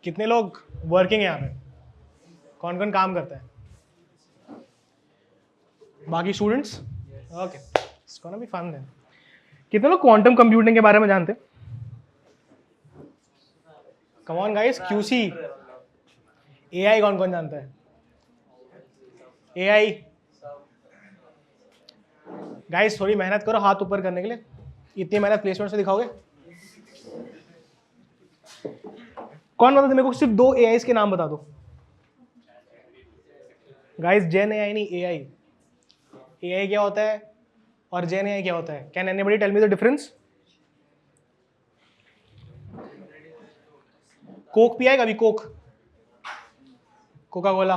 कितने लोग वर्किंग है यहाँ पे? कौन कौन काम करता है? बाकी students? Okay, it's gonna be fun then. कितने लोग क्वांटम कंप्यूटिंग के बारे में जानते हैं? Come on guys, QC, AI कौन कौन जानता है? एआई गाइस थोड़ी मेहनत करो हाथ ऊपर करने के लिए। इतनी मेहनत प्लेसमेंट से दिखाओगे? कौन बता दो मेरे को, सिर्फ 2 एआईस के नाम बता दो गाइस। जेन एआई नहीं, एआई। एआई क्या होता है और जेन एआई क्या होता है? Can anybody tell me the difference? Coke पिया है कभी? कोक, कोका कोला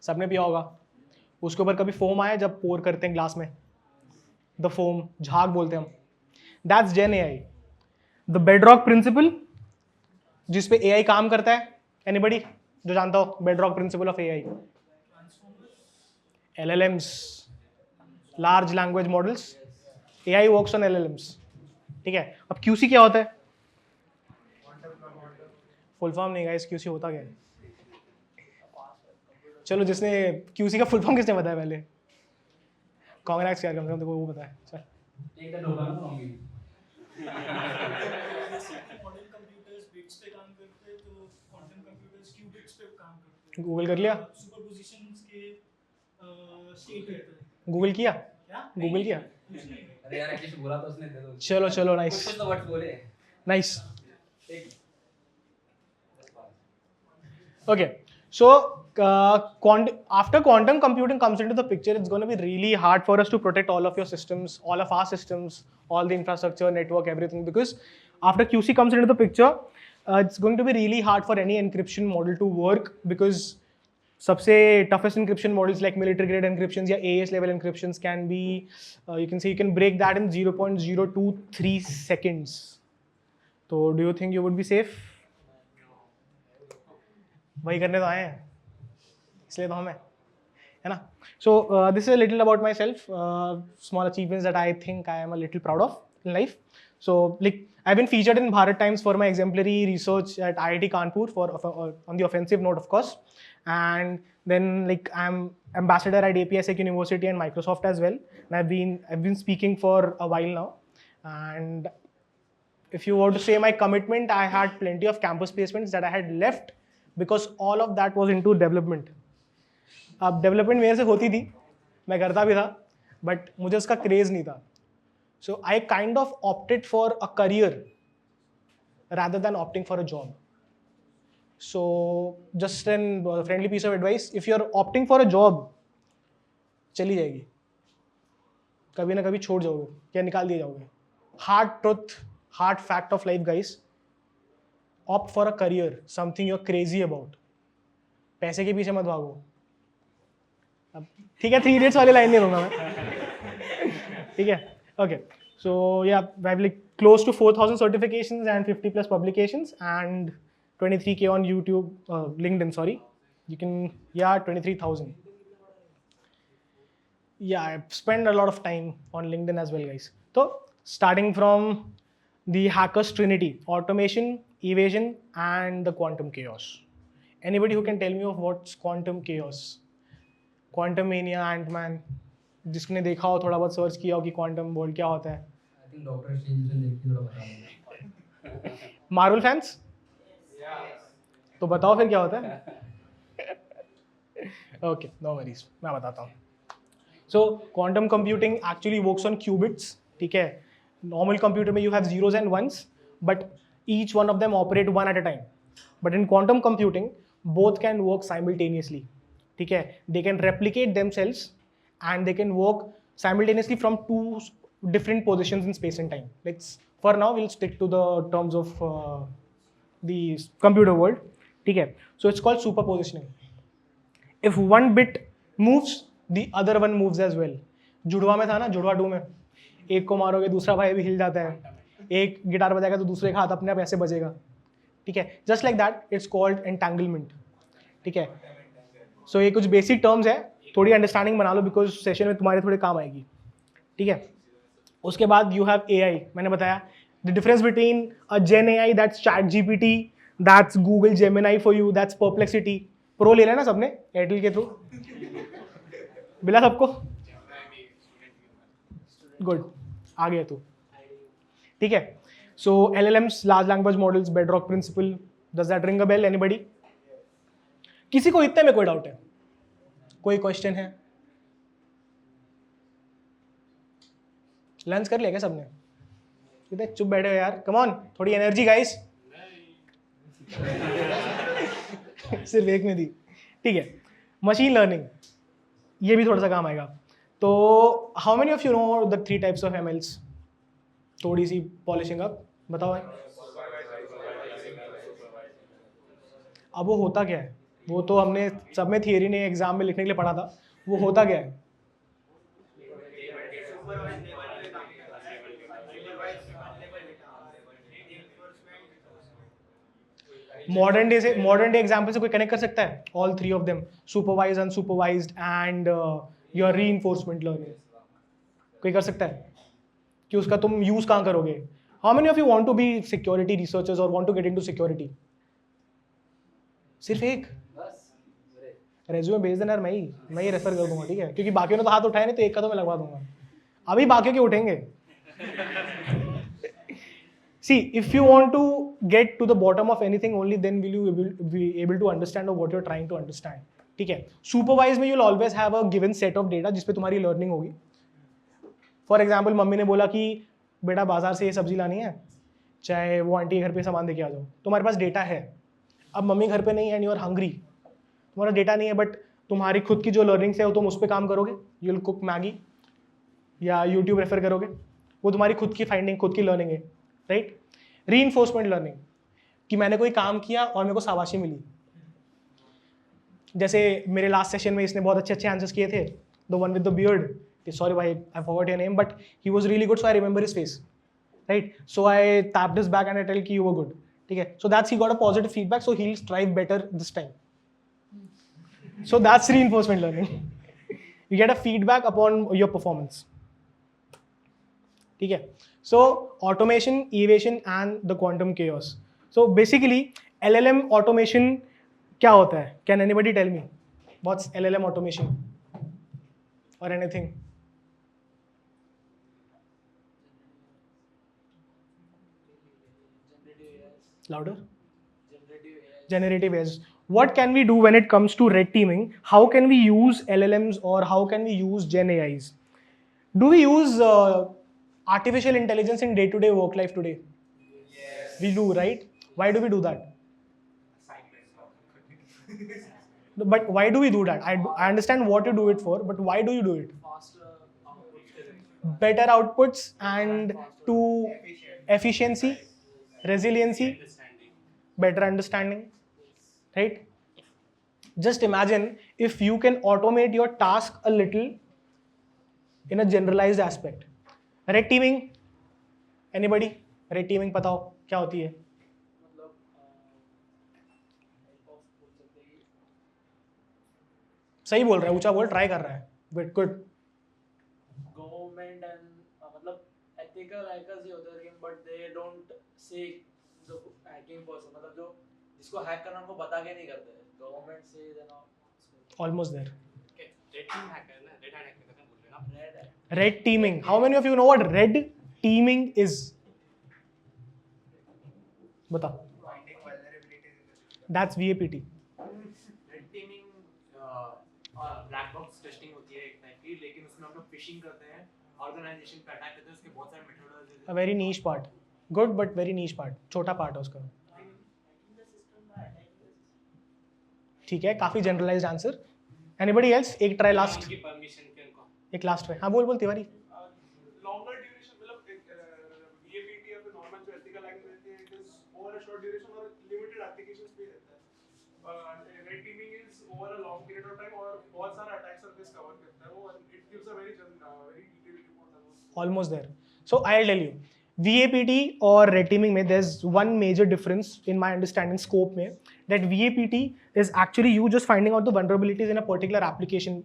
सबने पिया होगा। उसके ऊपर कभी फोम आया जब पोर करते हैं ग्लास में? द फोम, झाग बोलते हैं हम। That's Gen AI. The bedrock principle जिस पे एआई काम करता है, एनीबॉडी जो जानता हो bedrock principle of AI? LLMs, large language models. AI works on LLMs, ठीक है। अब क्यूसी क्या होता है? फुल फॉर्म नहीं गाइस, क्यूसी होता क्या है? चलो जिसने क्यूसी का फुल फॉर्म किसने बताया पहले? कांग्रेस यार, कम से कम देखो वो बताया। चल गूगल कर लिया? गूगल किया? गूगल किया? अरे यार एटलीस्ट बोला तो उसने, दे दो। चलो चलो, नाइस कुछ तो वर्ड्स बोले। Nice. Okay, so after quantum computing comes into the picture, it's going to be really hard for us to protect all of your systems, all of our systems, all the infrastructure, network, everything, because after QC comes into the picture, it's going to be really hard for any encryption model to work, because सबसे toughest encryption models like military grade encryptions या AES level encryptions can be, you can say you can break that in 0.023 seconds. So do you think you would be safe? वही करने तो आए हैं, इसलिए तो हमें है ना। So this is a little about myself, small achievements that I think I am a little proud of in life. So like I been featured in Bharat Times for my exemplary research at IIT Kanpur for on the offensive note, of course, and then like I'm ambassador at APSEC University and Microsoft as well, and I've been speaking for a while now. And if you were to say my commitment, I had plenty of campus placements that I had left because all of that was into development. अब development मेरे से होती थी, मैं करता भी था, but मुझे उसका क्रेज नहीं था. So I kind of opted for a career rather than opting for a job. So just a friendly piece of advice, if you're opting for a job, चली जाएगी, कभी ना कभी छोड़ जाओगे या निकाल दिए जाओगे. Hard truth, hard fact of life guys, opt for a career, something you're crazy about. पैसे के पीछे मत भागो. अब ठीक है, 3 Idiots वाली लाइन नहीं लूंगा मैं, ठीक है. Okay, so yeah, I have like close to 4,000 certifications and 50 plus publications and 23K on YouTube, LinkedIn, sorry. You can, yeah, 23,000. Yeah, I've spent a lot of time on LinkedIn as well, guys. So starting from the hacker's trinity, automation, evasion, and the quantum chaos. Anybody who can tell me of what's quantum chaos? Quantum mania, Ant-Man, जिसने देखा हो, थोड़ा बहुत search किया हो कि quantum world क्या होता है. आई थिंक डॉक्टर स्ट्रेंज ने देख के थोड़ा बता दूंगा. Marvel fans? तो बताओ फिर क्या होता है. ओके, नो वरीज, मैं बताता हूँ. So quantum computing actually works on qubits, ठीक है. नॉर्मल कंप्यूटर में you have zeros and ones, but each one of them operate one at a time. But in quantum computing both can work simultaneously, ठीक है. They can replicate themselves and they can work simultaneously from 2 different positions in space and time. For now we'll stick to the terms of the computer world, ठीक है. So it's called superpositioning. If one bit moves, the other one moves as well. जुड़वा में था ना, जुड़वा 2 में एक को मारोगे दूसरा भाई भी हिल जाता है, एक गिटार बजाएगा तो दूसरे का हाथ अपने आप ऐसे बजेगा, ठीक है. Just like that it's called entanglement, ठीक है. सो ये कुछ बेसिक टर्म्स है, थोड़ी अंडरस्टैंडिंग बना लो बिकॉज सेशन में तुम्हारे थोड़े काम आएगी, ठीक है. उसके बाद यू हैव एआई. मैंने बताया the difference between a Gen AI that's ChatGPT, that's Google Gemini for you, that's Perplexity. Pro ले लेना सबने एयरटेल के थ्रू, मिला सबको? गुड, आ गया तू, ठीक है। So LLMs, large language models, bedrock principle, does that ring a bell anybody? किसी को इतने में कोई डाउट है? कोई क्वेश्चन है? लंच कर लिया क्या सबने? कितने चुप बैठे हो यार, कम ऑन, थोड़ी एनर्जी गाइस। सिर्फ एक में दी, ठीक है। मशीन लर्निंग, ये भी थोड़ा सा काम आएगा। तो how many of you know the 3 types of MLs? थोड़ी सी पॉलिशिंग अप बताओ भाई। अब वो होता क्या है? वो तो हमने सब में थियरी ने एग्जाम में लिखने के लिए पढ़ा था, वो होता क्या है? मॉडर्न डे एग्जाम्पल से कोई कनेक्ट कर सकता है? All 3 of them, supervise, unsupervised and your reinforcement learning. कोई कर सकता है कि उसका तुम यूज कहाँ करोगे? How many of you want to be security researchers और want to get into security? सिर्फ एक रेज्यूमे भेज देना यार, मैं ही रेफर कर दूंगा, ठीक है, क्योंकि बाकियों ने तो हाथ उठाया नहीं, तो एक का तो मैं लगवा दूंगा। अभी बाकियों के उठेंगे। See, if you want to get to the bottom of anything, only then will you be able to understand what you're trying to understand. ठीक है, सुपरवाइज में you'll always have a given set of data जिसपे तुम्हारी learning होगी। For example, mummy ने बोला कि बेटा बाजार से ये सब्जी लानी है, चाहे वो आंटी घर पे सामान देके आ जाओ। तुम्हारे पास डेटा है, अब मम्मी घर पे नहीं है एंड यू आर हंग्री, तुम्हारा डेटा नहीं है, बट तुम्हारी खुद की जो लर्निंग है वो तुम उस पर काम करोगे। यू विल कुक मैगी या यूट्यूब रेफर करोगे, वो तुम्हारी खुद की फाइंडिंग, खुद की लर्निंग है, राइट। रीइंफोर्समेंट लर्निंग, कि मैंने कोई काम किया और मेरे को शाबाशी मिली। जैसे मेरे लास्ट सेशन में इसने बहुत अच्छे आंसर्स किए थे, the one with the beard, sorry भाई I forgot your name, but he was really good, so I remember his face, right. So I tapped his back and I tell कि you were good, ठीक है। So that's he got a positive feedback, so he will strive better this time. So that's reinforcement learning. You get a feedback upon your performance, ठीक है। So automation, evasion and the quantum chaos. So basically LLM automation क्या होता है? Can anybody tell me what's LLM automation or anything? Louder. Generative AI. What can we do when it comes to red teaming? How can we use LLMs or how can we use Gen AIs? Do we use artificial intelligence in day-to-day work life today? Yes. We do, right? Why do we do that? But why do we do that? I understand what you do it for, but why do you do it? Better outputs and to efficiency, resiliency, better understanding, right? Just imagine if you can automate your task a little in a generalized aspect. Red teeming, anybody? Red teeming पता हो क्या होती है? सही बोल रहा है, ऊंचा बोल, ट्राई कर रहा है, बट गुड। गवर्नमेंट एंड मतलब एथिकल हैकर्स ही होते हैं, बट दे डोंट से जो हैकिंग पर्सन, मतलब जो जिसको हैक करना उनको बता के नहीं करते। गवर्नमेंट से almost there. Red team hacker ना, रेड हैक करते हैं, बोल रहे ना। Red teaming. How many of you know what red teaming is? बता। That's VAPT. Red teeming black box testing होती है एक टाइप की, लेकिन उसमें हम लोग फिशिंग करते हैं, ऑर्गेनाइजेशन पे अटैक करते हैं, उसके बहुत सारे मेथड्स हैं। A very niche part. Good but very niche part. छोटा part है उसका। ठीक है, काफी जनरलाइज्ड आंसर। Anybody else? एक ट्राई लास्ट, एक लास्ट में। हाँ बोल तिवारी। लॉन्गर ड्यूरेशन, मतलब VAPT या फिर नॉर्मल जो एथिकल हैकिंग रहती है, it is over a short duration और लिमिटेड एप्लीकेशंस पे रहता है। Red teeming is over a long period of time और बहुत सारा अटैक सरफेस कवर करता है वो, it gives a very detailed report. Almost there. So I'll tell you, VAPT और red teaming में there's one major difference in my understanding scope में, that VAPT is actually you just finding out the vulnerabilities in a particular application.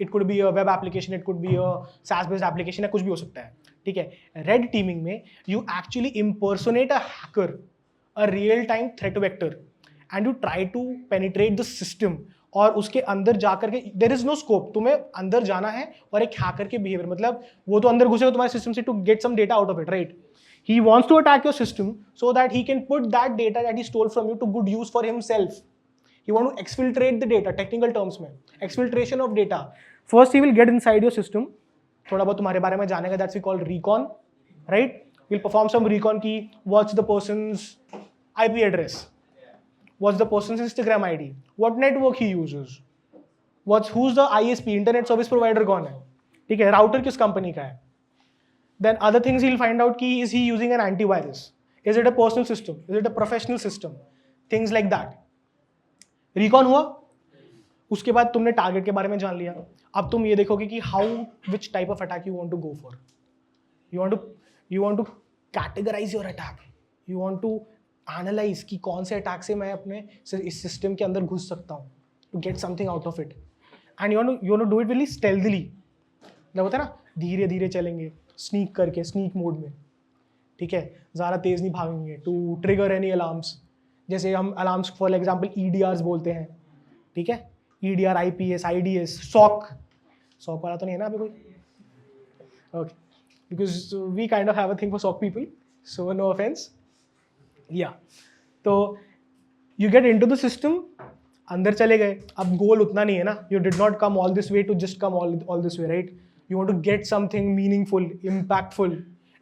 It could be a web application, it could be a SaaS based application, या कुछ भी हो सकता है, ठीक है। red teaming में you actually impersonate a hacker, a real time threat vector, and you try to penetrate the system, और उसके अंदर जाकर के देयर इज नो स्कोप, तुम्हें अंदर जाना है और एक हैकर के बिहेवियर, मतलब वो तो अंदर घुसेगा तुम्हारे सिस्टम से to get some data out of it, right? He wants to attack your system so that he can put that data that he stole from you to good use for himself. He want to exfiltrate the data, technical terms में, exfiltration of data. First he will get inside your system, थोड़ा बहुत तुम्हारे बारे में जानेगा, that's we call recon, right? We'll perform some recon की what's the person's IP address, what's the person's Instagram ID, what network he uses, who's the ISP, internet service provider कौन है, ठीक है, router किस कंपनी का है. Then other things he'll find out ki is he using an antivirus, is it a personal system, is it a professional system, things like that. Recon हुआ, उसके बाद तुमने टारगेट के बारे में जान लिया. अब तुम ये देखोगे कि how which type of attack you want to go for. You want to categorize your attack. You want to analyze कि कौन से अटैक से मैं अपने इस सिस्टम के अंदर घुस सकता हूँ to get something out of it. And you want to do it really stealthily. मतलब होता है ना, धीरे धीरे चलेंगे, स्नीक करके, स्नीक मोड में, ठीक है, ज़्यादा तेज़ नहीं भागेंगे टू ट्रिगर एनी अलार्म्स. जैसे हम अलार्म्स फॉर एग्जांपल EDRs बोलते हैं, ठीक है, EDR, IPS, IDS, SOC वाला तो नहीं है ना अभी कोई? Okay, because we kind of have a thing for SOC people, so no offence. या तो you get into the system, अंदर चले गए. अब गोल उतना नहीं है ना, you did not come all this way to just come all this way, right? You want to get something meaningful, impactful,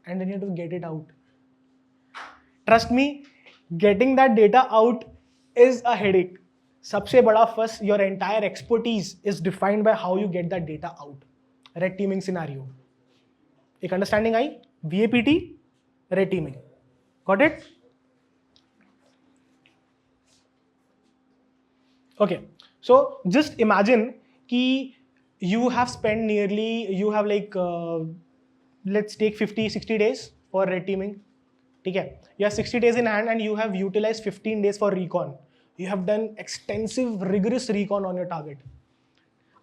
and then you have to get it out. Trust me, getting that data out is a headache. सबसे बड़ा first, your entire expertise is defined by how you get that data out. Red teaming scenario. एक understanding I? VAPT, red teaming. Got it? Okay. So just imagine कि you have spent you have like let's take 50-60 days for red teaming, ठीक है, you have 60 days in hand and you have utilized 15 days for recon. You have done extensive rigorous recon on your target.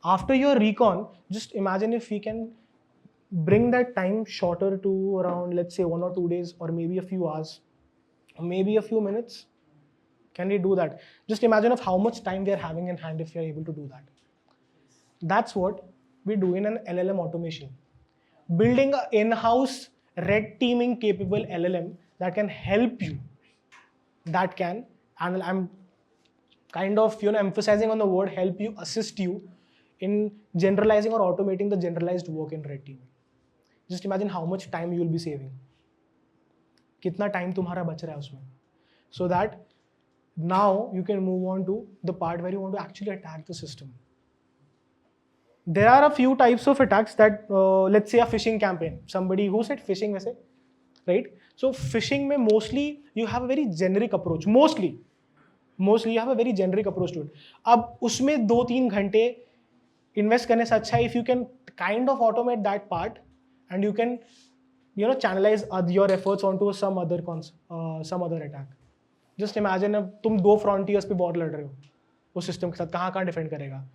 After your recon, just imagine if we can bring that time shorter to around, let's say 1 or 2 days, or maybe a few hours, or maybe a few minutes. Can we do that? Just imagine of how much time we are having in hand if we are able to do that. That's what we do in an LLM automation. Building an in-house red teaming capable LLM that can help you, that can, and I'm kind of emphasizing on the word help you, assist you in generalizing or automating the generalized work in red teaming. Just imagine how much time you will be saving. कितना time तुम्हारा बच रहा है उसमें. So that now you can move on to the part where you want to actually attack the system. There are a few types of attacks that, let's say a phishing campaign. Somebody who said phishing वैसे, right? So phishing में mostly you have a very generic approach. Mostly you have a very generic approach to it. अब उसमें 2-3 घंटे invest करने से अच्छा if you can kind of automate that part and you can channelize your efforts onto some other attack. Just imagine अब तुम 2 frontiers पे war लड़ रहे हो उस सिस्टम के साथ, कहाँ डिफेंड करेगा?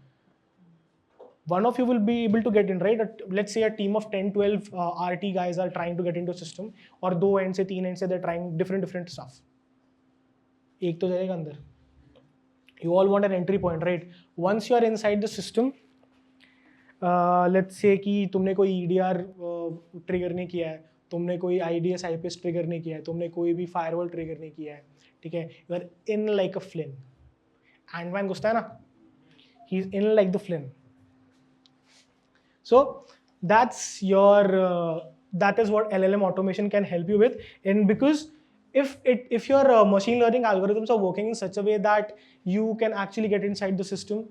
One of you will be able to get in, right? Let's say a team of 10-12 RT guys are trying to get into a system, और 2 end से 3 end से they're trying different stuff. एक तो जाएगा अंदर. You all want an entry point, right? Once you are inside the system, let's say कि तुमने कोई EDR ट्रिगर नहीं किया है, तुमने कोई IDS IPS ट्रिगर नहीं किया है, तुमने कोई भी फायरवॉल ट्रिगर नहीं किया है, ठीक है? You are in like a Flynn. Ant-Man घुसता है ना? He's in like the Flynn. So that is what LLM automation can help you with. And because if your machine learning algorithms are working in such a way that you can actually get inside the system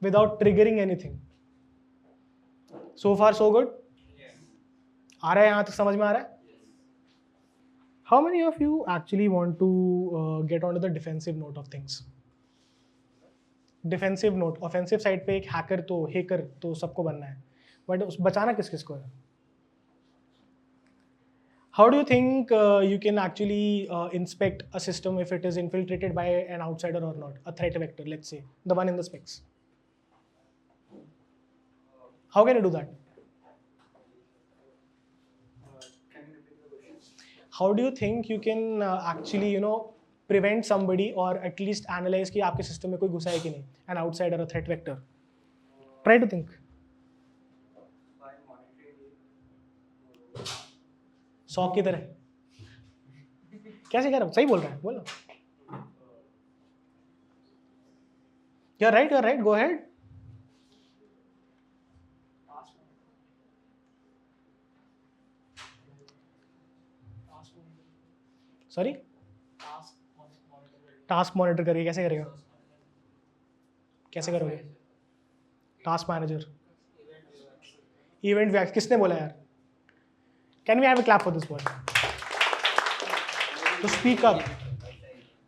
without triggering anything. So far so good? Yes. आ रहा है यहाँ तक समझ में आ रहा है? How many of you actually want to get onto the defensive note of things? Defensive note, offensive side पे एक hacker तो सबको बनना है. But बचाना किसको है? How do you think you can actually inspect a system if it is infiltrated by an outsider or not? A threat vector, let's say, the one in the specs. How can you do that? Can you repeat the question? How do you think you can actually, prevent somebody or at least analyze कि आपके system में कोई घुसा है कि नहीं, an outsider, a threat vector. Try to think. शौक की तरह कैसे कर रहा हूँ? सही बोल रहा है, बोलो. You're right, go ahead. Sorry? Task monitor करिए. कैसे करेगा? कैसे करोगे? टास्क मैनेजर, इवेंट वैक्स. किसने बोला यार? Can we have a clap for this word? To speak up.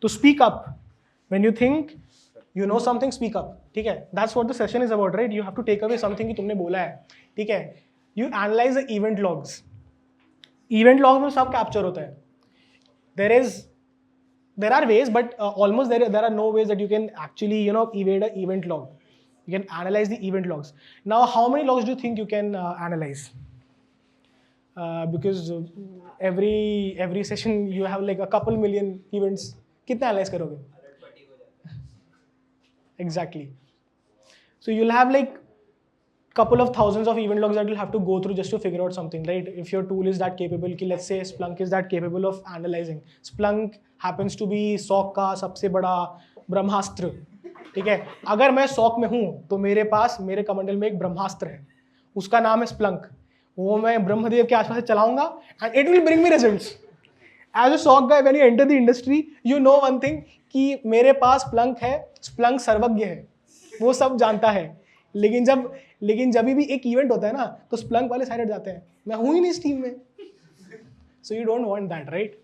To speak up. When you think you know something, speak up. ठीक है? That's what the session is about, right? You have to take away something कि तुमने बोला है. ठीक है? You analyze the event logs. Event logs में सब कैप्चर होता है. There are ways, but almost there are no ways that you can actually evade an event log. You can analyze the event logs. Now, how many logs do you think you can analyze? Because every session you have like a couple million events. कितने analyze करोगे? Exactly. So you'll have like couple of thousands of event logs that you'll have to go through just to figure out something, right? If your tool is that capable, कि let's say Splunk is that capable of analyzing. Splunk happens to be SOC का सबसे बड़ा ब्रह्मास्त्र. ठीक है? अगर मैं SOC में हूँ तो मेरे पास मेरे कमंडल में एक ब्रह्मास्त्र है. उसका नाम है Splunk. वो मैं ब्रह्मदेव के आसपास चलाऊंगा and it will bring me results. As a SOC guy, when you enter the industry, you know one thing कि मेरे पास Splunk है. Splunk सर्वज्ञ है. वो सब जानता है. लेकिन जब भी एक इवेंट होता है ना तो स्प्लंक वाले साइड जाते हैं. मैं हूं ही नहीं इस टीम में. So you don't want that, right?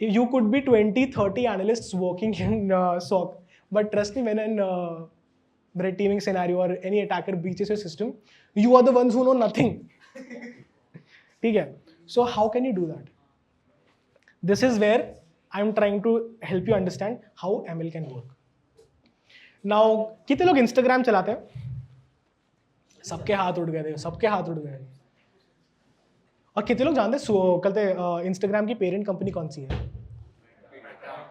You could be 20-30 analysts working in SOC, but trust me, when an red teaming scenario or any attacker breaches your system, you are the ones who know nothing. ठीक है? So how can you do that? This is where I'm trying to help you understand how ML can work. Now, कितने लोग Instagram चलाते हैं? सबके हाथ उठ गए. और कितने लोग जानते हैं कहते इंस्टाग्राम की पेरेंट कंपनी कौन सी है?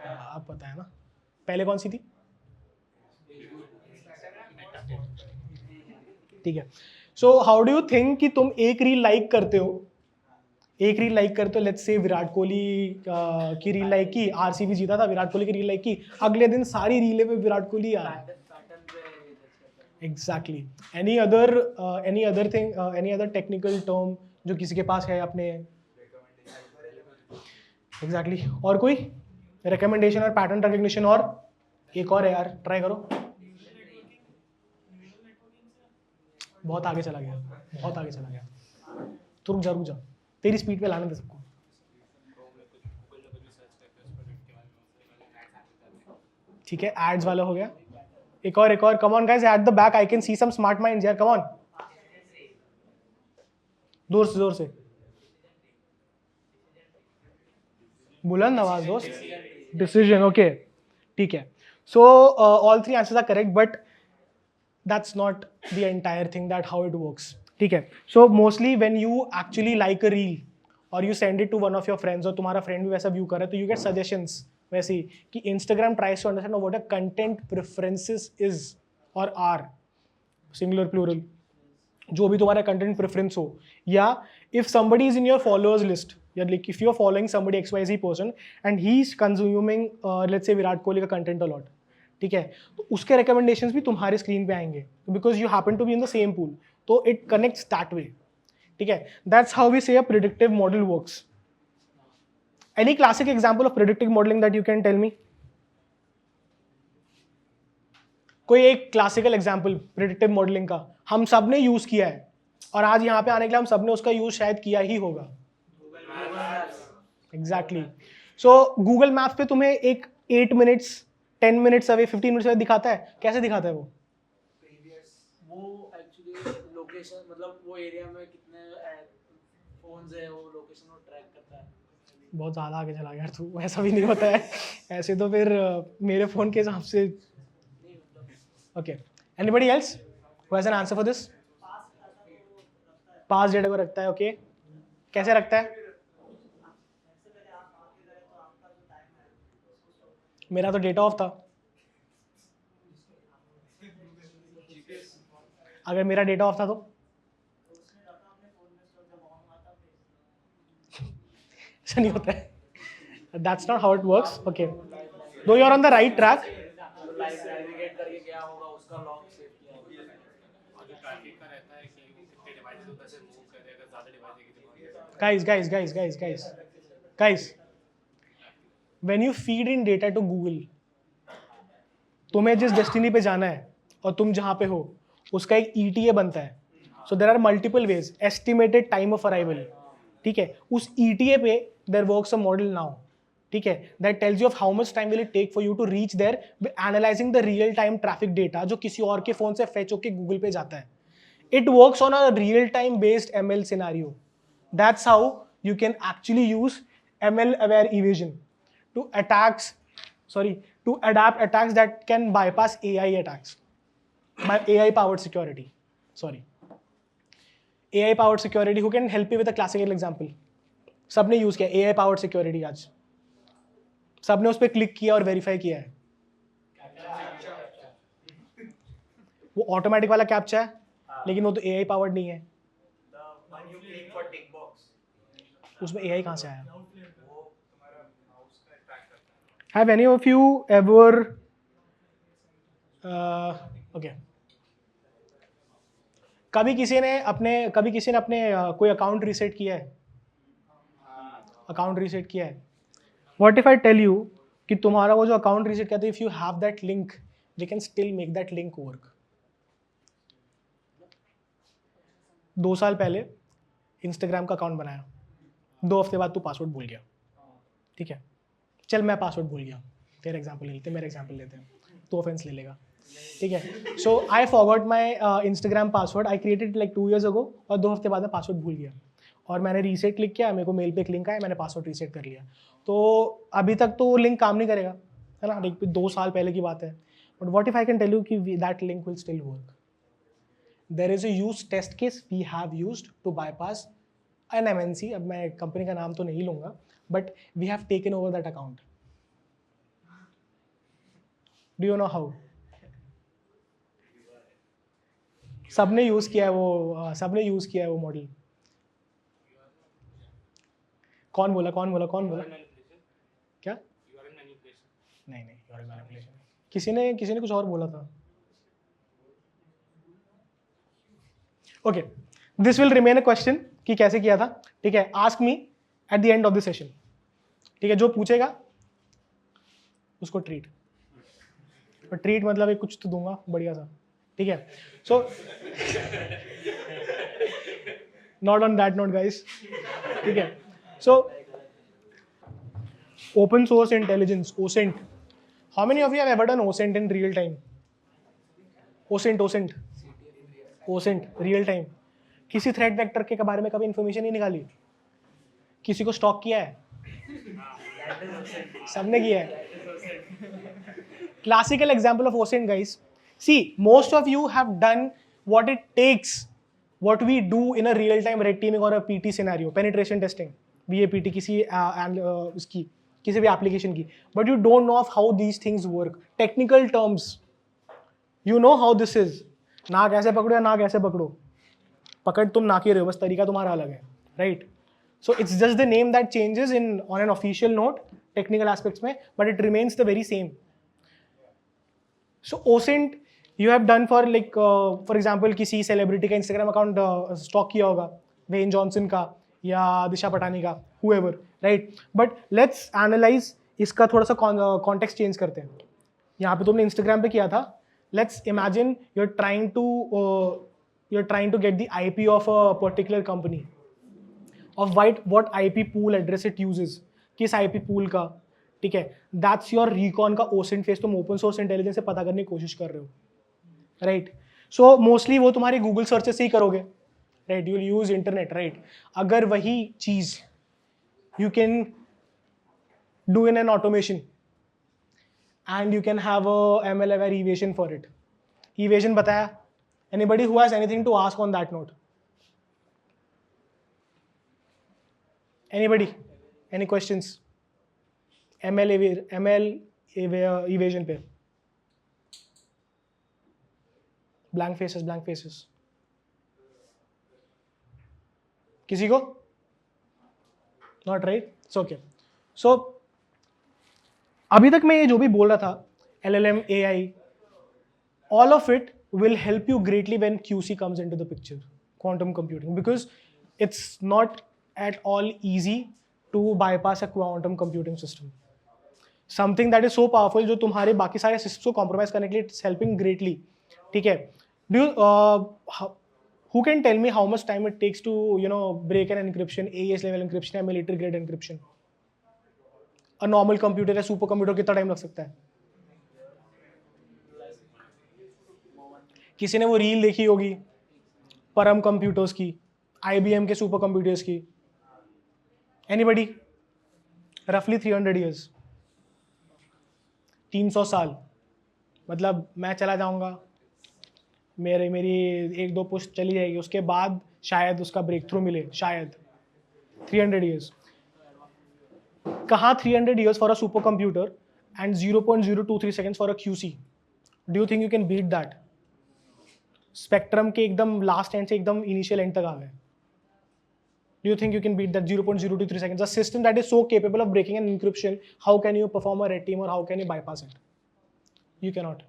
आप पता है ना? पहले कौन सी थी? ठीक है. So how do you think कि तुम एक रील लाइक करते हो, लेट्स से विराट कोहली की रील लाइक की, आरसीबी जीता था, विराट कोहली की रील लाइक की, अगले दिन सारी रीलें पे विराट कोहली आ. Exactly. Any other thing, any other technical term जो किसी के पास है अपने? Exactly. और कोई recommendation और pattern recognition? और एक और है यार, ट्राई करो. बहुत आगे चला गया. तो रुक जा, तेरी स्पीड पे लाने दे सबको. ठीक है, एड्स वाला हो गया. एक और. Come on guys, at the back I can see some smart minds यार. कम ऑन, जोर से. बुलंद आवाज दोस्त. डिसीजन. ओके, ठीक है. So all 3 answers are correct, but that's not the entire thing that how it works. ठीक है. So mostly when you actually like a reel और you send it to one of your friends, और तुम्हारा friend भी वैसा view कर रहा है, तो यू गेट सजेशंस. वैसे ही कि Instagram tries to understand what a content preferences is or are, singular plural, जो भी तुम्हारा content preference हो. या if somebody is in your followers list, या like if you are following somebody XYZ person and he is consuming let's say Virat Kohli का content a lot, ठीक है, तो उसके recommendations भी तुम्हारे screen पे आएंगे because you happen to be in the same pool. तो it connects that way. ठीक है. That's how we say a predictive model works. Any classic example of predictive modeling that you can tell me? कोई एक classical example predictive modelling का हम सब ने use किया है, और आज यहाँ पे आने के लिए हम सब ने उसका यूज शायद किया ही होगा. एग्जैक्टली. सो गूगल मैप्स पे तुम्हें एक 8 minutes 10 minutes away 15 minutes away दिखाता है. कैसे दिखाता है वो एक्चुअली लोकेशन, मतलब वो एरिया में कितने फोन्स है, वो लोकेशन को ट्रैक करता है. बहुत ज़्यादा आगे चला गया तू. ऐसा भी नहीं होता है. ऐसे तो फिर मेरे फ़ोन के हिसाब से. Okay, anybody else who has an answer for this? Pass data को रखता है. ओके, कैसे रखता है? मेरा तो डेटा ऑफ था. अगर मेरा डेटा ऑफ था तो ऐसा नहीं होता है. That's not how it works. Okay. Though you're on the right track. Live navigate करके क्या होगा उसका लॉग सेव किया होगा. और जो ट्रैफिक का रहता है कि वो कितने डिवाइसेस उधर से मूव करे, अगर ज़्यादा device Guys. When you feed in data to Google, तुम्हें जिस डेस्टिनी पे जाना है और तुम जहाँ पे हो उसका एक ETA बनता है. So there are multiple ways. Estimated time of arrival. ठीक है. उस ETA पे there works a model now. ठीक है. That tells you of how much time will it take for you to reach there, analyzing the real time traffic data जो किसी और के फोन से fetch होके Google पे जाता है. It works on a real time based ML scenario. That's how you can actually use ML aware evasion to adapt attacks that can bypass AI attacks by AI powered security. AI powered security. Who can help me with a classical example? सबने use किया AI powered security आज. सबने उस पर click किया और verify किया है. वो ऑटोमेटिक वाला कैप्चा है, लेकिन वो तो AI पावर्ड नहीं है. उसमें AI कहाँ से आया? Have any of you ever okay. कभी किसी ने अपने कोई अकाउंट रीसेट किया है? अकाउंट रीसेट किया है. What if I tell you कि तुम्हारा वो जो अकाउंट रीसेट किया था, if you have that link, we can still make that link work. 2 साल पहले इंस्टाग्राम का अकाउंट बनाया, 2 हफ्ते बाद तू पासवर्ड भूल गया. ठीक है, चल मैं पासवर्ड भूल गया, तेरा एग्जांपल ले लेते हैं, मेरा एग्जांपल लेते हैं, तो ऑफेंस ले लेगा. ठीक है. So I forgot my Instagram password. I created like 2 years ago और 2 हफ्ते बाद मैं पासवर्ड भूल गया और मैंने रीसेट क्लिक किया, मेरे को मेल पे एक लिंक आया, मैंने पासवर्ड रीसेट कर लिया. तो अभी तक तो लिंक काम नहीं करेगा, है ना. 2 साल पहले की बात है. But what if I can tell you कि that link will still work. There is a use test case we have used to bypass an MNC. अब मैं कंपनी का नाम तो नहीं लूंगा, but we have taken over that account. Do you know how? सबने use किया है वो मॉडल. कौन बोला क्या? नहीं किसी ने कुछ और बोला था. Okay, this will remain a question कि कैसे किया था. ठीक है, ask me at the end of the session. ठीक है, जो पूछेगा उसको ट्रीट. और ट्रीट मतलब एक कुछ तो दूंगा बढ़िया सा. ठीक है. So not on that note guys. ठीक है. So, open source intelligence, OSINT. How many of you have ever done OSINT in real time? OSINT, real time. किसी threat vector के बारे में कभी information नहीं निकाली? किसी को stalk किया है? सबने किया है. Classical example of OSINT, guys. See, most of you have done what it takes, what we do in a real time red teaming or a PT scenario, penetration testing. VAPT किसी भी application की. But you don't no of how these things work. Technical terms you know how this is. नाक ऐसे पकड़ो या नाक ऐसे पकड़ो, पकड़ तुम नाक ही रहे हो, बस तरीका तुम्हारा अलग है. Right. So it's just the name that changes in on an official note technical aspects में, but it remains the very same. So OSINT you have done for like for example किसी सेलिब्रिटी का Instagram account stalk किया होगा, when Johnson का या दिशा पटानी का, whoever, right? But let's analyze इसका थोड़ा सा कॉन्टेक्स्ट चेंज करते हैं. यहाँ पे तुमने इंस्टाग्राम पे किया था. Let's imagine you're trying to get the IP of a particular company, of what IP pool address it uses, किस IP pool का. ठीक है, that's your recon का OSINT phase. तुम open source intelligence से पता करने की कोशिश कर रहे हो, right? So mostly वो तुम्हारी Google searches से ही करोगे, right? You'll use internet, right? अगर वही चीज you can do in an automation and you can have a ML aware evasion for it. Evasion बताया? Anybody who has anything to ask on that note? Anybody? Any questions? ML evasion पे? Blank faces. किसी को? Not right. It's okay. So अभी तक मैं ये जो भी बोल रहा था, LLM, AI, all of it will help you greatly when QC comes into the picture, quantum computing, because it's not at all easy to bypass a quantum computing system. Something that is so powerful जो तुम्हारे बाकी सारे systems को compromise करने के लिए it's helping greatly. ठीक है? Do you who can tell me how much time it takes to break an encryption, AES level encryption या military grade encryption? A normal computer या super computer कितना time लग सकता है? किसी ने वो रील देखी होगी परम कंप्यूटर्स की, IBM के सुपर कंप्यूटर्स की? एनीबडी? रफली 300 years, 300 साल. मतलब मैं चला जाऊंगा, मेरी 1-2 पुश चली जाएगी, उसके बाद शायद उसका ब्रेक थ्रू मिले, शायद. 300 years. कहाँ 300 years for a super computer and 0.023 seconds for a QC? Do you think you can beat that? Spectrum के एकदम लास्ट एंड से एकदम इनिशियल एंड तक आ गए. Do you think you can beat that 0.023 seconds? A system that is so capable of breaking an encryption, how can you perform a red team or how can you bypass it? You cannot.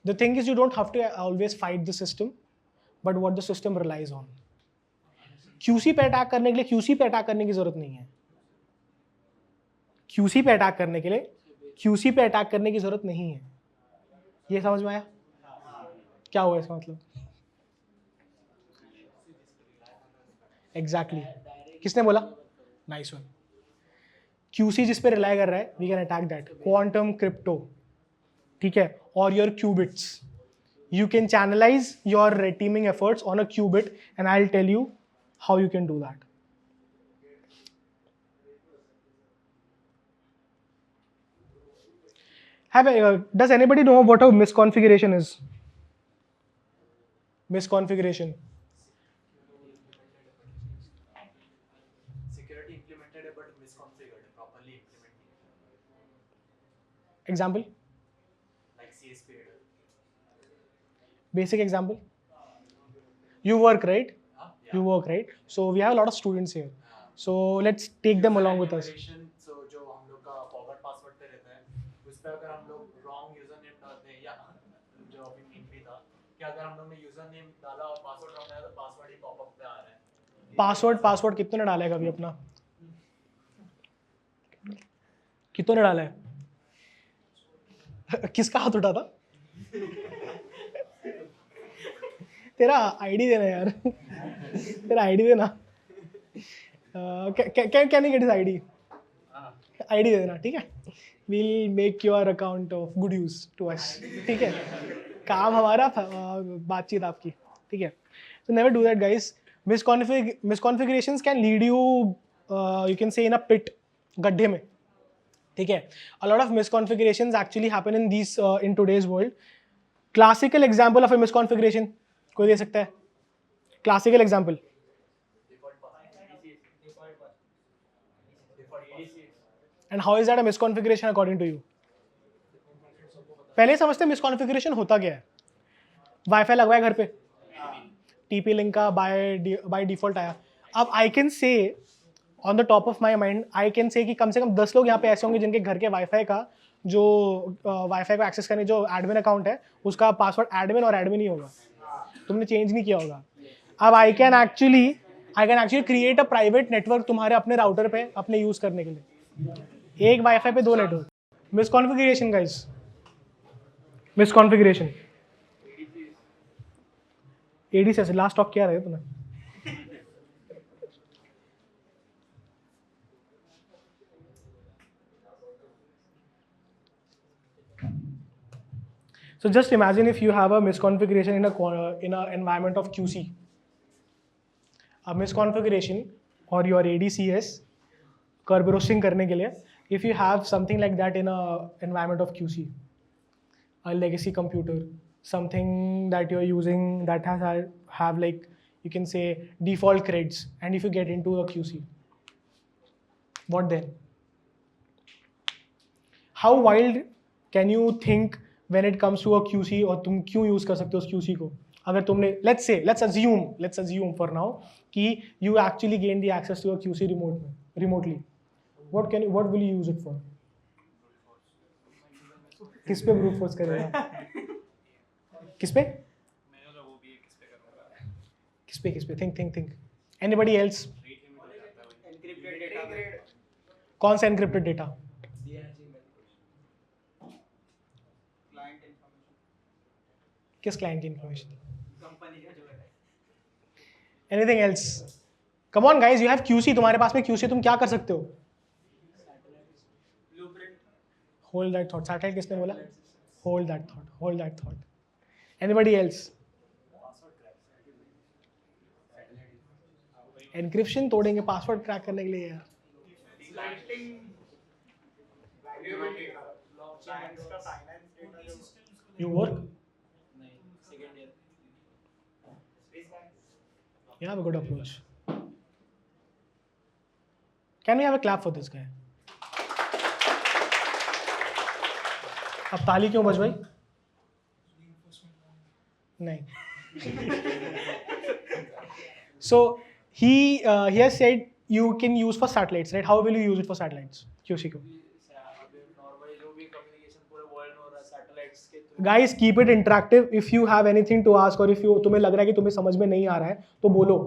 The thing is, you don't have to always fight the system, but what the system relies on. QC पे attack करने के लिए QC पे attack करने की जरूरत नहीं है. QC पे अटैक करने के लिए QC पे अटैक करने की जरूरत नहीं है. ये समझ में आया? क्या हुआ इसका मतलब? एग्जैक्टली. किसने बोला? Nice one. QC जिस पे रिलाई कर रहा है, we can attack that. Quantum crypto, ठीक है, और your qubits. You can channelize your red teaming efforts on a qubit and I will tell you how you can do that. Does anybody know what a misconfiguration is? Misconfiguration. Security implemented but misconfigured, properly implemented. Example? Like CSP header. Basic example. You work, right? You work, right? So we have a lot of students here. So let's take them along with us. So जो हम लोग का forgot password पे रहता है, उस पे अगर हम लोग wrong username डालते हैं, या जो अभी मीम भी था कि अगर हम लोग ने username डाला और password wrong डाला तो password ही pop up पे आ रहा है. पासवर्ड कितने ने डाला है कभी अपना? कितने ने डाला है? किसका हाथ उठा था? तेरा आईडी देना यार. तेरा आईडी देना. Can you get his ID? ID दे देना, ठीक है. We'll make your account of good use to us. ठीक है, काम हमारा, बातचीत आपकी, ठीक है. So never do that, guys. Misconfigurations can lead you, you can say, in a pit, गड्ढे में, ठीक है. A lot of misconfigurations actually happen in these in today's world. Classical example of a misconfiguration, कोई दे सकता है? Classical example. And how is that a misconfiguration according to you? पहले समझते misconfiguration होता क्या है. वाईफाई लगवाया घर पे, TP लिंक का बाय डिफॉल्ट आया. अब I can say on the top of my mind, I can say कि कम से कम 10 लोग यहाँ पे ऐसे होंगे जिनके घर के वाईफाई का जो वाईफाई को एक्सेस करने जो एडमिन अकाउंट है उसका पासवर्ड एडमिन और एडमिन ही होगा. तुमने चेंज नहीं किया होगा. अब I can actually create a private network तुम्हारे अपने राउटर पे अपने यूज करने के लिए. एक वाईफाई पे 2 network. Misconfiguration guys, misconfiguration. ADC से लास्ट टॉक क्या रहे तुमने? So just imagine if you have a misconfiguration in a environment of QC. A misconfiguration or your ADCS Kerberos करने के लिए, if you have something like that in a environment of QC, a legacy computer, something that you're using that have like, you can say, default creds, and if you get into a QC, what then? How wild can you think when it comes to a QC, और तुम क्यों use कर सकते हो उस QC को? अगर तुमने लेट्स अज्यूम फॉर नाउ कि you actually gain the access to a QC remotely, what will you use it for? किस पे ब्रूट फोर्स करेगा? किस पे? किस पे? Think anybody else? Encrypted data, कौन सा एनक्रिप्टेड डेटा? क्लाइंट इंफॉर्मेशन, किस क्लाइंट की इंफॉर्मेशन? कंपनी का जो है। Anything else? Come on guys, you have QC, तुम्हारे पास में QC, तुम क्या कर सकते हो? Blueprint, hold that thought. Satellite किसने बोला? Hold that thought. Anybody else? Encryption तोड़ेंगे पासवर्ड क्रैक करने के लिए यार. लाइटिंग साइंस का फाइनेंस डेटा जो यू वर्क? नहीं, second year. You have a good approach. Can we have a clap for this guy? अब ताली क्यों बज भाई? नहीं. So he has said you can use for satellites, right? How will you use it for satellites? QC को. अभी normally जो भी कम्युनिकेशन पूरे वर्ल्ड में हो रहा है सैटेलाइट्स के through. Guys, keep it interactive. If you have anything to ask or if you तुम्हें लग रहा है कि तुम्हें समझ में नहीं आ रहा है तो बोलो.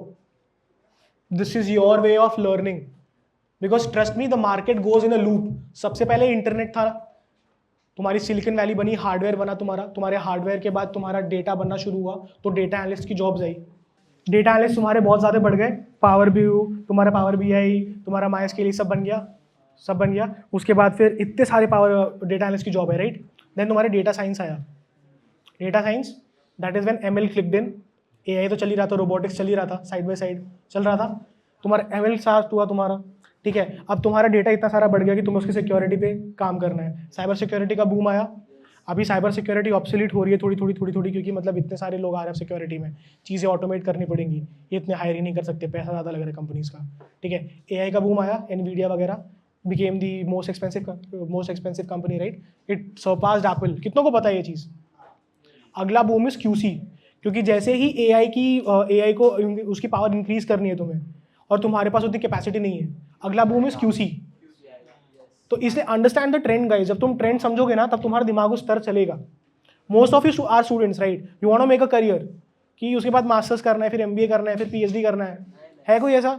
This is your way of learning. Because trust me, the market goes in a loop. सबसे पहले इंटरनेट था, तुम्हारी सिलिकॉन वैली बनी, हार्डवेयर बना तुम्हारे हार्डवेयर के बाद तुम्हारा डेटा बनना शुरू हुआ, तो डेटा एनालिस्ट की जॉब्स आई. डेटा एनालिस्ट तुम्हारे बहुत ज़्यादा बढ़ गए. पावर व्यू, तुम्हारा पावर BI, तुम्हारा MySQL सब बन गया. उसके बाद फिर इतने सारे पावर डेटा एनालिस्ट की जॉब है, राइट? देन तुम्हारे डेटा साइंस आया. Data science, that is when ML clicked in. AI तो चल ही रहा था, रोबोटिक्स चल ही रहा था, साइड बाय साइड चल रहा था. तुम्हारा ML स्टार्ट हुआ तुम्हारा, ठीक है? अब तुम्हारा डेटा इतना सारा बढ़ गया कि तुम्हें उसकी सिक्योरिटी पे काम करना है. साइबर सिक्योरिटी का बूम आया. अभी साइबर सिक्योरिटी ऑब्सोलीट हो रही है थोड़ी, क्योंकि मतलब इतने सारे लोग आ रहे हैं सिक्योरिटी में, चीज़ें ऑटोमेट करनी पड़ेंगी, ये इतने हायर ही नहीं कर सकते, पैसा ज़्यादा लग रहा है कंपनीज का, ठीक है? AI का बूम आया, NVIDIA वगैरह became the most expensive company, right? It surpassed Apple. कितनों को पता है ये चीज़? अगला बूम इज QC, क्योंकि जैसे ही AI को उसकी पावर इंक्रीज करनी है तुम्हें और तुम्हारे पास उतनी कैपेसिटी नहीं है, अगला बूम इज QC. तो इसलिए अंडरस्टैंड द ट्रेंड गाइस. जब तुम ट्रेंड समझोगे ना तब तुम्हारा दिमाग उस तरह चलेगा. Most of you are students, right? You want to make a career, कि उसके बाद मास्टर्स करना है, फिर MBA करना है, फिर PhD करना है कोई ऐसा?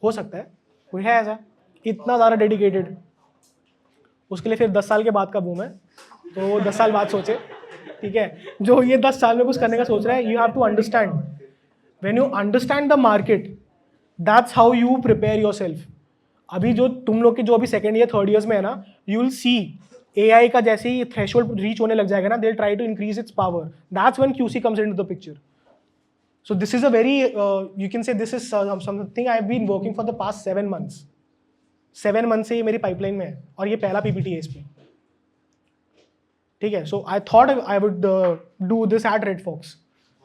हो सकता है कोई है ऐसा इतना ज़्यादा डेडिकेटेड? उसके लिए फिर 10 साल के बाद का बूम है, तो वो 10 साल बाद सोचे, ठीक है? जो ये 10 साल में कुछ करने का सोच रहा है, you have to understand. When you understand the market, that's how you prepare yourself. अभी जो तुम लोग के जो अभी सेकेंड ईयर थर्ड ईयर्स में है ना, यू विल सी AI का जैसे ही थ्रेशोल्ड रीच होने लग जाएगा ना, they will try to increase its power. That's when QC comes into the picture. So this is a very, you can say this is something I've been working for the past 7 months. 7 months से ये मेरी pipeline में है और ये पहला PPT है इस पे, ठीक है? So I thought I would do this at Red Fox.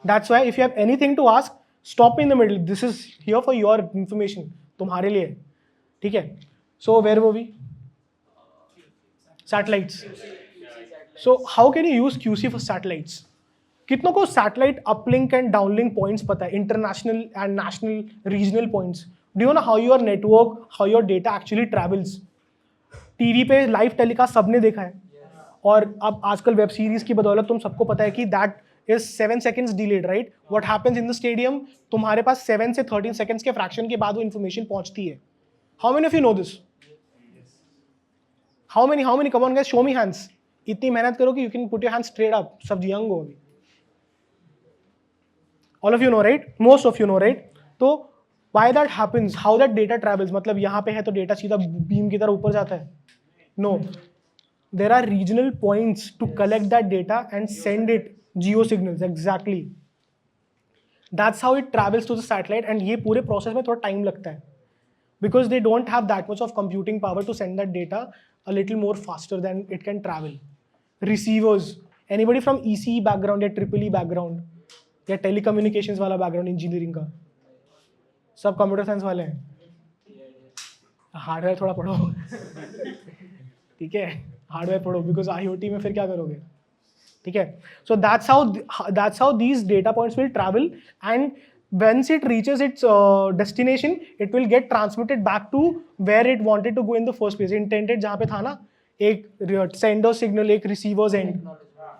That's why if you have anything to ask, stop in the middle. This is here for your information, तुम्हारे लिए, ठीक है? So where were we? Satellites. So how can you use QC for satellites? कितनों को satellite uplink and downlink points पता है? International and national regional points. Do you know how your network, how your data actually travels? TV पे live telecast सबने देखा है, और अब आजकल वेब सीरीज की बदौलत तुम सबको पता है कि that is 7 seconds delayed, right? What happens in the stadium, तुम्हारे पास 7 से 13 seconds के फ्रैक्शन के बाद वो इन्फॉर्मेशन पहुंचती है. How many of you no this? How many come on guys, show me hands. इतनी मेहनत करो कि you can put your hands straight up. सब यंग हो अभी. All of you know, right? Most of you know, right? तो why that happens? How that data travels? मतलब यहाँ पे है तो डेटा सीधा बीम की तरह ऊपर जाता है? No. There are regional points to collect that data and send it. Geo signals, exactly. That's how it travels to the satellite, and ये पूरे process में थोड़ा time लगता है. Because they don't have that much of computing power to send that data a little more faster than it can travel. Receivers. Anybody from ECE background या EEE background? या telecommunications वाला background engineering का? सब computer science वाले हैं. Hardware थोड़ा पढ़ो. ठीक है, हार्डवेयर पढ़ो, बिकॉज IoT में फिर क्या करोगे, ठीक है. सो that's how these data points will travel, and once it reaches its destination, it will get transmitted back to where it wanted to go in the first place. Intended जहाँ पे था ना, एक sender signal, एक receivers end,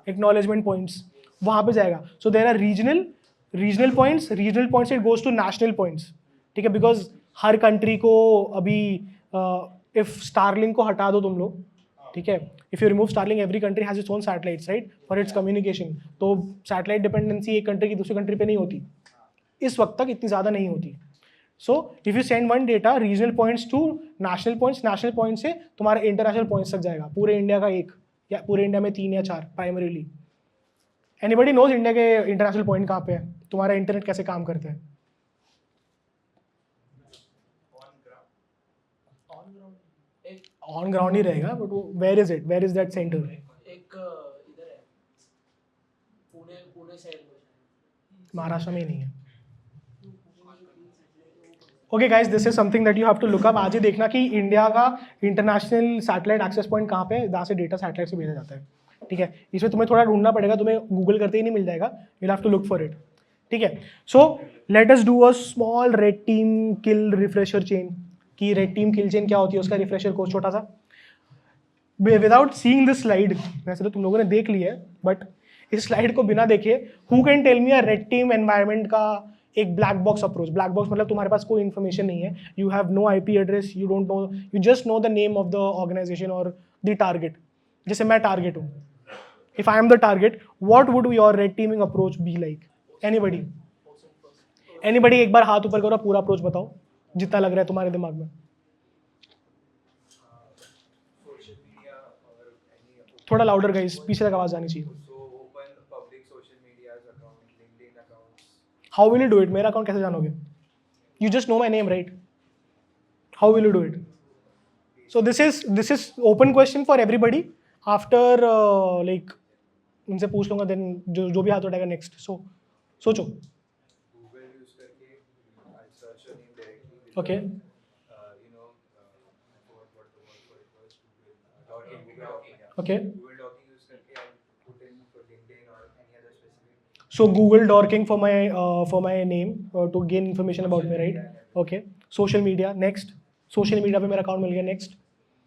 acknowledgement points, वहाँ पे जाएगा. So there are regional points it goes to national points, ठीक है, because हर country को अभी if Starlink को हटा दो तुम लोग, ठीक है, if you remove Starlink, every country has its own satellites, right, for its communication. तो satellite dependency एक country की दूसरी country पे नहीं होती, इस वक्त तक इतनी ज़्यादा नहीं होती. So if you send one data regional points to national point से तुम्हारा इंटरनेशनल पॉइंट्स तक जाएगा, पूरे इंडिया का एक, या पूरे इंडिया में 3 या 4 प्राइमरीली. एनीबडी नोज इंडिया के इंटरनेशनल पॉइंट कहाँ पे है, तुम्हारा इंटरनेट कैसे काम करता है? ऑन ग्राउंड ही रहेगा, बट वो वेयर इज दैट सेंटर? एक इधर है, पुणे साइड में, महाराष्ट्र में ही नहीं है. Okay guys, this is something that you have to look up. आज ही देखना कि इंडिया का इंटरनेशनल सैटेलाइट एक्सेस पॉइंट कहाँ पे है, जहाँ से डेटा सैटेलाइट से भेजा जाता है, ठीक है. इसमें तुम्हें थोड़ा ढूंढना पड़ेगा, तुम्हें गूगल करते ही नहीं मिल जाएगा, you have to look for it, ठीक है. So let us do a small red team kill refresher chain. कि रेड टीम किल चेन क्या होती है, उसका रिफ्रेशर कोर्स छोटा सा. विदाउट सीइंग दिस स्लाइड, वैसे तो तुम लोगों ने देख लिया है, बट इस स्लाइड को बिना देखे who can tell me a red team environment का एक black box approach? Black box मतलब तुम्हारे पास कोई इन्फॉर्मेशन नहीं है, you have no IP address, you don't know, you just know the name of the organization और द टारगेट. जैसे मैं टारगेट हूँ, if I am the target, what would your red teaming approach be like? Anybody एक बार हाथ ऊपर करो, पूरा अप्रोच बताओ जितना लग रहा है तुम्हारे दिमाग में. थोड़ा लाउडर गाइस, पीछे तक आवाज आनी चाहिए. How will you do it? मेरा अकाउंट कैसे जानोगे? You just know my name, right? How will you do it? So this is open question for everybody. After like इनसे पूछ लूँगा, then जो भी हाथ उठाएगा next. So सोचो. Google use करके I search your name directly. Okay. I forgot what the word for it was. Google Docking. Okay. Google Docking use करके I put in for LinkedIn or any other specific. So Google Dorking for my name to gain information about me, right? Okay. Social media next. Social media पे मेरा account मिल गया, next.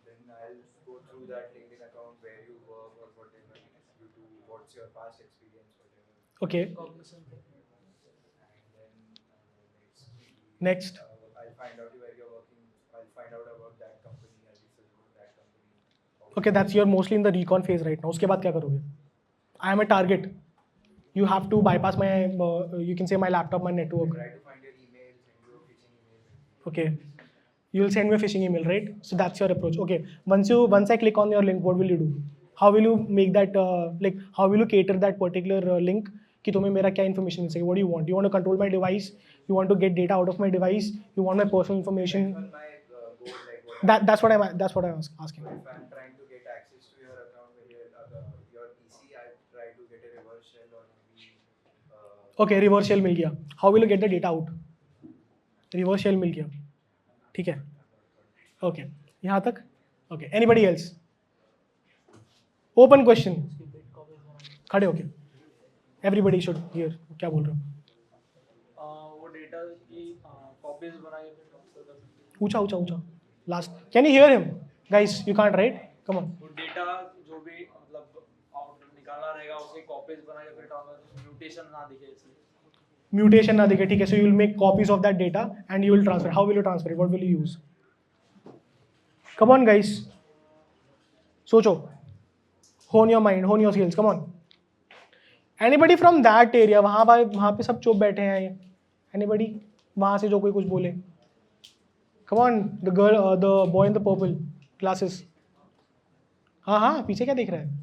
Then I'll go through that LinkedIn account where you work or whatever you do, what's your past experience, whatever. Okay. And then Next. I'll find out where you're working. I'll find out about that company. I'll research about that company. Okay, that's you're mostly in the recon phase right now. उसके बाद क्या करोगे? I am a target. You have to bypass my, you can say my laptop, my network. Try to find your email, send you a phishing email. Okay. You will send me a phishing email, right? So that's your approach. Okay. Once I click on your link, what will you do? How will you make that how will you cater that particular link कि तुम्हें मेरा क्या information मिल सके? What do you want? You want to control my device? You want to get data out of my device? You want my personal information? That's my goal, like what That's what I'm asking. if I'm trying to get access to your account with your PC, I try to get a reverse shell or maybe Okay, reverse shell मिल गया. How will you get the data out? Reverse shell मिल गया. ठीक है. Okay. यहाँ तक? Okay. Anybody else? Open question. खड़े होके. Everybody should hear. क्या बोल रहे हो? वो डेटा की कॉपीज बना के फिर ट्रांसफर कर सकते हैं. ऊंचा. Last. Can you hear him? Guys, you can't, right? Come on. वो डेटा जो भी मतलब आउट निकालना रहेगा उसकी कॉपीज बना के फिर ट्रांसफर, म्यूटेशन ना दिखे इसलिए. Mutation ना दिखे, ठीक है. So you will make copies of that data and you will transfer. How will you transfer it? What will you use? Come on, guys. सोचो. Hone your mind, hone your skills. Come on. Anybody from that area? वहाँ पे सब चुप बैठे हैं. Anybody? वहाँ से जो कोई कुछ बोले. Come on, the girl, the boy in the purple glasses. हाँ, पीछे क्या देख रहा है?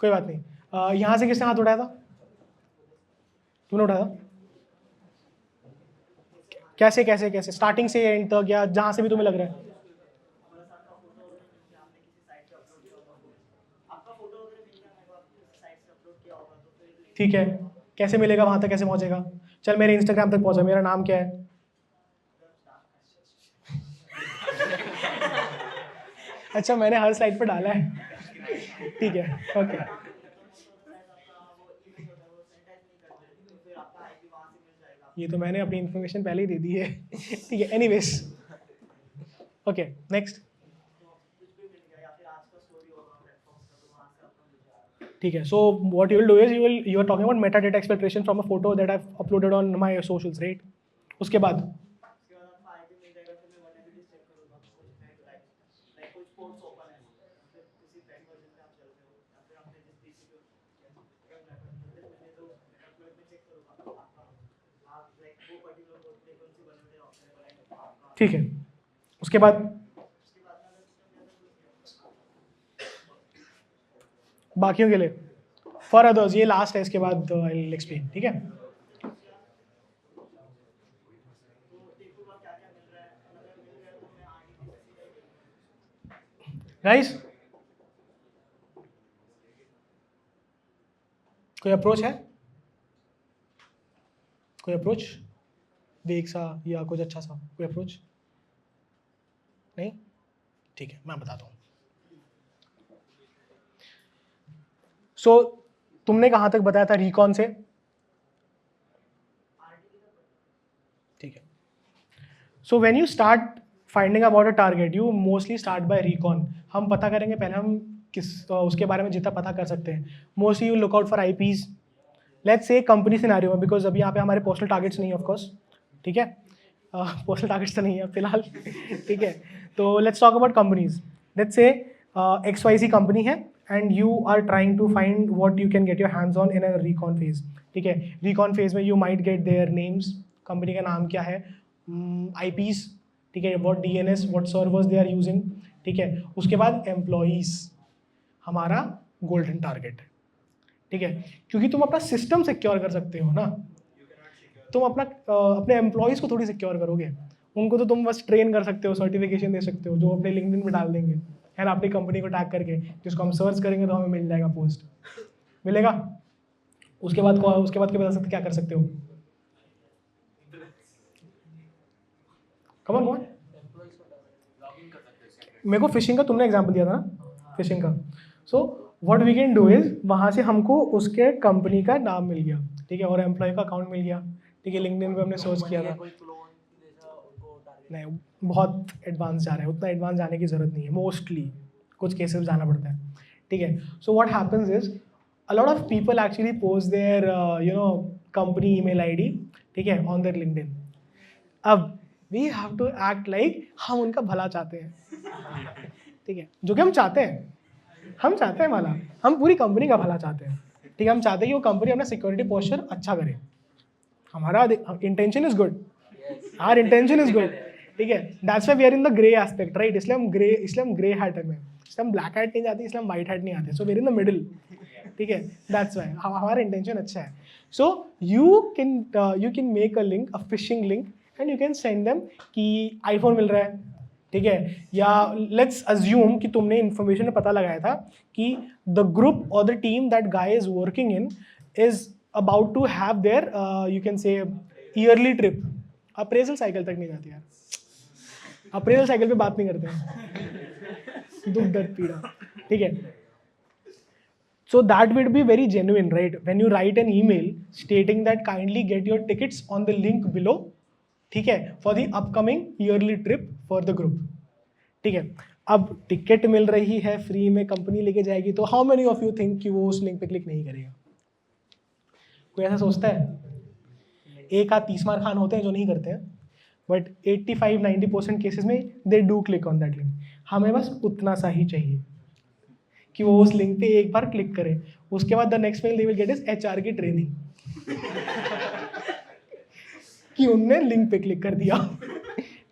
कोई बात नहीं. यहाँ से किसने हाथ उठाया था? तुमने उठाया था? कैसे स्टार्टिंग से एंड तक या जहाँ से भी तुम्हें लग रहा है? ठीक है, कैसे मिलेगा वहाँ तक, कैसे पहुँचेगा? चल मेरे इंस्टाग्राम तक पहुंचा, मेरा नाम क्या है? अच्छा मैंने हर स्लाइड पे डाला है, ठीक है, ओके। ये तो मैंने अपनी इन्फॉर्मेशन पहले ही दे दी है, ठीक है, एनीवेज, ओके नेक्स्ट। ठीक है, so what you will do is you are talking about meta data expectation from a photo that I have uploaded on my socials, right? उसके बाद ठीक है, उसके बाद बाकियों के लिए फॉर अदर्स, ये लास्ट है, इसके बाद आई विल एक्सप्लेन, ठीक है? गाइस कोई अप्रोच है? कोई अप्रोच वेग सा या कुछ अच्छा सा, कोई अप्रोच नहीं? ठीक है, मैं बताता हूँ। सो तुमने कहाँ तक बताया था रिकॉन से? ठीक है, so when you start finding about a target you mostly start by recon. हम पता करेंगे पहले हम उसके बारे में जितना पता कर सकते हैं। Mostly you look out for IPs, let's say company scenario में, बिकॉज अभी यहाँ पे हमारे पर्सनल टारगेट्स नहीं है ऑफकोर्स, ठीक है, पर्सनल टारगेट्स तो नहीं है फिलहाल, ठीक है। तो let's talk about companies. Let's say XYZ company है and you are trying to find what you can get your hands on in a recon phase, ठीक है। रिकॉन फेज में you might get their names, company का नाम क्या है, IPs, ठीक है, what DNS, what servers they are using, ठीक है। उसके बाद एम्प्लॉइज हमारा गोल्डन टारगेट है, ठीक है, क्योंकि तुम अपना सिस्टम सिक्योर कर सकते हो ना, तुम अपने एम्प्लॉइज़ को थोड़ी सिक्योर करोगे, उनको तो तुम बस ट्रेन कर सकते हो, सर्टिफिकेशन दे सकते हो जो अपने लिंक्डइन में डाल देंगे, है ना, अपनी कंपनी को टैग करके, जिसको हम सर्च करेंगे तो हमें मिल जाएगा, पोस्ट मिलेगा। उसके बाद क्या बता सकते, क्या कर सकते हो? कम ऑन, मेरे को फिशिंग का तुमने एग्जांपल दिया था ना, फिशिंग का। So what we can do is, वहाँ से हमको उसके कंपनी का नाम मिल गया, ठीक है, और एम्प्लॉय का अकाउंट मिल गया, ठीक है, लिंक्डइन पे हमने सर्च किया था। नहीं, बहुत एडवांस जा रहा है, उतना एडवांस जाने की जरूरत नहीं है, मोस्टली कुछ केसेस जाना पड़ता है, ठीक है। So what happens is a lot of people actually post their company email ID, ठीक है, ऑन देयर लिंक्डइन। अब we have to act like हम उनका भला चाहते हैं, ठीक है, जो कि हम चाहते हैं भला, हम पूरी कंपनी का भला चाहते हैं, ठीक है। हम चाहते हैं कि वो कंपनी अपना सिक्योरिटी पोस्चर अच्छा करे, हमारा intention is good, our intention is good, ठीक है। That's why we are in the grey aspect, right, इसलिए हम ग्रे हैट में, इसलिए हम ब्लैक हैट नहीं जाते, इसलिए हम वाइट हैट नहीं आते, so we are in the middle, ठीक है। दैट्स व्हाई हमारा इंटेंशन अच्छा है। So you can make a link, a phishing link, and you can send them कि आईफोन मिल रहा है, ठीक है, या लेट्स अज्यूम कि तुमने इन्फॉर्मेशन में पता लगाया था कि द ग्रुप और the team that guy is working in is about to have their you can say yearly trip. Appraisal cycle तक नहीं जाती यार, अप्रेजल साइकिल पे बात नहीं करते हैं, दुख दर्द पीड़ा, ठीक है। So that would be very genuine, right? When you write an email stating that kindly get your tickets on the link below, ठीक है, for the upcoming yearly trip for the group, ठीक है। अब टिकट मिल रही है free में, company लेके जाएगी, तो how many of you think कि वो उस लिंक पे क्लिक नहीं करेगा? कोई ऐसा सोचता है? एक आध 30 मार खान होते हैं जो नहीं करते हैं, बट 85-90% केसेस में they do click on that link. हमें बस उतना सा ही चाहिए कि वो उस लिंक पे एक बार क्लिक करें, उसके बाद the next mail they will get is HR की ट्रेनिंग कि उनने लिंक पे क्लिक कर दिया,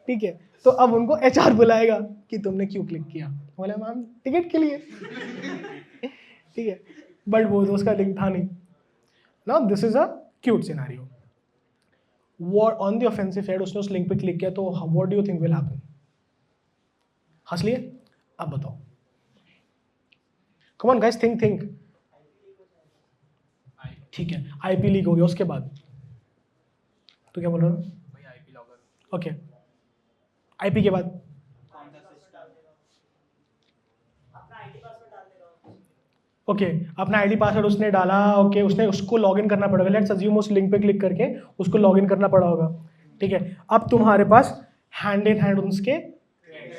ठीक है। तो अब उनको HR बुलाएगा कि तुमने क्यों क्लिक किया, बोले मैम टिकट के लिए, ठीक है, बट वो तो उसका लिंक था नहीं। Now this is a cute scenario, what on the offensive side उसने उस लिंक पे क्लिक किया, तो what do you think will happen? हंस लिए? अब बताओ, come on guys, think, ठीक है, IP लीक हो गया, उसके बाद तो क्या बोल रहा था? भाई आईपी लॉगर। ओके, आईपी के बाद कौन सा सिस्टम ओके अपना आईडी पासवर्ड उसने डाला। ओके उसने उसको लॉगिन करना पड़ेगा। लेट्स अज्यूम उस लिंक पे क्लिक करके उसको लॉगिन करना पड़ा होगा। ठीक है, अब तुम्हारे पास हैंड इन हैंड उसके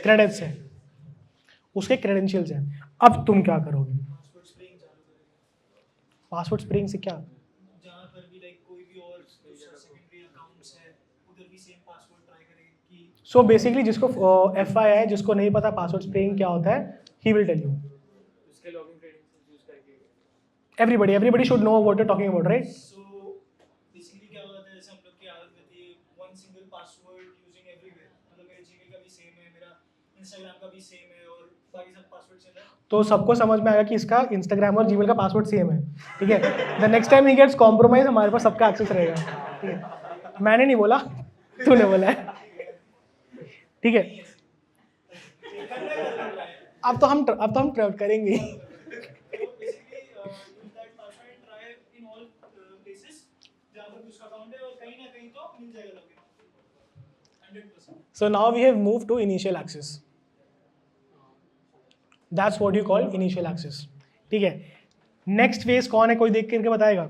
क्रेडिट्स हैं, उसके क्रेडेंशियल्स हैं। अब तुम क्या करोगे? पासवर्ड स्प्रिंग से क्या? जहाँ पर भी लाइक कोई भी और दूसरा सेकेंडरी अकाउंट्स है उधर भी सेम पासवर्ड ट्राई करेंगे कि सो बेसिकली जिसको FI है, जिसको नहीं पता पासवर्ड स्प्रिंग क्या होता है, ही विल टेल यू। उसके लॉगिन क्रेडेंशियल्स यूज करके everybody should know what you talking about, right? So basically क्या होता है, जैसे हम लोग की आदत रहती है one single password using everywhere. मतलब मेरे जीमेल का भी सेम है, मेरा इंस्टाग्राम का भी सेम है और बाकी सब पासवर्ड सेम है। तो सबको समझ में आएगा कि इसका इंस्टाग्राम और जीमेल का पासवर्ड सेम है। ठीक है, the next time he gets compromise, हमारे पास सबका एक्सेस रहेगा। ठीक है, मैंने नहीं बोला, तूने बोला है। ठीक है, अब तो हम करेंगे। तो basically use that password try in all places जहाँ पर उसका अकाउंट है और कहीं ना कहीं तो मिल जाएगा login 100%। So now we have moved to initial access. That's what you call initial access. ठीक है, नेक्स्ट फेज कौन है? कोई देख करके बताएगा?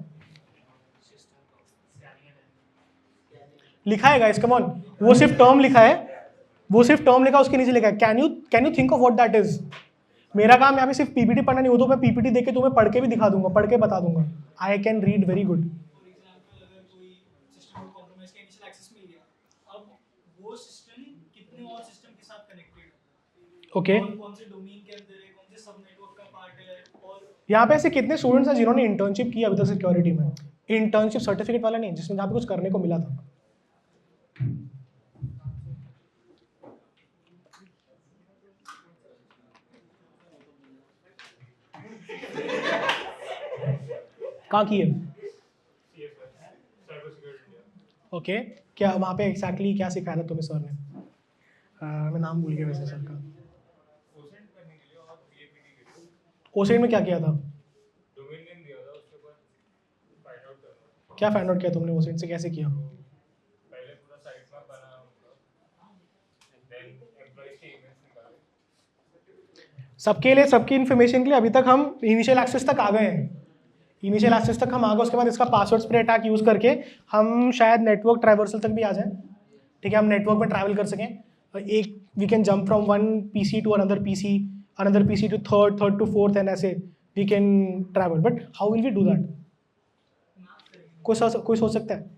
लिखा है गाइस, कम ऑन। वो सिर्फ टर्म लिखा है, उसके नीचे लिखा है can you think of what that is. मेरा काम यहाँ पे सिर्फ पीपीटी पढ़ना नहीं हो, तो मैं पीपीटी देख के तुम्हें पढ़ के भी दिखा दूंगा, पढ़ के बता दूंगा। I can read very good. For example अगर कोई सिस्टम को कॉम्प्रोमाइज का इनिशियल एक्सेस मिल गया, अब वो सिस्टम कितने और सिस्टम के साथ कनेक्टेड है, ओके, और कौन से डोमेन के अंदर है, कौन से सब नेटवर्क का पार्ट है, और यहाँ पे ऐसे कितने स्टूडेंट्स हैं जिन्होंने इंटर्नशिप की अभी तक सिक्योरिटी में? इंटर्नशिप सर्टिफिकेट वाला नहीं, जिसमें जहाँ पे कुछ करने को मिला था। कहाँ की है? ओके, क्या वहाँ पे एग्जैक्टली क्या सिखाया था तुम्हें सर ने? मैं नाम भूल गया वैसे सर का। ओसेट में क्या किया था? क्या फाइंड आउट किया तुमने ओसेट से? कैसे किया? सबके लिए, सबकी इन्फॉर्मेशन के लिए अभी तक हम इनिशियल एक्सेस तक आ गए हैं। इनिशियल एक्सेस तक हम आ गए, उसके बाद इसका पासवर्ड स्प्रे अटैक यूज़ करके हम शायद नेटवर्क ट्रैवर्सल तक भी आ जाएं। ठीक है, हम नेटवर्क में ट्रैवल कर सकें। एक we can jump from one PC to another PC to third to fourth, and ऐसे we can travel. But how will we do that? कोई सोच सकता है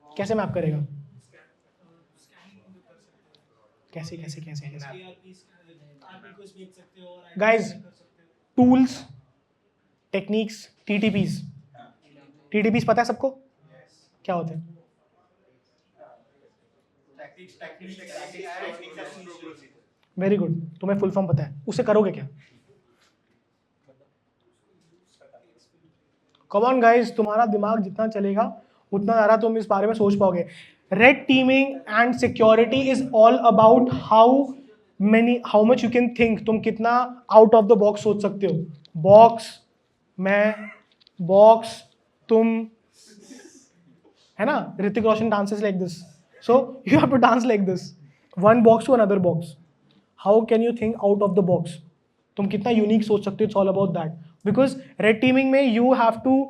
कैसे मैप करेगा? कैसे कैसे कैसे कैसे? आप रिक्वेस्ट भेज सकते हो और Guys, कर सकते हो। टूल्स, टेक्निक्स, TTPs पता है सबको क्या होते हैं? वेरी गुड, तुम्हें फुल फॉर्म पता है। उसे करोगे क्या? कम ऑन गाइस, तुम्हारा दिमाग जितना चलेगा उतना ज़्यादा तुम इस बारे में सोच पाओगे। Red teeming and security is all about how much you can think. तुम कितना आउट ऑफ द बॉक्स सोच सकते हो। बॉक्स, मैं, बॉक्स, तुम, है ना? Hrithik Roshan dances like this, so you have to dance like this, one box to another box. How can you think out of the box? तुम कितना यूनिक सोच सकते हो। It's all about that, because red teaming में you have to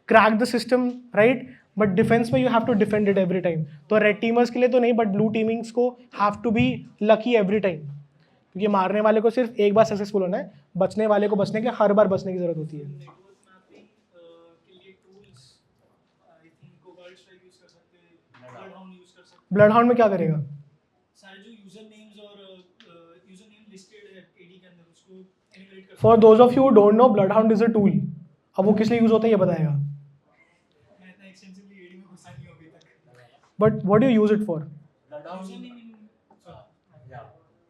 crack the system, right? But defence में you have to defend it every time. तो red teamers के लिए तो नहीं, बट ब्लू टीमिंग्स को have to be lucky every time, क्योंकि मारने वाले को सिर्फ एक बार सक्सेसफुल होना है, बचने वाले को बचने के लिए हर बार बचने की जरूरत होती है। नेटवर्क मैपिंग के लिए tools I think cobalt strike use कर सकते हैं, ब्लडहाउंड यूज कर सकते हैं। ब्लडहाउंड में क्या करेगा? सारे जो यूजर नेम्स और यूजर नेम लिस्टेड है एडी के अंदर उसको एनिमेट कर। For those of you don't no, bloodhound is a tool. अब वो किस लिए यूज होता है ये बताएगा। मैं इतना एक्सटेंसिवली एडी में घुसा नहीं हूं अभी तक। But what do you use it for? User name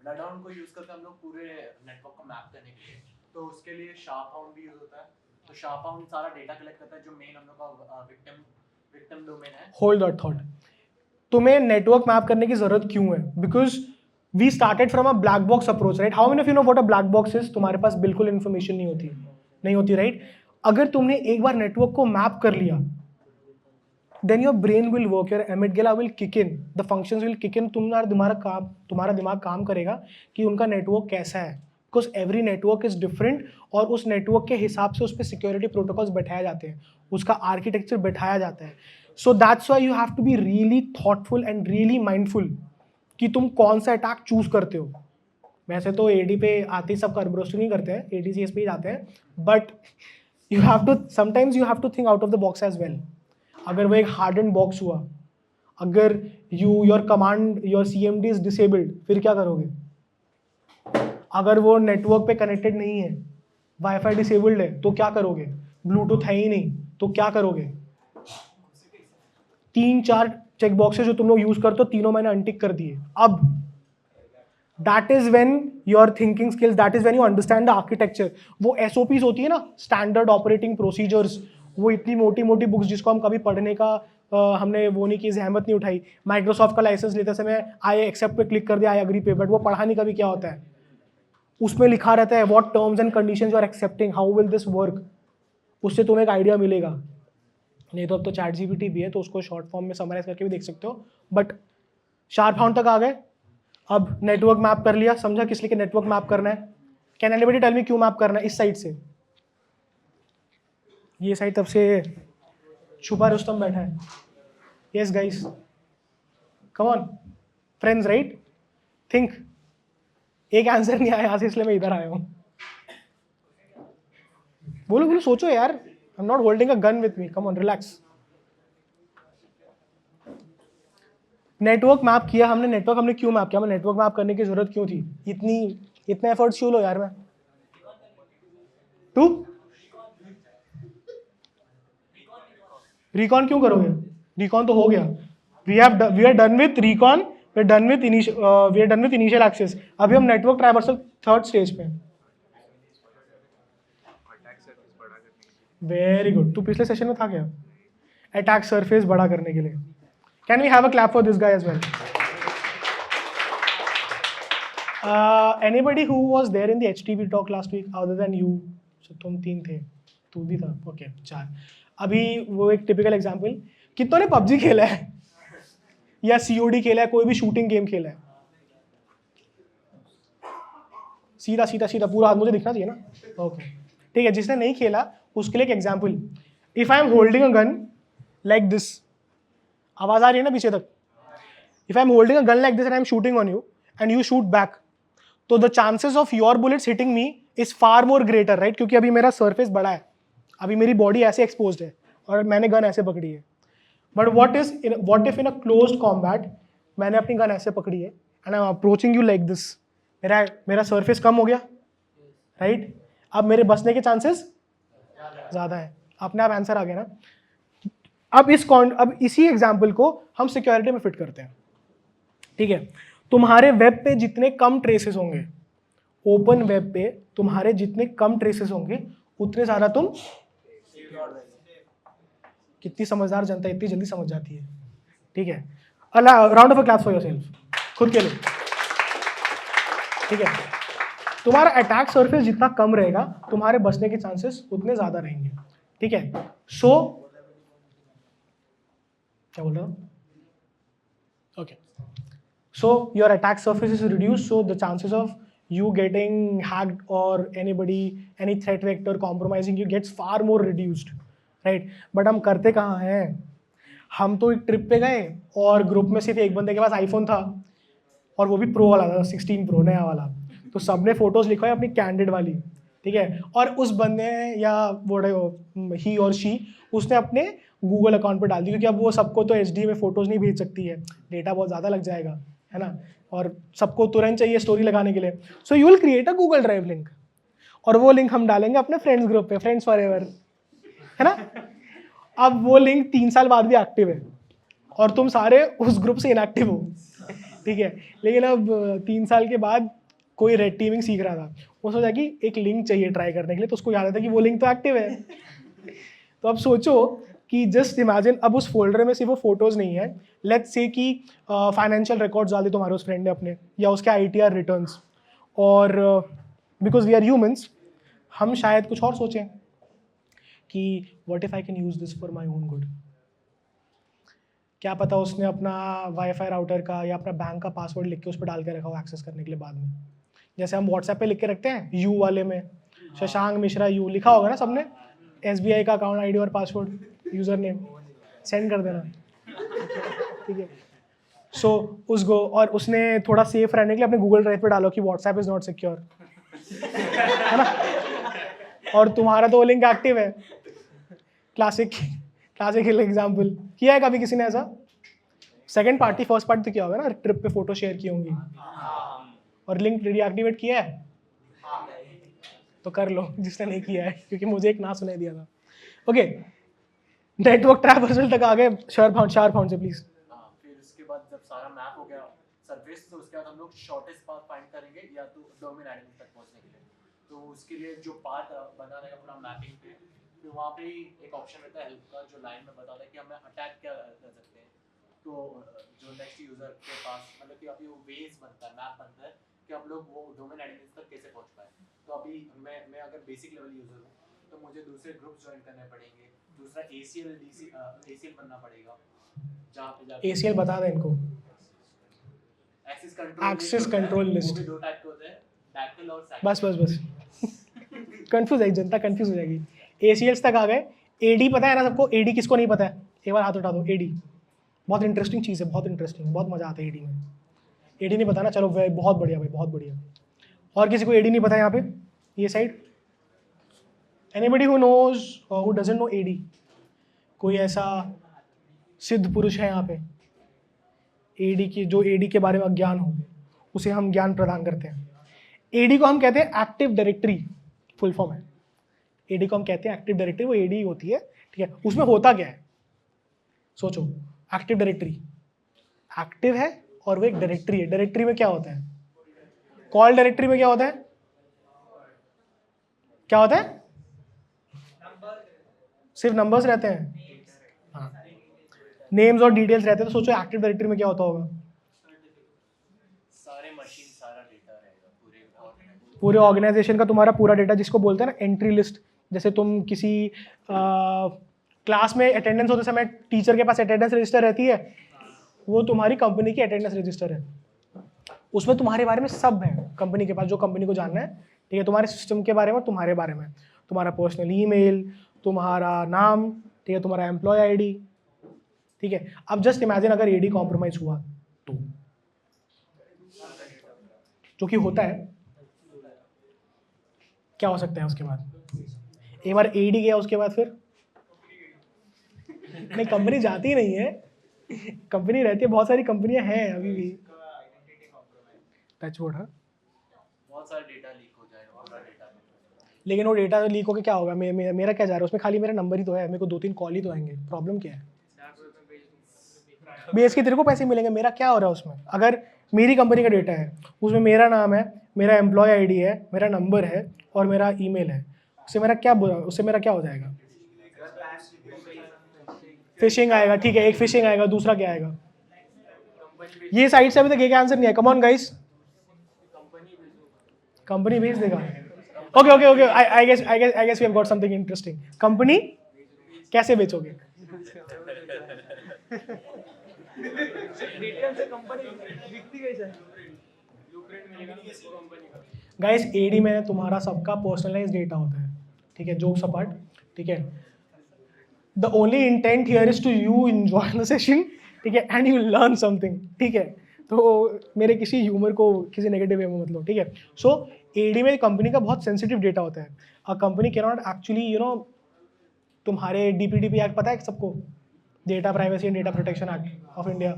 bloodhound को यूज करके हम लोग पूरे नेटवर्क को मैप करने के लिए, तो उसके लिए शार्पहाउंड भी यूज होता है। तो शार्पहाउंड सारा डेटा कलेक्ट करता है जो मेन हम लोग का विक्टिम डोमेन है। Hold that thought. तुम्हें नेटवर्क मैप करने की जरूरत क्यों है? Because we started from a black box approach, right? How many of you know what a black box is? तुम्हारे पास बिल्कुल इन्फॉर्मेशन नहीं होती, राइट? अगर तुमने एक बार नेटवर्क को मैप कर लिया, then your brain will work, your amygdala will kick in, the functions will kick in. तुम्हारा दिमाग काम करेगा कि उनका नेटवर्क कैसा है, because every network is different, और उस नेटवर्क के हिसाब से उस पर सिक्योरिटी प्रोटोकॉल्स बैठाए जाते हैं, उसका आर्किटेक्चर बैठाया जाता है. So that's why you have to be really thoughtful and really mindful कि तुम कौन सा अटैक चूज करते हो. वैसे तो एडी पे आते ही सब कर्बरोस्टिंग नहीं करते हैं, एडीसीएस पे ही जाते हैं, but you have to sometimes you have to think out of the box as well. अगर वो एक हार्डन बॉक्स हुआ, अगर योर CMD इज डिसेबल्ड, फिर क्या करोगे? अगर वो नेटवर्क पे कनेक्टेड नहीं है, वाईफाई डिसेबल्ड है, तो क्या करोगे? ब्लूटूथ है ही नहीं, तो क्या करोगे? 3-4 चेक बॉक्सेस जो तुम लोग यूज करते हो, तीनों मैंने अनटिक कर दिए. अब that is when your thinking skills, that is when you understand the architecture. वो SOPs होती है ना, स्टैंडर्ड ऑपरेटिंग प्रोसीजर्स, वो इतनी मोटी मोटी बुक्स जिसको हम कभी पढ़ने का हमने वो नहीं की, जहमत नहीं उठाई. माइक्रोसॉफ्ट का लाइसेंस लेते समय आई एक्सेप्ट पे क्लिक कर दिया, आई एग्री पे, बट वो पढ़ा नहीं कभी क्या होता है. उसमें लिखा रहता है what terms and conditions you are accepting, how will this work. उससे तुम्हें एक आइडिया मिलेगा. नहीं तो अब तो ChatGPT भी है, तो उसको शॉर्ट फॉर्म में समराइज करके भी देख सकते हो. बट शार्प हाउंड तक आ गए. अब नेटवर्क मैप कर लिया, समझा किस लिए कि नेटवर्क मैप करना है. कैन एनीबॉडी टेल मी क्यों मैप करना है? इस साइड से, ये साइड तब से छुपा रुस्तम बैठा है. Yes guys, come on friends, right? Think. एक आंसर नहीं आया यहाँ से, इसलिए मैं इधर आया हूँ. बोलो बोलो, सोचो यार. I am not holding a gun with me, come on, relax. Network map किया हमने. नेटवर्क हमने क्यों मैप किया? हमें नेटवर्क मैप करने की जरूरत क्यों थी? इतने एफर्ट्स क्यों लो यार मैं? टू रिकॉन क्यों करोगे? रिकॉन तो हो गया. We are done with recon, we are done with initial access. अभी हम नेटवर्क ट्रैवर्सल थर्ड स्टेज पे. Very good. तू पिछले सेशन में था क्या? अटैक सरफेस बड़ा करने के लिए. Can we have a clap for this guy as well? Anybody who was there in the HTV talk last week other than you? तुम 3 थे, तू भी था. ओके, 4. अभी वो एक टिपिकल एग्जाम्पल, कितनों ने PUBG खेला है या COD खेला है, कोई भी शूटिंग गेम खेला है? सीधा सीधा सीधा पूरा हाथ मुझे दिखना चाहिए ना. ओके, ठीक है. जिसने नहीं खेला उसके लिए एक example. If I am holding a gun like this, आवाज आ रही है ना पीछे तक? If I am holding a gun like this and I am shooting on you and you shoot back, तो the chances of your bullets hitting me is far more greater, right? क्योंकि अभी मेरा सरफेस बड़ा है, अभी मेरी body ऐसे exposed है और मैंने गन ऐसे पकड़ी है. But what if in a closed combat मैंने अपनी गन ऐसे पकड़ी है and I M approaching you like this, मेरा सरफेस कम हो गया, राइट? अब मेरे बचने के चांसेस ज़्यादा है. अपने आप आंसर आ गया ना. अब इसी एग्जाम्पल को हम सिक्योरिटी में फिट करते हैं. ठीक है, तुम्हारे वेब पे जितने कम ट्रेसेस होंगे, ओपन वेब पे तुम्हारे जितने कम ट्रेसेस होंगे, उतने ज़्यादा तुम. कितनी समझदार जनता इतनी जल्दी समझ जाती है. ठीक है, round of a claps for yourself, खुद के लिए. ठीक है, तुम्हारा अटैक सरफेस जितना कम रहेगा, तुम्हारे बचने के चांसेस उतने ज़्यादा रहेंगे. ठीक है, सो क्या बोल रहा हूँ? Okay, so your attack surface is reduced, so the chances of you getting hacked or any threat vector compromising you gets far more reduced, right? But हम करते कहाँ हैं? हम तो एक ट्रिप पे गए और ग्रुप में सिर्फ एक बंदे के पास आईफोन था और वो भी प्रो वाला था, 16 प्रो नया वाला. तो सबने फोटोज लिखवाई अपनी कैंडिड वाली. ठीक है, और उस बंदे या वो ही और शी उसने अपने गूगल अकाउंट पर डाल दी, क्योंकि अब वो सबको तो HD में फोटोज नहीं भेज सकती है, डेटा बहुत ज़्यादा लग जाएगा, है ना, और सबको तुरंत चाहिए स्टोरी लगाने के लिए. So you will create a Google drive link और वो लिंक हम डालेंगे अपने फ्रेंड्स ग्रुप पे, फ्रेंड्स फॉरएवर, है ना. अब वो लिंक 3 साल बाद भी एक्टिव है और तुम सारे उस ग्रुप से इनएक्टिव हो. ठीक है, लेकिन अब 3 साल के बाद कोई रेड टीमिंग सीख रहा था, वो सोचा कि एक लिंक चाहिए ट्राई करने के लिए, तो उसको याद आता कि वो लिंक तो एक्टिव है. तो अब सोचो कि जस्ट इमेजिन, अब उस फोल्डर में सिर्फ वो फोटोज़ नहीं है, लेट्स से कि फाइनेंशियल रिकॉर्ड्स डाले तुम्हारे उस फ्रेंड ने अपने, या उसके ITR रिटर्न्स, और बिकॉज वी आर ह्यूमंस हम शायद कुछ और सोचें कि what if I can use this for my own good. क्या पता उसने अपना वाईफाई राउटर का या अपना बैंक का पासवर्ड लिख के उस पर डाल के रखा हो एक्सेस करने के लिए बाद में। जैसे हम व्हाट्सएप पे लिख के रखते हैं यू वाले में, शशांक मिश्रा यू लिखा होगा ना सबने, SBI का अकाउंट ID और पासवर्ड यूज़र नेम सेंड कर देना, ठीक है। सो उसको, और उसने थोड़ा सेफ रहने के लिए अपने गूगल ड्राइव पे डालो कि व्हाट्सएप इज़ नॉट सिक्योर, है ना, और तुम्हारा तो वो लिंक एक्टिव है। क्लासिकल एग्जाम्पल किया है कभी किसी ने ऐसा? सेकंड पार्टी फर्स्ट पार्टी तो किया होगा ना, ट्रिप पे फोटो शेयर की होंगी और लिंक डीएक्टिवेट किया है, तो कर लो जिसने नहीं किया है, क्योंकि मुझे एक ना सुनाई दिया था। ओके, नेटवर्क ट्रैवर्सल तक आ गए, शार फाउंड से प्लीज। फिर उसके बाद जब सारा मैप हो गया सर्विस, तो उसके बाद हम लोग शॉर्टेस्ट पाथ फाइंड करेंगे या तो डोमेन एडमिन तक पहुंचने के लिए। तो उसके लिए जो पाथ बना रहेगा पूरा मैपिंग पे, फिर वहाँ पे ही एक ऑप्शन रहता है हेल्प का, जो लाइन में बताता है कि हमें अटैक क्या कर सकते हैं। तो जो नेक्स्ट यूजर के पास मतलब कि अभी वो वेज बनता है, मैप बनता है कि हम लोग वो डोमेन एडमिन तक कैसे पहुँच पाए। तो अभी मैं अगर बेसिक लेवल यूजर हूँ तो मुझे दूसरे ग्रुप्स ज्वाइन करने पड़ेंगे, दूसरा ACL बनना पड़ेगा, जहाँ पे जाके ACL बता दें इनको, एक्सेस कंट्रोल लिस्ट। दो टाइप के होते हैं, डैकल और सैकल। बस कंफ्यूज है जनता, कंफ्यूज हो जाएगी। ACLs तक आ गए। AD पता है ना सबको? AD किसको नहीं पता है? एक बार हाथ उठा दो। AD बहुत इंटरेस्टिंग चीज़ है, बहुत इंटरेस्टिंग, बहुत मजा आता है AD में। AD नहीं पता ना, चलो भाई बहुत बढ़िया भाई, बहुत बढ़िया। और किसी को AD नहीं पता यहाँ पे ये side? Anybody who knows who doesn't know AD? कोई ऐसा सिद्ध पुरुष है यहाँ पे AD की, जो AD के बारे में अज्ञान हो, उसे हम ज्ञान प्रदान करते हैं। AD को हम कहते हैं एक्टिव डायरेक्टरी, फुल फॉर्म है। AD को हम कहते हैं एक्टिव डायरेक्टरी, वो AD होती है, ठीक है। उसमें होता क्या है सोचो, एक्टिव डायरेक्टरी एक्टिव है और वो एक डायरेक्टरी है। डायरेक्टरी में क्या होता है? कॉल डायरेक्टरी में क्या होता है? क्या होता है? सिर्फ नंबर्स रहते हैं, हाँ, नेम्स और डिटेल्स रहते हैं। तो सोचो एक्टिव डायरेक्टरी में क्या होता होगा? सारे मशीन, सारा डेटा रहेगा, पूरे ऑर्गेनाइजेशन का तुम्हारा पूरा डेटा, जिसको बोलते हैं ना एंट्री लिस्ट। जैसे तुम किसी क्लास में अटेंडेंस होते समय टीचर के पास अटेंडेंस रजिस्टर रहती है, वो तुम्हारी कंपनी की अटेंडेंस रजिस्टर है। उसमें तुम्हारे बारे में सब है कंपनी के पास, जो कंपनी को जानना है, ठीक है। तुम्हारे सिस्टम के बारे में, तुम्हारे बारे में, तुम्हारा पर्सनल ईमेल, तुम्हारा नाम, ठीक है, तुम्हारा एम्प्लॉय आईडी, ठीक है। अब जस्ट इमेजिन अगर AD कॉम्प्रोमाइज हुआ तो, जो कि होता है, क्या हो सकता है उसके बाद? एक बार AD गया, उसके बाद फिर नहीं, कंपनी जाती ही नहीं है, कंपनी रहती है, बहुत सारी कंपनियां हैं अभी भी। टच वुड, हाँ, बहुत सारा डेटा लीक हो जाएगा, पूरा डेटा। लेकिन वो डेटा लीक होकर क्या होगा? मेरा क्या जा रहा है उसमें? खाली मेरा नंबर ही तो है, मेरे को 2-3 कॉल ही तो आएंगे। प्रॉब्लम क्या है? बेस के तेरे को पैसे मिलेंगे, मेरा क्या हो रहा है उसमें? अगर मेरी कंपनी का डेटा है, उसमें मेरा नाम है, मेरा एम्प्लॉय आईडी है, मेरा नंबर है और मेरा ईमेल है, उससे मेरा क्या हो जाएगा? फिशिंग आएगा, ठीक है, एक फिशिंग आएगा, दूसरा क्या आएगा? ये साइड से अभी तक एक आंसर नहीं है। कम ऑन गाइस, कंपनी भेज देगा। Okay, I guess we have got something interesting. Company कैसे बेचोगे? गाइस, AD में तुम्हारा सबका पर्सनलाइज डेटा होता है, ठीक है, जोक्स अपार्ट, ठीक है। The only intent here is to you enjoy the session, ठीक है, एंड यू लर्न समथिंग, ठीक है। तो मेरे किसी ह्यूमर को किसी नेगेटिव वे में मतलब, ठीक है। सो AD में कंपनी का बहुत सेंसिटिव डेटा होता है। A company can not actually, तुम्हारे DPDP एक्ट पता है सबको? Data privacy and data protection act of India,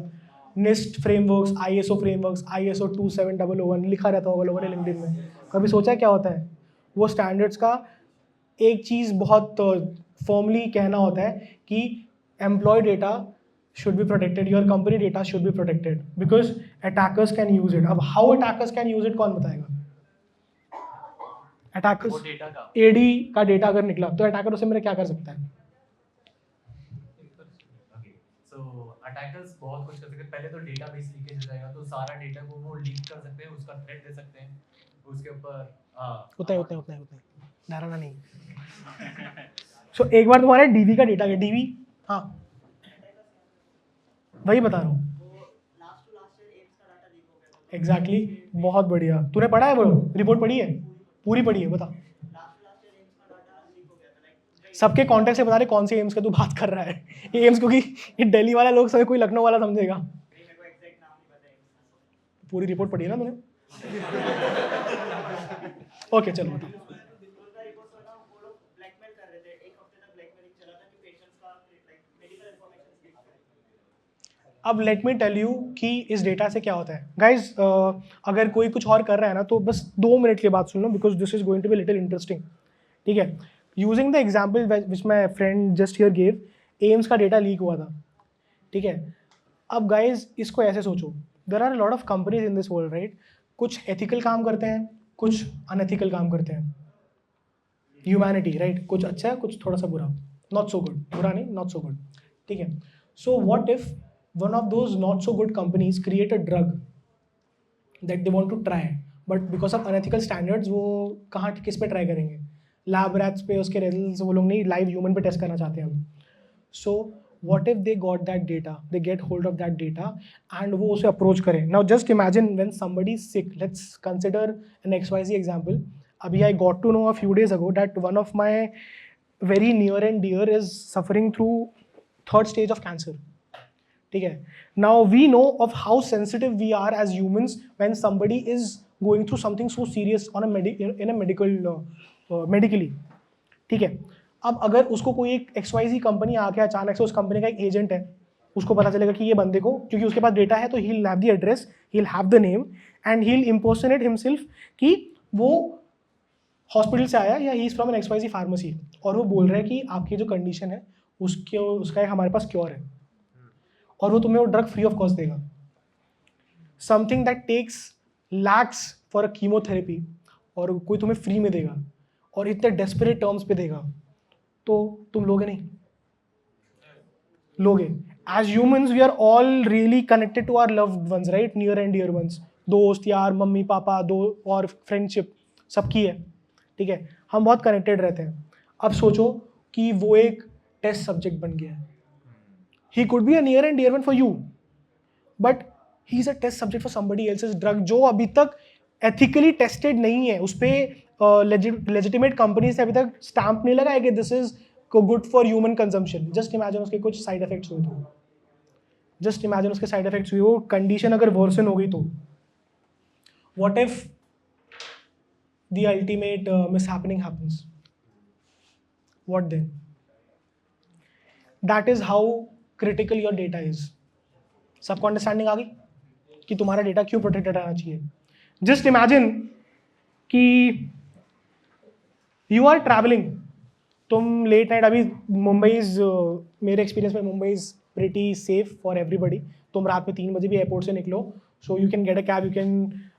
NIST frameworks, ISO frameworks, ISO 27001 लिखा रहता होगा लोगों ने लिंक्डइन में। कभी सोचा है क्या होता है वो स्टैंडर्ड्स का? एक चीज़ बहुत फॉर्मली कहना होता है कि employ data should be protected, your company data should be protected because attackers can use it. अब how attackers can use it कौन बताएगा? Attackers, वो डेटा का AD का डेटा अगर निकला तो अटैकर उसे मेरा क्या कर सकता है? सो अटैकर्स बहुत कुछ कर सकते हैं। पहले तो डेटाबेस लीकेज हो जाएगा, तो सारा डेटा को वो लीक कर सकते हैं, उसका थ्रेट दे सकते हैं, उसके ऊपर उतना ही डराना नहीं। So एक बार तुम्हारे DB का डेटा गया, DB, हाँ वही बता रहा हूँ last to last year AIIMS का डाटा लीक हो गया था एग्जैक्टली बहुत बढ़िया तूने पढ़ा है वो रिपोर्ट पढ़ी है पूरी पढ़ी है बता लास्ट ईयर एम्स का डाटा लीक हो गया था लाइक सबके कॉन्टेक्ट से बता रहे कौन सी एम्स का तू बात कर रहा है ये एम्स क्योंकि ये दिल्ली वाला लोग सब कोई लखनऊ वाला समझेगा मेरे को एग्जैक्ट नाम नहीं पता एम्स का पूरी रिपोर्ट पढ़ी है ना तूने ओके चलो बता उनका रिपोर्ट था ना वो लोग ब्लैकमेल कर रहे थे एक हफ्ते तक ब्लैकमेलिंग चला था कि पेशेंट्स का लाइक मेडिकल इंफॉर्मेशन लीक करें अब लेट मी टेल यू कि इस डेटा से क्या होता है गाइज अगर कोई कुछ और कर रहा है ना तो बस 2 मिनट की बात सुन लो because this is going to be little interesting ठीक है using the example which my friend just here gave AIIMS का डेटा लीक हुआ था ठीक है अब गाइज इसको ऐसे सोचो there are lot of companies in this world right कुछ एथिकल काम करते हैं कुछ अनएथिकल काम करते हैं ह्यूमैनिटी राइट कुछ अच्छा है कुछ थोड़ा सा बुरा नॉट सो गुड बुरा नहीं नॉट सो गुड ठीक है so what if one of those not so good companies create a drug that they want to try but because of unethical standards वो कहाँ किस पे ट्राई करेंगे लैब रैट्स पे उसके रिजल्ट्स वो लोग नहीं लाइव ह्यूमन पे टेस्ट करना चाहते हैं हम सो what if they got that data they get hold of that data and वो उसे अप्रोच करें now just imagine when somebody is sick let's consider an XYZ example अभी I got to know a few days ago that one of my very near and dear is suffering through 3rd stage of cancer ठीक है now we know of how sensitive we are as humans when somebody is going through something so serious on in a medically ठीक है अब अगर उसको कोई एक XYZ company आके अचानक से उस कंपनी का एक एजेंट है उसको पता चलेगा कि ये बंदे को क्योंकि उसके पास डेटा है तो he will have the address he will have the name and he will impersonate himself कि वो हॉस्पिटल से आया या he is from an XYZ pharmacy और वो बोल रहा है कि आपकी जो कंडीशन है उसका एक हमारे पास क्योर है और वो तुम्हें वो ड्रग फ्री ऑफ कॉस्ट देगा something that takes lakhs for a chemotherapy और कोई तुम्हें फ्री में देगा और इतने डेस्परेट टर्म्स पे देगा तो तुम लोगे नहीं लोगे as humans we are all really connected to our loved ones right near and dear ones दोस्त यार मम्मी पापा दो और फ्रेंडशिप सबकी है ठीक है हम बहुत कनेक्टेड रहते हैं अब सोचो कि वो एक टेस्ट सब्जेक्ट बन गया है he could be a near and dear one for you but he is a test subject for somebody else's drug जो अभी तक ethically tested नहीं है उस पर legitimate company से अभी तक stamp नहीं लगाया कि this is good for human consumption just imagine उसके कुछ side effects हुए तो just imagine उसके side effects हुए वो condition अगर worsen हो गई तो what if the ultimate mishappening happens what then that is how critical your data is सबको अंडरस्टैंडिंग आ गई कि तुम्हारा डेटा क्यों प्रोटेक्टेड रहना चाहिए जस्ट इमेजिन कि यू आर ट्रैवलिंग तुम लेट नाइट अभी मुंबई इज मेरे एक्सपीरियंस में Mumbai is pretty safe for everybody तुम रात में 3 बजे भी एयरपोर्ट से निकलो सो you can get a cab you can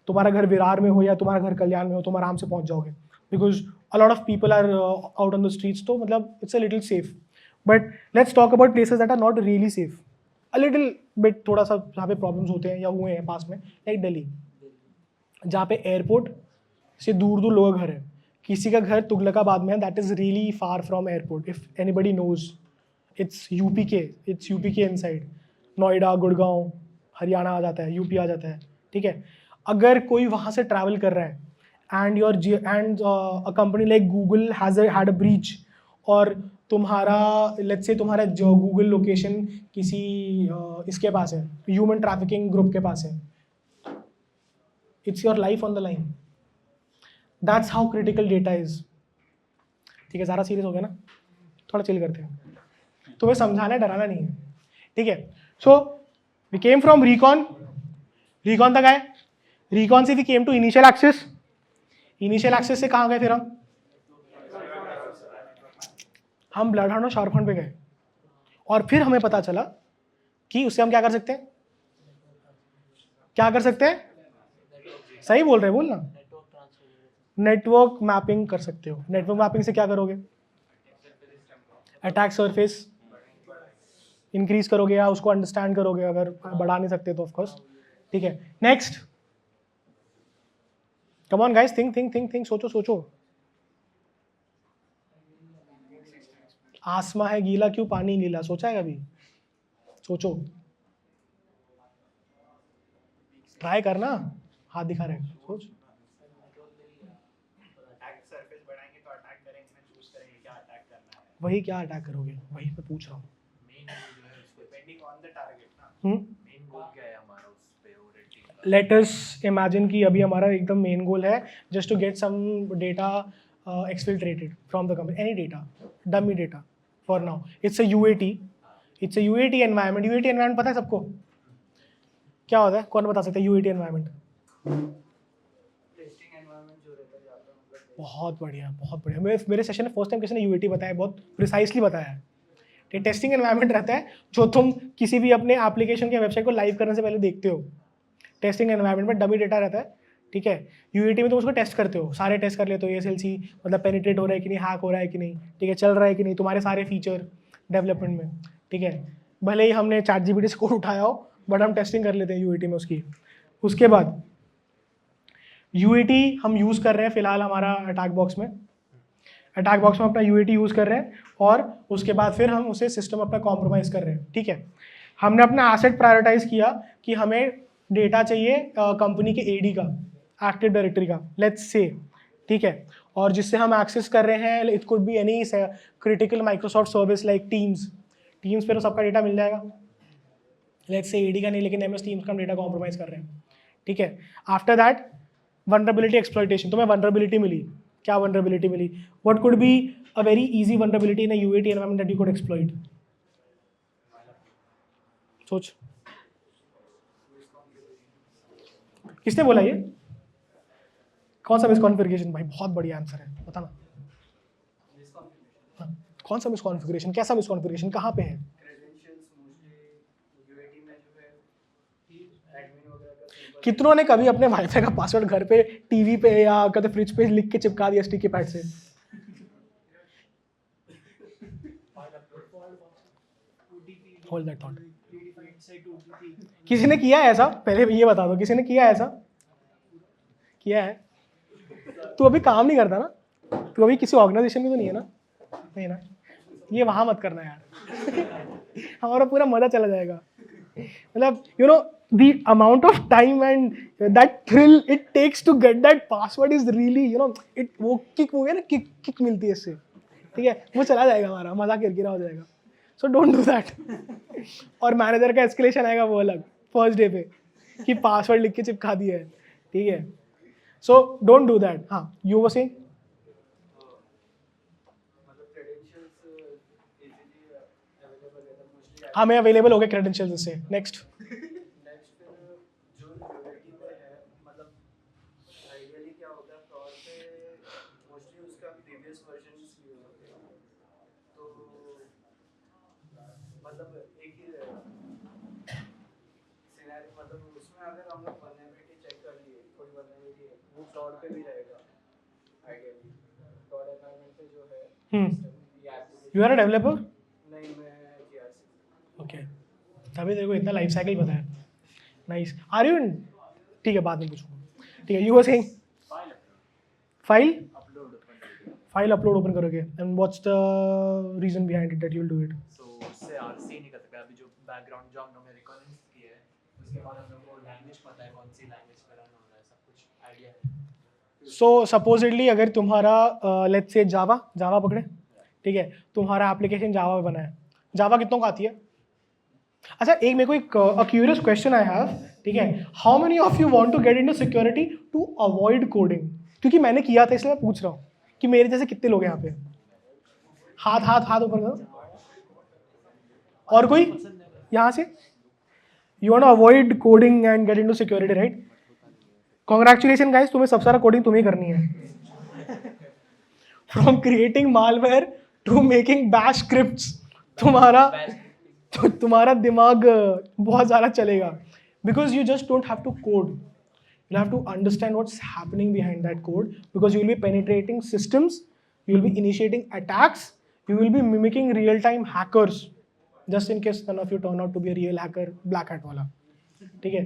तुम्हारा घर विरार में हो या तुम्हारा घर कल्याण में हो तुम आराम से पहुंच जाओगे because a lot of people are out on the streets तो मतलब it's a little safe but let's talk about places that are not really safe a little bit थोड़ा सा जहाँ पे प्रॉब्लम्स होते हैं या हुए हैं पास में लाइक दिल्ली जहाँ पे एयरपोर्ट से दूर दूर लोगों का घर है किसी का घर तुगलकाबाद में है that is really far from airport if anybody knows it's UP के इनसाइड नोएडा गुड़गांव हरियाणा आ जाता है यूपी आ जाता है ठीक है अगर कोई वहाँ से ट्रैवल कर रहा है and a company like Google has had a breach और तुम्हारा लेट्स से तुम्हारा जो गूगल लोकेशन किसी इसके पास है ह्यूमन ट्रैफिकिंग ग्रुप के पास है it's your life on the line that's how critical data is ठीक है ज़्यादा सीरियस हो गया ना थोड़ा चिल करते हैं तुम्हें समझाना है डराना नहीं है ठीक है so we came from recon तक आए रिकॉन से we came to initial access से कहाँ गए फिर हम ब्लड हाउंड और शार्पहॉर्न पे गए और फिर हमें पता चला कि उससे हम क्या कर सकते हैं सही बोल रहे बोल ना नेटवर्क मैपिंग कर सकते हो नेटवर्क मैपिंग से क्या करोगे अटैक सरफेस इंक्रीज करोगे या उसको अंडरस्टैंड करोगे अगर बढ़ा नहीं सकते तो ऑफकोर्स ठीक है next come on guys think सोचो आसमा है गीला क्यों पानी नीला सोचा है कभी सोचो ट्राई करना, हाथ दिखा रहे हैं, सोच। अटैक सरफेस बढ़ाएंगे तो अटैक करेंगे ना, चूज करेंगे क्या अटैक करना है, वही क्या अटैक करोगे, वही मैं पूछ रहा हूँ। मेन गोल जो है उसको डिपेंडिंग ऑन द टारगेट ना। मेन गोल क्या है हमारा उस पे वो रेड टीम का? लेट अस इमेजिन कि अभी हमारा एकदम मेन गोल है just to get some data exfiltrated from the company, any data, dummy data for now. It's a UAT, it's a UAT environment. UAT environment पता है सबको क्या होता है? कौन बता सकता है यूएटी एनवायरनमेंट? टेस्टिंग एनवायरनमेंट जो रहता है जहाँ पे मतलब बहुत बढ़िया, बहुत बढ़िया। मेरे सेशन में फर्स्ट टाइम किसी ने यूएटी बताया, बहुत प्रिसाइसली बताया है। ये टेस्टिंग एनवायरनमेंट रहता है जो तुम किसी भी अपने एप्लीकेशन के वेबसाइट को लाइव करने से पहले देखते हो। टेस्टिंग एनवायरनमेंट में डमी डेटा रहता है, ठीक है। यूएटी में तुम उसको टेस्ट करते हो, सारे टेस्ट कर लेते हो, एएसएलसी मतलब पेनिट्रेट हो रहा है कि नहीं, हैक हो रहा है कि नहीं, ठीक है, चल रहा है कि नहीं, तुम्हारे सारे फीचर डेवलपमेंट में, ठीक है। भले ही हमने ChatGPT से कोड उठाया हो, बट हम टेस्टिंग कर लेते हैं यूएटी में उसकी। उसके बाद यूएटी हम यूज़ कर रहे हैं फिलहाल हमारा अटैक बॉक्स में। अटैक बॉक्स में अपना यूएटी यूज़ कर रहे हैं और उसके बाद फिर हम उसे सिस्टम अपना कॉम्प्रोमाइज़ कर रहे हैं, ठीक है। हमने अपना एसेट प्रायोरिटाइज किया कि हमें डेटा चाहिए कंपनी के एडी का, एक्टिव डायरेक्टरी का, लेट्स से, ठीक है। और जिससे हम एक्सेस कर रहे हैं, it could be any critical Microsoft service like teams पे तो सबका डेटा मिल जाएगा। लेट्स से एडी का नहीं, लेकिन MS टीम्स का हम डेटा कॉम्प्रोमाइज़ कर रहे हैं, ठीक है। आफ्टर दैट वनरेबिलिटी एक्सप्लॉइटेशन, तुम्हें वनरेबिलिटी मिली, क्या वनरेबिलिटी मिली? What could be a very easy vulnerability in a UAT environment that you could exploit? सोच, किसने बोला ये? कौन सा मिसकॉन्फ़िगरेशन? भाई बहुत बढ़िया आंसर है, बता ना। हाँ, कौन सा मिसकॉन्फ़िगरेशन, कैसा मिसकॉन्फ़िगरेशन, कहाँ पे है? क्रेडेंशियल्स मोस्टली यूएटी में जो है एडमिन वगैरह का सिंपल कितनों ने कभी अपने वाईफाई का पासवर्ड घर पे टीवी पे या कहते फ्रिज पे लिख के चिपका दिया स्टिकी पैड से? Hold that thought. किसी ने किया है ऐसा? पहले ये बता दो, किसी ने किया है ऐसा? किया है? तू अभी काम नहीं करता ना? तू अभी किसी ऑर्गेनाइजेशन में तो नहीं है ना? नहीं ना? ये वहाँ मत करना यार हमारा पूरा मजा चला जाएगा। मतलब you know the amount of time and that thrill it takes to get that password is really, you know, it वो किक हो गया ना, किक मिलती है इससे, ठीक है, वो चला जाएगा, हमारा मजा किरकिरा हो जाएगा। So don't do that. और मैनेजर का एस्केलेशन आएगा वो अलग फर्स्ट डे पे कि पासवर्ड लिख के चिपका दिया है, ठीक है। So don't do that. हाँ, यू वर सेइंग? मतलब क्रेडेंशियल्स इजीली अवेलेबल है मोस्टली। हमें अवेलेबल हो गए क्रेडेंशियल्स इससे। नेक्स्ट नेक्स्ट जो यूएटी पे है, मतलब आइडियली क्या होता है फ्रॉड पे मोस्टली उसका प्रीवियस वर्जन्स यूज होते हैं, तो मतलब एक ही सिनेरियो, मतलब उसमें अगर हम लोग वल्नरेबिलिटी चेक कर लिए, कोई वल्नरेबिलिटी है वो फ्रॉड पे भी रहेगा आइडियली। फ्रॉड एनवायरनमेंट पे जो है ये यू आर अ डेवलपर? नहीं, मैं जीआरसी। ओके, तभी तेरे को इतना लाइफ साइकिल पता है। नाइस। Are you? ठीक है, बाद में पूछूंगा, ठीक है। You were saying? File upload open करोगे, and what's the reason behind it that you will do it? So उससे आरसी नहीं कर सकते। अभी जो बैकग्राउंड जो हम लोगों ने रिकॉर्डिंग्स की है उसके बाद हम लोग को लैंग्वेज पता है, कौन सी लैंग्वेज पे रन हो रहा है, सब कुछ आइडिया है। सो सपोजिटली अगर तुम्हारा लेट्स से जावा पकड़े, ठीक है, तुम्हारा एप्लीकेशन जावा में बना है, जावा कितनों को आती है? अच्छा, एक मेरे को एक क्यूरियस क्वेश्चन आई हैव, ठीक है। How many of you want to get into security to avoid coding? क्योंकि मैंने किया था इसलिए मैं पूछ रहा हूँ कि मेरे जैसे कितने लोग हैं यहाँ पे? हाथ ऊपर करो। और कोई यहाँ से? You want to avoid coding and get into security, right? Congratulation guys, तुम्हें सबसे सारा कोडिंग तुम्हें करनी है। From creating malware to making bash scripts, तुम्हारा दिमाग बहुत ज़्यादा चलेगा, because you just don't have to code, you have to understand what's happening behind that code, because you will be penetrating systems, you will be initiating attacks, you will be mimicking real time hackers, just in case none of you turn out to be a real hacker, black hat वाला, ठीक है।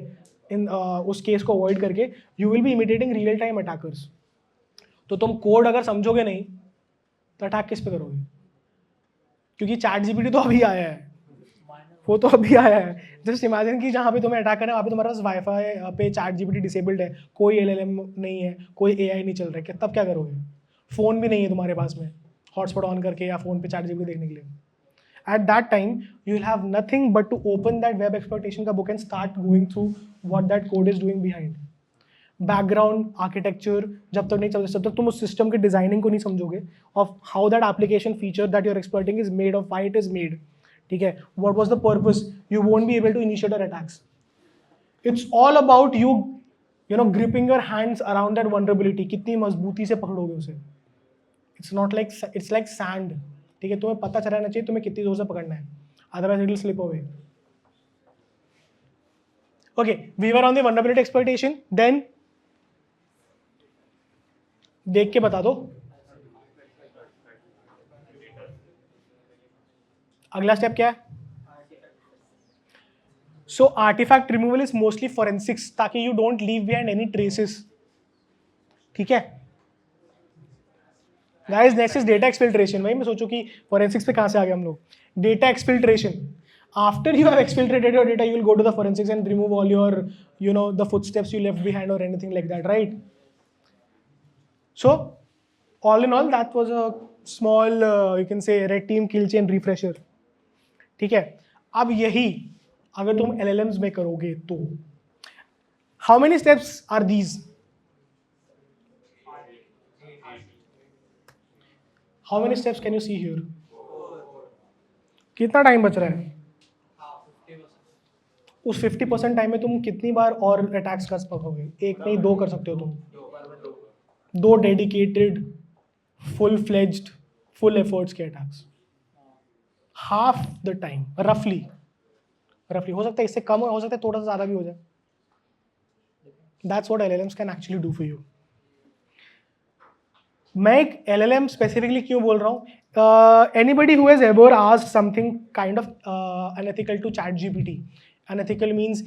In उस case को avoid करके you will be imitating real time attackers. तो तुम code अगर समझोगे नहीं तो अटैक किस पे करोगे? क्योंकि ChatGPT तो अभी आया है। वो तो अभी आया है। जस्ट इमेजिन कि जहाँ पे तुम्हें अटैक करना है वहाँ पे तुम्हारे पास वाईफाई पे चैट जीपीटी डिसेबल्ड है, कोई एलएलएम नहीं है, कोई एआई नहीं चल रहा है, तब क्या करोगे? फ़ोन भी नहीं है तुम्हारे पास में हॉटस्पॉट ऑन करके या फ़ोन पे चैट जीपीटी देखने के लिए। At that time, you will have nothing but to open that web exploitation का book and start going through what that code is doing behind. Background, architecture, जब तक नहीं चलता, जब तक तुम उस system के designing को नहीं समझोगे of how that application feature that you're exploiting is made, of why it is made. ठीक है? What was the purpose? You won't be able to initiate your attacks. It's all about you know, gripping your hands around that vulnerability. कितनी मजबूती से पकड़ोगे उसे. It's like sand. ठीक है, तुम्हें पता चलाना चाहिए तुम्हें कितनी जोर से पकड़ना है, otherwise it will slip away. Okay, we were on the vulnerability exploitation. Then देख के बता दो अगला स्टेप क्या है। So artifact removal is mostly forensics, ताकि you don't leave behind any traces. ठीक है guys, next is data exfiltration. भाई मैं सोचूं कि फोरेंसिक्स पे कहाँ से आ गए हम लोग। Data exfiltration, after you have exfiltrated your data you will go to the forensics and remove all your you know the footsteps you left behind और anything like that, right? So all in all that was a small you can say red team kill chain refresher. ठीक है, अब यही अगर तुम LLMs में करोगे तो how many steps are these? How many steps can you see here? कितना टाइम बच रहा है? उस 50% टाइम में तुम कितनी बार और अटैक्स कर पाओगे? एक नहीं, दो कर सकते हो तुम। दो dedicated full fledged full efforts के अटैक्स, हाफ द टाइम रफली। हो सकता है इससे कम हो सकता है थोड़ा सा ज़्यादा भी हो जाए। That's what LLMs can actually do for you. मैं एक LLM स्पेसिफिकली क्यों बोल रहा हूँ? Anybody who has ever asked something kind of unethical to ChatGPT, unethical means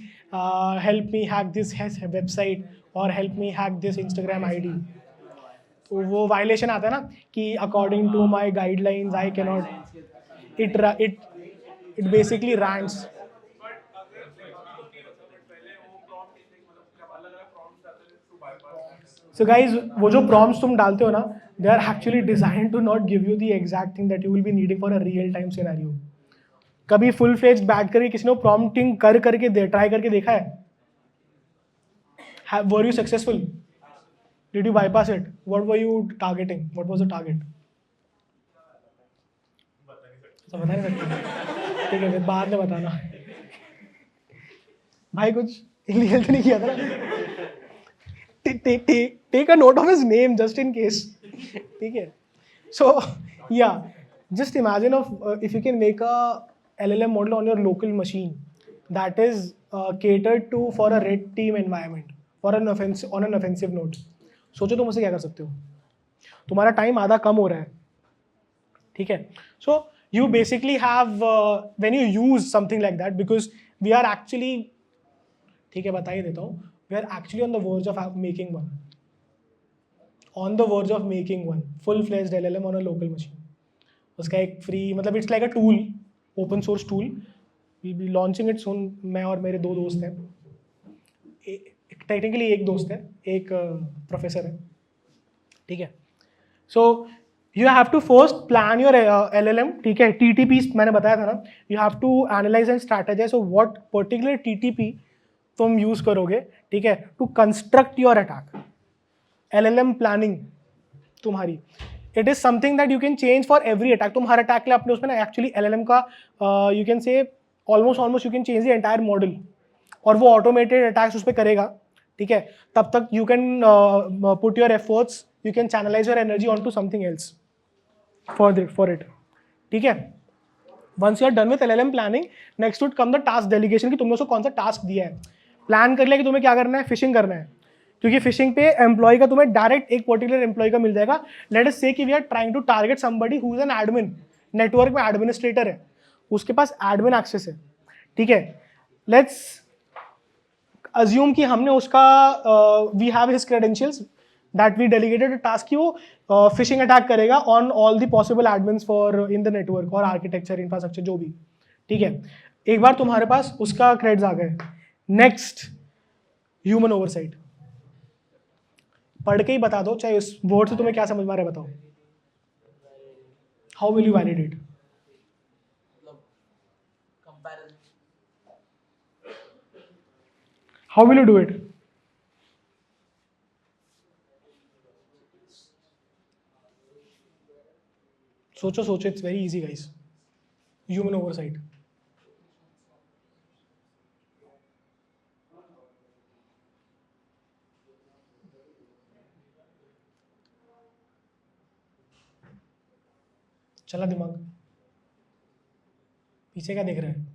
help me hack this website और help me hack this Instagram ID, तो वो violation आता है ना कि according to my guidelines I can not, it basically rants. So guys, वो जो prompts तुम डालते हो ना, they are actually designed to not give you the exact thing that you will be needing for a real time scenario. कभी full fledged बैठ करके किसी ने prompting करके ट्राई करके देखा है? Were you successful? Did you bypass it? What were you targeting? What was the target? बता नहीं सकते। ठीक है, फिर बाद में बताना। भाई कुछ इलीगल तो नहीं किया था ना? Take a note of his name just in case. ठीक है, so yeah, just imagine if you can make a LLM model on your local machine that is catered to for a red team environment for an offensive note. सोचो तुम उसे क्या कर सकते हो। तुम्हारा टाइम आधा कम हो रहा है। ठीक है, so you basically have when you use something like that, because we are actually, ठीक है बता ही देता हूँ, we are actually on the verge of making one full-fledged LLM on a local machine. उसका एक free, मतलब it's like a tool, open source tool. We'll be launching it soon. मैं और मेरे दो दोस्त हैं, टेक्निकली एक दोस्त है, एक प्रोफेसर है। ठीक है, so you have to first plan your LLM. ठीक है, TTP मैंने बताया था ना, you have to analyze and strategize so what particular TTP तुम यूज करोगे। ठीक है, to construct your attack. LLM planning तुम्हारी, it is something that you can change for every attack. तुम हर अटैक के लिए अपने उसमें ना एक्चुअली LLM का you can say almost you can change the entire model, और वो ऑटोमेटेड अटैक्स उस पर करेगा। ठीक है, तब तक you can put your efforts, you can channelize your energy on to something else for it. ठीक है, once you are done with LLM planning, next would come the task delegation, कि तुमने उसको कौन सा टास्क दिया है। प्लान कर लिया कि तुम्हें क्या करना है, फिशिंग करना है, क्योंकि फिशिंग पे एम्प्लॉय का तुम्हें डायरेक्ट एक पर्टिकुलर एम्प्लॉय का मिल जाएगा। Late us say that we are trying to target somebody who is an admin, network में एडमिनिस्ट्रेटर है, उसके पास एडमिन एक्सेस है। ठीक है, लेट्स अज्यूम कि हमने उसका we have his credentials that we delegated task कि वो फिशिंग अटैक करेगा on all the possible admins for in the network और आर्किटेक्चर इंफ्रास्ट्रक्चर जो भी। ठीक है, एक बार तुम्हारे पास उसका क्रेडिट्स आ गए, नेक्स्ट ह्यूमन ओवरसाइट। पढ़ के ही बता दो, चाहे उस वर्ड से तुम्हें क्या समझ में आ रहा है बताओ। How will you validate? मतलब comparison, how will you do it? सोचो सोचो, it's very easy guys. Human oversight. चला दिमाग? पीछे क्या देख रहा है?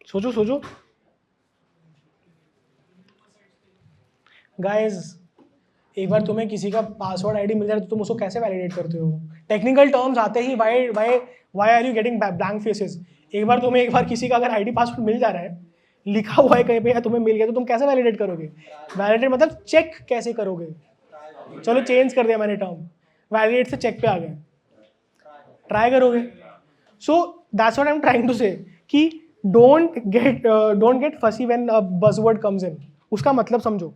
सोचो सोचो गाइस। एक बार तुम्हें किसी का पासवर्ड आईडी मिल जाए तो तुम उसको कैसे वैलिडेट करते हो? टेक्निकल टर्म्स आते ही why why why are you getting blank faces? एक बार किसी का अगर आईडी पासवर्ड मिल जा रहा है, लिखा हुआ है कहीं पे, या तुम्हें मिल गया, तो तुम कैसे वैलिडेट करोगे? वैलिडेट मतलब चेक कैसे करोगे? चलो चेंज कर दिया मैंने टर्म, वैलिडेट से चेक पे आ गए, ट्राई करोगे। So that's what I am trying to say that don't get फसी when a buzzword comes in. उसका मतलब समझो।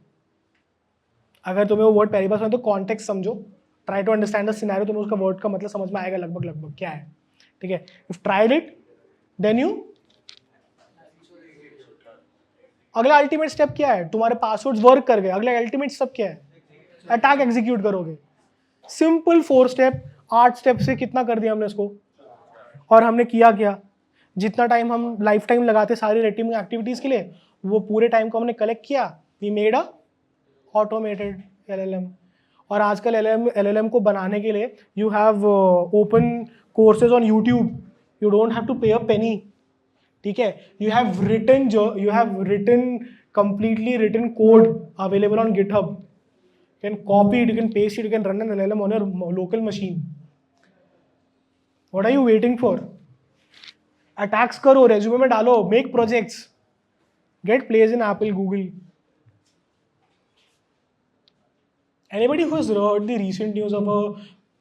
अगर तुम्हें वो वर्ड पहली बार सुना तो कॉन्टेक्स्ट समझो, try to understand the scenario, तुम्हें उसका वर्ड का मतलब समझ में आएगा लगभग लगभग क्या है, ठीक है? If tried it then you, अगला अल्टीमेट स्टेप क्या है? तुम्हारे पासवर्ड्स वर्क कर गए, अगला अल्टीमेट स्टेप क्या है? अटैक एग्जीक्यूट करोगे। सिंपल 4 स्टेप, 8 स्टेप से कितना कर दिया हमने इसको। और हमने किया क्या? जितना टाइम हम लाइफ टाइम लगाते सारी रेड टीमिंग एक्टिविटीज के लिए, वो पूरे टाइम को हमने कलेक्ट किया, we made a automated LLM। और आजकल LLM को बनाने के लिए you have open courses on YouTube, you don't have to pay a penny, ठीक है? You have written completely written code available on GitHub. You can copy it, you can paste it, you can run an LLM on your local machine. What are you waiting for? Attacks करो, resume में डालो, make projects, get plays in Apple, Google. Anybody who has heard the recent news of a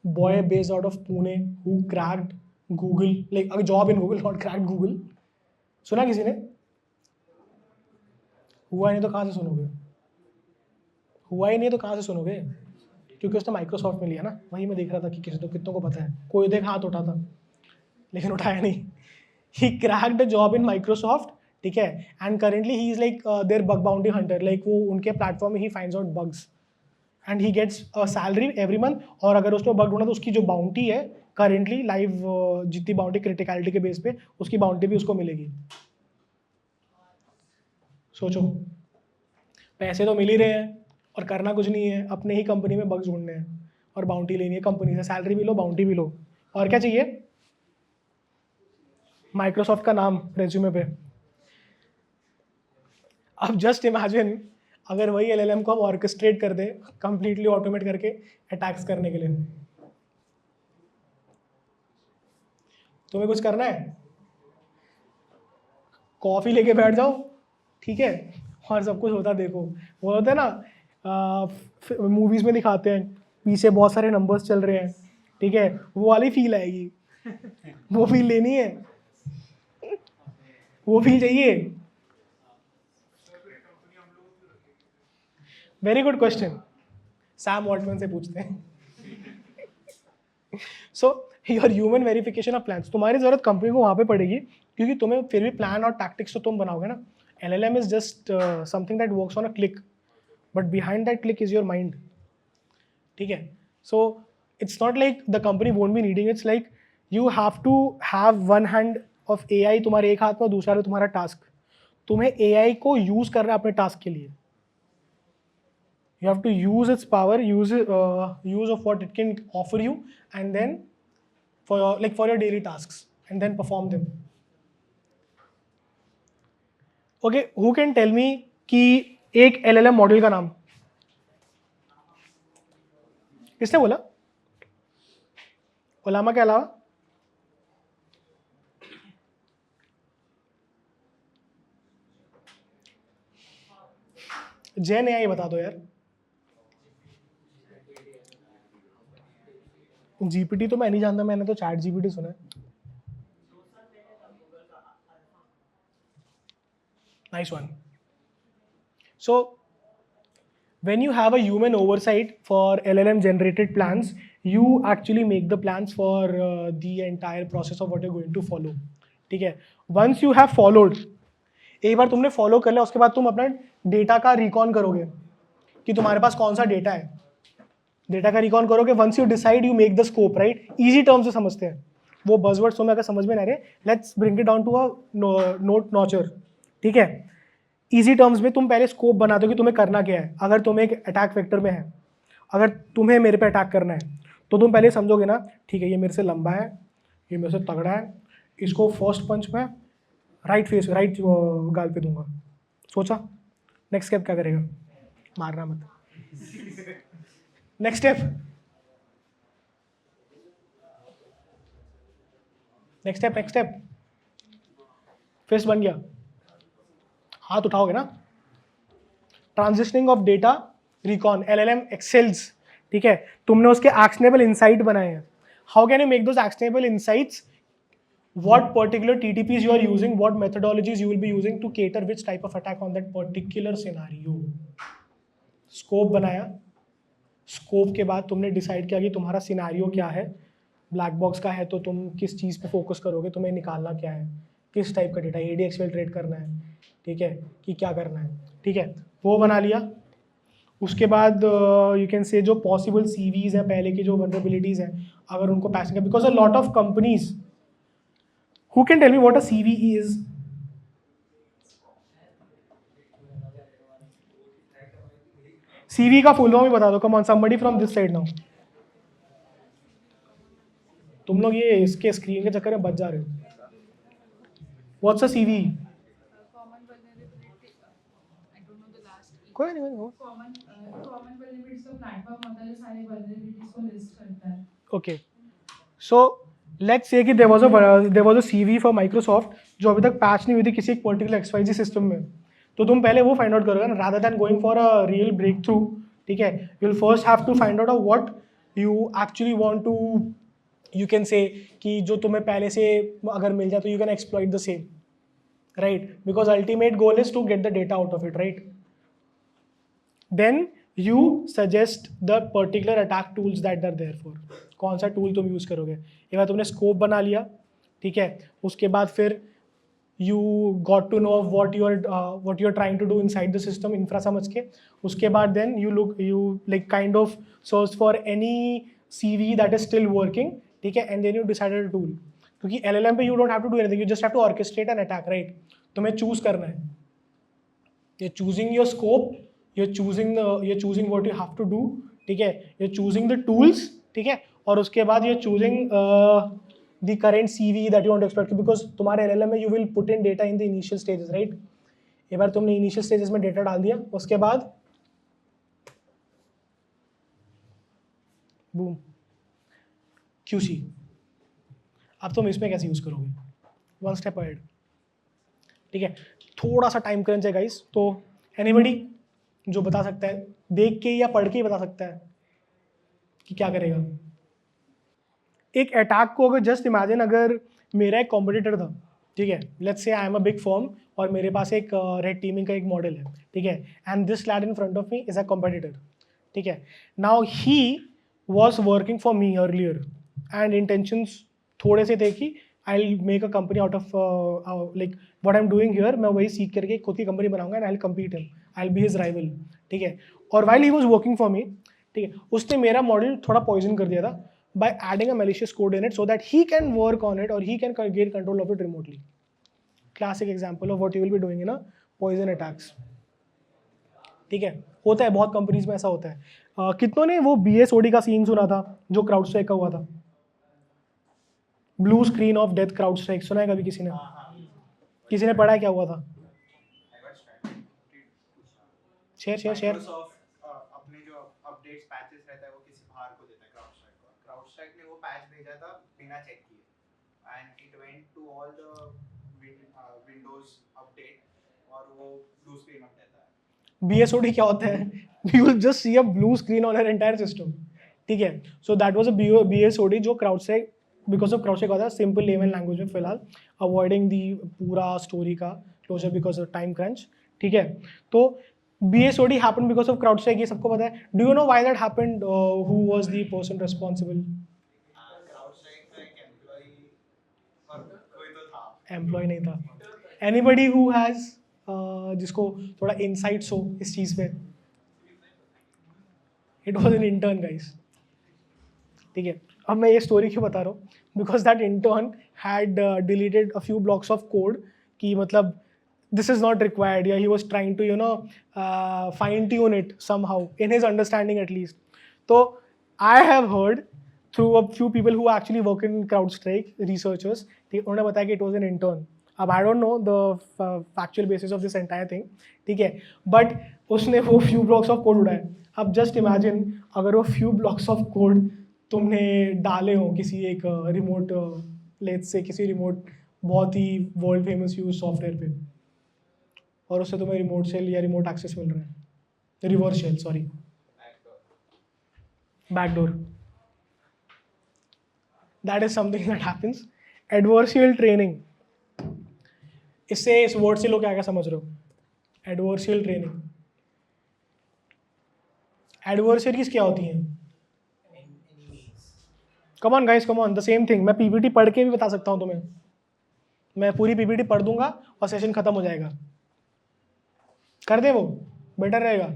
boy based out of Pune who cracked Google, like a job in Google, not cracked Google? सुना किसी ने? हुआ नहीं तो कहाँ से सुनोगे? हुआ ही नहीं तो कहाँ से सुनोगे? क्योंकि उसने माइक्रोसॉफ्ट में लिया ना। वही मैं देख रहा था कि कितनों को पता है। कोई देख हाथ उठा था लेकिन उठाया नहीं। He cracked a job in Microsoft, ठीक है? And currently he is like their bug bounty hunter, like वो उनके प्लेटफॉर्म में he finds out bugs and he gets a salary every month. और अगर उसमें बग ढूंढा तो उसकी जो बाउंटी है करेंटली लाइव, जितनी बाउंटी क्रिटिकलिटी के बेस पे, उसकी बाउंटी भी उसको मिलेगी। सोचो, पैसे तो मिल ही रहे हैं और करना कुछ नहीं है, अपने ही कंपनी में बग्स ढूंढने हैं और बाउंटी लेनी है कंपनी से। सैलरी भी लो, बाउंटी भी लो, और क्या चाहिए? माइक्रोसॉफ्ट का नाम रेज्यूमे पे। अब जस्ट इमेजिन अगर वही LLM को हम ऑर्केस्ट्रेट कर दे, कंप्लीटली ऑटोमेट करके अटैक्स करने के लिए। तुम्हें कुछ करना है, कॉफी लेके बैठ जाओ, ठीक है, और सब कुछ होता देखो। वो होता है ना, मूवीज में दिखाते हैं पीछे बहुत सारे नंबर्स चल रहे हैं, ठीक है, वो वाली फील आएगी। वो फील लेनी है, वो फील चाहिए। वेरी गुड क्वेश्चन, सैम वॉल्टमैन से पूछते हैं। So your human verification of plans, तुम्हारी जरूरत कंपनी को वहाँ पे पड़ेगी, क्योंकि तुम्हें फिर भी प्लान और टैक्टिक्स तो तुम बनाओगे ना। LLM is just something that works on a click, but behind that click is your mind, ठीक है? So it's not like the company won't be needing, it's like you have to have one hand of AI तुम्हारे एक हाथ में, दूसरा तुम्हारा task. तुम्हें AI को यूज करना है अपने टास्क के लिए। You have to use its power, use of what it can offer you, and then for your daily tasks, and then perform them. Okay, who can tell me कि एक LLM model का नाम? किसने बोला? ओलामा के अलावा? जैन AI बता दो यार। GPT तो मैं नहीं जानता, मैंने तो चैट GPT सुना है। Nice one. So when you have a human oversight for LLM generated plans, you actually make the plans for the entire process of what you're going to follow. ठीक है, once you have followed, एक बार तुमने follow कर लिया, उसके बाद तुम अपना डेटा का रिकॉन करोगे कि तुम्हारे पास कौन सा डेटा है. डेटा का रिकॉन करोगे. Once you decide, you make the scope, right. Easy terms से समझते हैं, वो बज़वर्ड्स तुम्हें अगर समझ में ना रहे, let's bring it down to a note notcher. ठीक है, इजी टर्म्स में तुम पहले स्कोप बना दो कि तुम्हें करना क्या है. अगर तुम एक अटैक वेक्टर में है, अगर तुम्हें मेरे पे अटैक करना है, तो तुम पहले समझोगे ना, ठीक है ये मेरे से लंबा है, ये मेरे से तगड़ा है, इसको फर्स्ट पंच में राइट गाल पे दूंगा. सोचा नेक्स्ट स्टेप क्या करेगा? मारना मत. नेक्स्ट स्टेप फिस्ट बन गया, हाथ उठाओगे ना. Transitioning of data recon, LLM एक्सेल्स. ठीक है, तुमने उसके एक्शनेबल इंसाइट बनाए हैं. How can you make those actionable insights? what particular TTPs you are using, what methodologies you will be using to cater which type of attack on that particular scenario. Scope बनाया, scope के बाद तुमने decide किया कि तुम्हारा scenario क्या है. Black box का है तो तुम किस चीज़ पे फोकस करोगे, तुम्हें निकालना क्या है, किस टाइप का डेटा, ADX फिल्ट्रेट करना है, ठीक है, कि क्या करना है. ठीक है, वो बना लिया. उसके बाद यू कैन से जो पॉसिबल CVs हैं, पहले की जो वनरेबिलिटीज़ हैं, अगर उनको passing, because a lot of companies. Who can tell me what a CVE is? CV का फुल फॉर्म ही बता दो. Come on, somebody from this side now. तुम लोग ये इसके स्क्रीन के चक्कर में बच जा रहे हो. What's a CVE? Common vulnerability. I don't know the last. कोई नहीं. Common vulnerabilities का प्लेटफॉर्म होता है जो सारे vulnerabilities को लिस्ट करता है. Okay. So let's say that there was a CV for Microsoft जो अभी तक पैच नहीं हुई थी किसी एक पर्टिकुलर XYZ सिस्टम में. तो तुम पहले वो फाइंड आउट करोगे ना, rather than going for a real breakthrough. ठीक है, you will first have to find out what you actually want to, you can say कि जो तुम्हें पहले से अगर मिल जाए तो you can exploit the same, right. Because ultimate goal is to get the data out of it, right. Then you suggest the particular attack tools that are there for. कौन सा टूल तुम यूज़ करोगे. एक बार तुमने scope बना लिया, ठीक है, उसके बाद फिर you got to know what you are trying to do inside the system, infra समझ के. उसके बाद then you like kind of search for any CV that is still working. ठीक है, and then you decided tool. क्योंकि LLM पे you don't have to do anything, you just have to orchestrate an attack, right. तुम्हें choose करना है. You choosing your scope, you choosing what you have to do. ठीक है, you choosing the tools. ठीक है, और उसके बाद ये choosing the current CV that you want to expect. Because तुम्हारे LLM में you will put in data in the initial stages, right. एक बार तुमने इनिशियल स्टेजेस में डेटा डाल दिया, उसके बाद बूम QC. अब तुम इसमें कैसे यूज़ करोगे? One step ahead. ठीक है, थोड़ा सा टाइम क्रंच है गाइस, तो एनीबडी जो बता सकता है, देख के या पढ़ के ही बता सकता है कि क्या करेगा. एक अटैक को अगर जस्ट इमेजिन, अगर मेरा एक कॉम्पिटिटर था, ठीक है, let's say I am a big firm और मेरे पास एक रेड टीमिंग का एक मॉडल है. ठीक है, and this lad in front of me is a competitor. ठीक है, now he was working for me earlier and intentions थोड़े से थे कि I will make a company out of like what I am doing here. मैं वही सीख करके खुद की कंपनी बनाऊंगा and I will compete him, I will be his rival. ठीक है, और while he was working for me, ठीक है, उसने मेरा मॉडल थोड़ा पॉइजन कर दिया था by adding a malicious code in it so that he can work on it or he can gain control of it remotely. Classic example of what you will be doing in a poison attacks. ठीक है, होता है बहुत companies में, ऐसा होता है. कितनों ने वो BSOD का सीन सुना था जो क्राउड स्ट्राइक का हुआ था? Blue screen of death crowd strike सुना है कभी किसी ने? किसी ने पढ़ा है क्या हुआ था? शेयर अपने जो अपडेट्स पैचेस रहता है वो किसी बाहर को देता है क्राउडस्ट्राइक को. क्राउडस्ट्राइक ने वो पैच भेजा था बिना चेक किए, and it went to all the Windows update और वो ब्लू स्क्रीन ऑफ देता है. BSOD क्या होता है? You will just see a blue screen on your entire system. ठीक है, so that was a BSOD जो CrowdStrike, because of CrowdStrike होता है, सिंपल लेमन लैंग्वेज में फिलहाल, अवॉइडिंग दी पूरा स्टोरी का closure because of time crunch, ठीक है. तो BSOD happened because of CrowdStrike, ये सबको पता है. Do you know why that happened? Who was the person responsible? CrowdStrike का एक एम्प्लॉई और कोई तो था. एम्प्लॉय नहीं था. Anybody who has जिसको थोड़ा insights हो इस चीज़ पे? It was an intern, guys. ठीक है. अब मैं ये स्टोरी क्यों बता रहा हूँ? Because that intern had deleted a few blocks of code कि मतलब this is not required. Yeah, he was trying to fine tune it somehow in his understanding at least. So I have heard through a few people who actually work in CrowdStrike, researchers, उन्होंने बताया कि it was an intern. अब I don't know the factual basis of this entire thing, ठीक है, but उसने वो few blocks of code उड़ाए. अब just imagine अगर वो few blocks of code तुमने डाले हो किसी एक रिमोट, लेट्स से किसी रिमोट बहुत ही वर्ल्ड फेमस यूज सॉफ्टवेयर पे, और उससे तुम्हें रिमोट शेल या रिमोट एक्सेस मिल रहा है, reverse shell, sorry, backdoor. That is something that happens. Adversarial training, इससे इस वर्ड से लोग क्या क्या समझ रहे हो? एडवर्शियल ट्रेनिंग. एडवर्सरीज क्या होती हैं? Come on guys, come on, the same thing. मैं पीपीटी पढ़ के भी बता सकता हूँ तुम्हें. मैं पूरी पीपीटी पढ़ दूंगा और सेशन खत्म हो जाएगा. कर दे, वो बेटर रहेगा.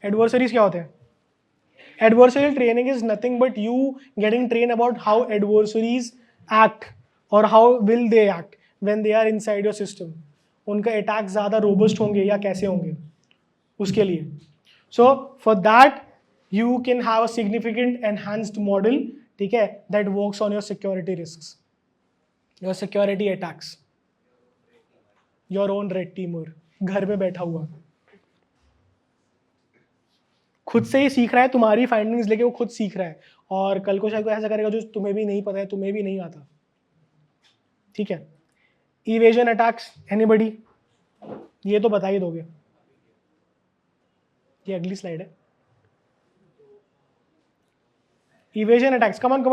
एडवर्सरीज क्या होते हैं? Adversarial training is nothing but you getting train about how adversaries act और how will they act when they are inside your system. उनका अटैक ज़्यादा रोबस्ट होंगे या कैसे होंगे, उसके लिए. So for that you can have a significant enhanced model, ठीक है, that works on your security risks, your security attacks, your own red teamer, घर में बैठा हुआ, खुद से ही सीख रहा है, तुम्हारी फाइंडिंग्स लेके वो खुद सीख रहा है, और कल को शायद कोई ऐसा करेगा जो तुम्हें भी नहीं पता है, तुम्हें भी नहीं आता. ठीक है. Evasion attacks, anybody? ये तो बता ही दोगे. ये अगली स्लाइड है. Evasion attacks. Come on.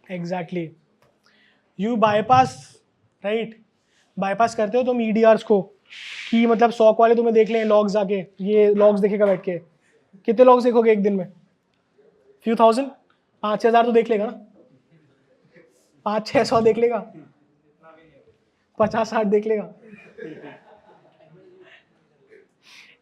Exactly. You bypass, right? Bypass करते हो तुम EDRs को, कि मतलब 100 वाले तुम्हें देख लें लॉग्स आके. ये लॉग्स देखेगा बैठ के. कितने लॉग्स देखोगे एक दिन में? Few thousand? 5,000 तो देख लेगा ना. 500-600 देख लेगा. 50-60 देख लेगा.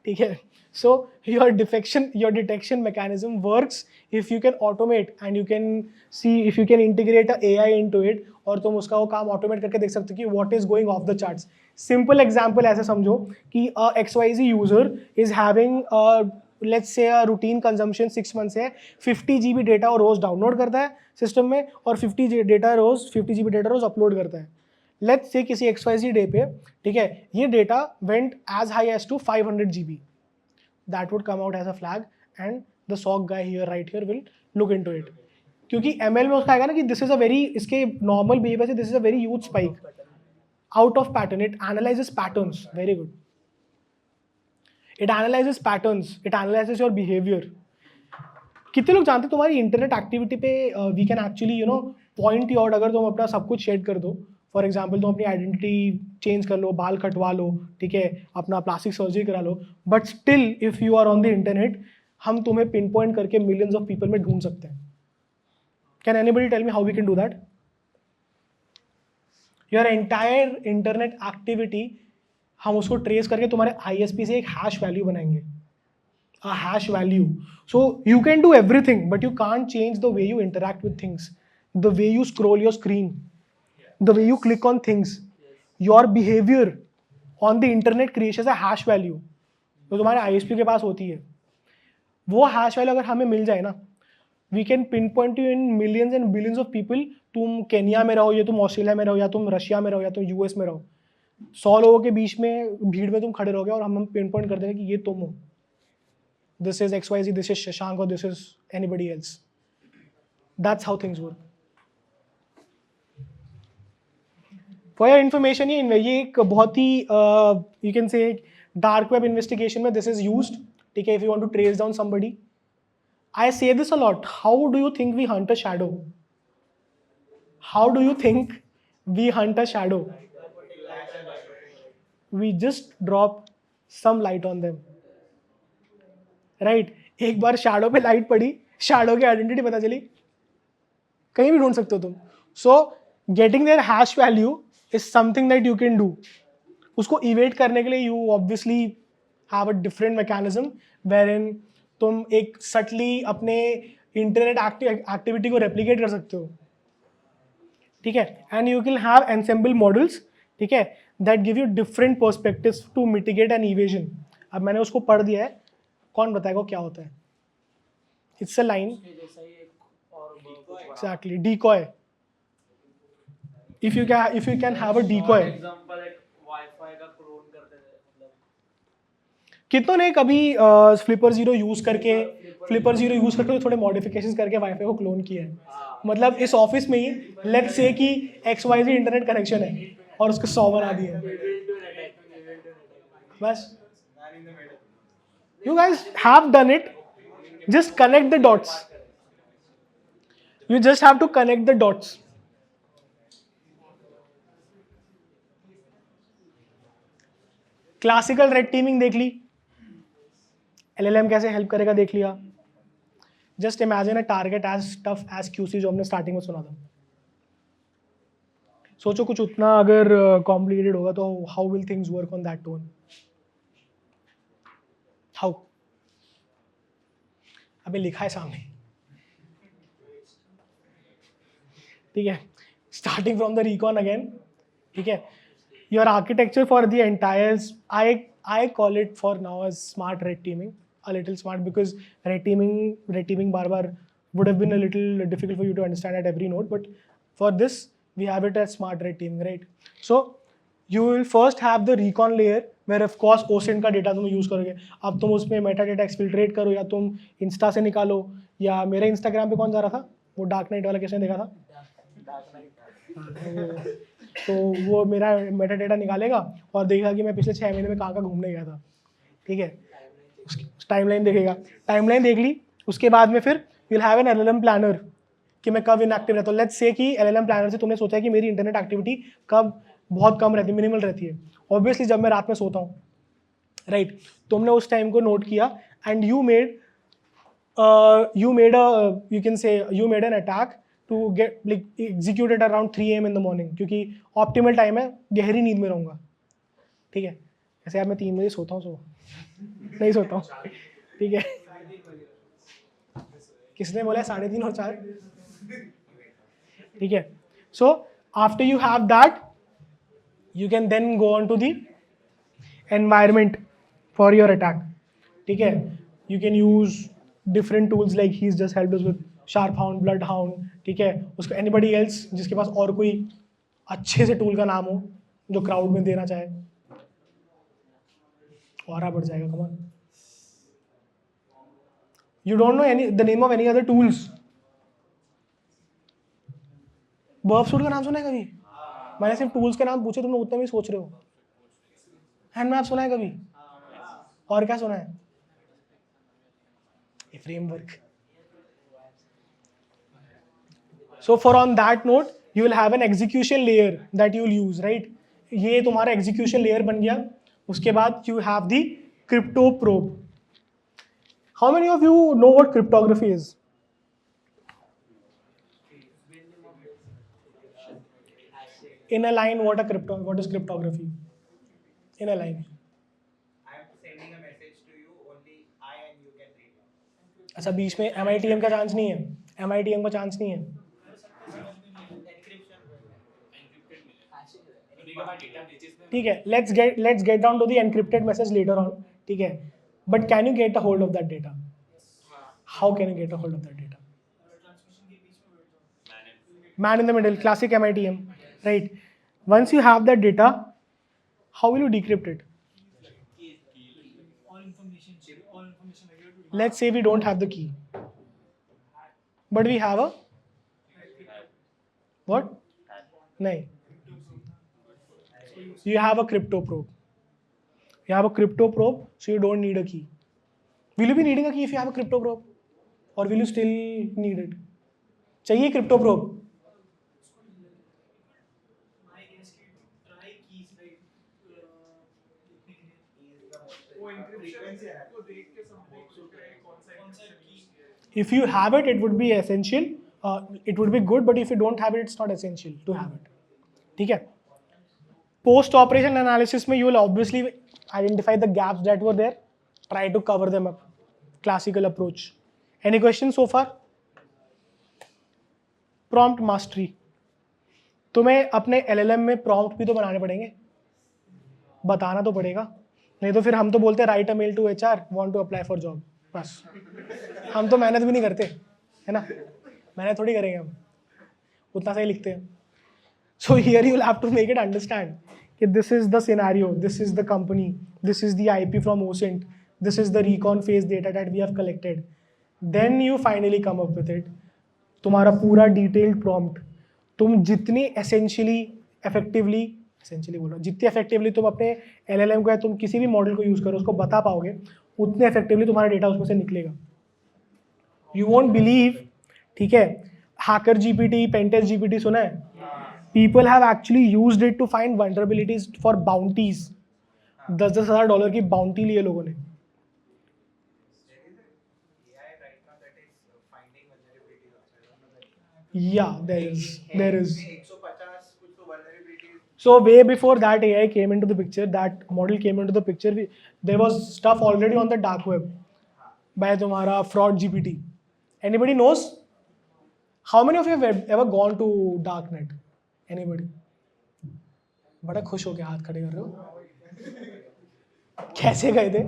ठीक है. So your detection mechanism works if you can automate and you can see if you can integrate a AI into it, और तुम उसका वो काम automate करके देख सकते हो कि what is going off the charts. Simple example ऐसे समझो कि XYZ user is having let's say a routine consumption 6 months है, 50 GB डेटा और रोज डाउनलोड करता है सिस्टम में, और 50 GB डेटा रोज अपलोड करता है. लेट्स से किसी XYZ डे पे, ठीक है, ये data went as high as to 500 GB. That would come out as a flag and the SOC guy here right here will look into it. क्योंकि ML में उसका आएगा ना कि this is a very, इसके normal behavior से this is a very huge spike out of pattern. It analyzes patterns. Very good. It analyzes patterns. It analyzes your behavior. कितने लोग जानते हैं तुम्हारी इंटरनेट एक्टिविटी पे we can actually point you out. अगर तुम अपना सब कुछ शेड कर दो, फॉर एग्जाम्पल तुम अपनी आइडेंटिटी चेंज कर लो, बाल कटवा लो, ठीक है, अपना प्लास्टिक सर्जरी करा लो, but still if you are on the internet, हम तुम्हें पिन पॉइंट करके मिलियंस ऑफ पीपल में ढूंढ सकते हैं. Can anybody tell me how we can do that? Your entire internet activity हम उसको ट्रेस करके तुम्हारे ISP से एक हैश वैल्यू बनाएंगे, a hash value. So you can do everything but you can't change the way you interact with things, the way you scroll your screen, the way you click on things, your behavior on the internet creates a hash value. तो तुम्हारे ISP के पास होती है वो hash value. अगर हमें मिल जाए ना, we can pinpoint you in millions and billions of people. तुम केन्या में रहो, या तुम ऑस्ट्रेलिया में रहो, या तुम रशिया में रहो, या तुम US में रहो, 100 लोगों के बीच में भीड़ में तुम खड़े रहोगे और हम pinpoint कर देंगे कि ये तुम हो. This is XYZ, this is Shashank, or this is anybody else. That's how things work. For your information, ये एक बहुत ही you can say dark web investigation में दिस इज यूज्ड. ठीक है, if you want to trace down somebody. I say this a lot. How do you think we hunt a shadow? How do you think we hunt a shadow? We just drop some light on them. Right? एक बार shadow पे light पड़ी, shadow की identity पता चली, कहीं भी ढूंढ सकते हो तुम. So getting their hash value is something that you can do. उसको इवेट करने के लिए you obviously have a different mechanism wherein तुम एक सटली अपने इंटरनेट एक्टिविटी को रेप्लिकेट कर सकते हो. ठीक है. And you can have ensemble models. ठीक है. That give you different perspectives to mitigate an evasion. अब मैंने उसको पढ़ दिया है, कौन बताएगा क्या होता है? It's a line. Exactly, decoy. if you can have a decoy. Example एक वाईफाई का क्लोन करते थे, मतलब कितनों ने कभी फ्लिपर जीरो यूज करके थोड़े मॉडिफिकेशंस करके वाईफाई को क्लोन किया है. मतलब इस ऑफिस में ही लेट्स से कि XYZ इंटरनेट कनेक्शन है और उसके 100 बना दिए बस. You guys have done it. Just connect the dots. You just have to connect the dots. Classical red teaming देख ली, LLM कैसे हेल्प करेगा देख लिया. Just imagine a target as tough as QC जो हमने स्टार्टिंग में सुना था. सोचो कुछ उतना अगर कॉम्प्लिकेटेड होगा तो how will things work on that tone? How? अभी लिखा है सामने. ठीक है. Starting from the recon again. ठीक है. Your architecture for the entire, I call it for now as smart red teaming, a little smart, because red teaming bar would have been a little difficult for you to understand at every node, but for this we have it as smart red teaming, right? So you will first have the recon layer where of course OSINT का data तुम use करोगे. अब तुम उसमें Meta data एक्सफिल्ट्रेट करो या तुम Insta से निकालो, या मेरे इंस्टाग्राम पे कौन जा रहा था वो डार्क नाइट वाला, किसने देखा था? तो वो मेरा मेटा डेटा निकालेगा और देखेगा कि मैं पिछले 6 महीने में कहाँ घूमने गया था. ठीक है. उसकी टाइमलाइन देखेगा. टाइमलाइन देख ली, उसके बाद में फिर you will have an LLM planner कि मैं कब इनएक्टिव रहता हूँ. लेट्स से कि LLM प्लानर से तुमने सोचा है कि मेरी इंटरनेट एक्टिविटी कब बहुत कम रहती है, मिनिमल रहती है. ऑब्वियसली जब मैं रात में सोता हूँ, राइट. तुमने उस टाइम को नोट किया and you made an attack to get like executed around 3 AM in the morning, क्योंकि ऑप्टिमल टाइम है, गहरी नींद में रहूँगा. ठीक है. ऐसे यार मैं 3 बजे सोता हूँ, नहीं सोता हूँ. ठीक है. किसने बोला 3:30 और 4? ठीक है. So after you have that you can then go on to the environment for your attack. ठीक है. You can use different tools like he is just helped us with SharpHound, BloodHound. ठीक है. उसको anybody else जिसके पास और कोई अच्छे से टूल का नाम हो जो क्राउड में देना चाहे, और बढ़ जाएगा. Come on, you don't know any the name of any other tools. Burp Suite का नाम सुना है कभी? मैंने सिर्फ टूल्स के नाम पूछे, तुमने उतने भी सोच रहे हो. हैंड मैप सुना है कभी? और क्या सुना है? Framework. So for on that note, you will have an execution layer that you will use, right? ये तुम्हारा execution layer बन गया. उसके बाद you have the crypto probe. How many of you know what cryptography is? In a line, what is cryptography? In a line. I am sending a message to you, only I and you can read. अच्छा, बीच में MITM का chance नहीं है. MITM का chance नहीं है. ठीक है. let's get down to the encrypted message later on. ठीक है. But can you get a hold of that data? How can you get a hold of that data? Man in the middle, classic MITM, right? Once you have that data, how will you decrypt it? All information. Let's say we don't have the key, but we have a what? No. You have a crypto probe. You have a crypto probe, so you don't need a key. Will you be needing a key if you have a crypto probe, or will you still need it? चाहिए crypto probe? If you have it, it would be essential. It would be good, but if you don't have it, it's not essential to have it. ठीक है? Post operation analysis में you will obviously identify the gaps that were there, try to cover them up. Classical approach. Any questions so far? Prompt mastery. तुम्हें अपने LLM में prompt भी तो बनाने पड़ेंगे, बताना तो पड़ेगा, नहीं तो फिर हम तो बोलते हैं write a mail to HR, want to apply for job, बस हम तो मेहनत भी नहीं करते, है ना, मेहनत थोड़ी करेंगे हम, उतना सही लिखते हैं. So here you will have to make it understand कि this is the scenario, this is the company, this is the IP from OSINT, this is the recon phase data that we have collected. Then you finally come up with it. तुम्हारा पूरा detailed prompt तुम जितनी जितनी effectively तुम अपने LLM को या तुम किसी भी मॉडल को यूज़ करो उसको बता पाओगे, उतने इफेक्टिवली तुम्हारा डेटा उसमें से निकलेगा. यू वोंट बिलीव, ठीक है, हैकर GPT, पेंटेस्ट GPT सुना है? People have actually used it to find vulnerabilities for bounties. $10,000 की बाउंटी लिए लोगों ने. Yeah, there is. So way before that AI came into the picture, that model came into the picture, there was stuff already on the dark web by तुम्हारा fraud GPT. Anybody knows? How many of you have ever gone to darknet? Anybody? बड़ा खुश हो गया, हाथ खड़े कर रहे हो. कैसे गए थे?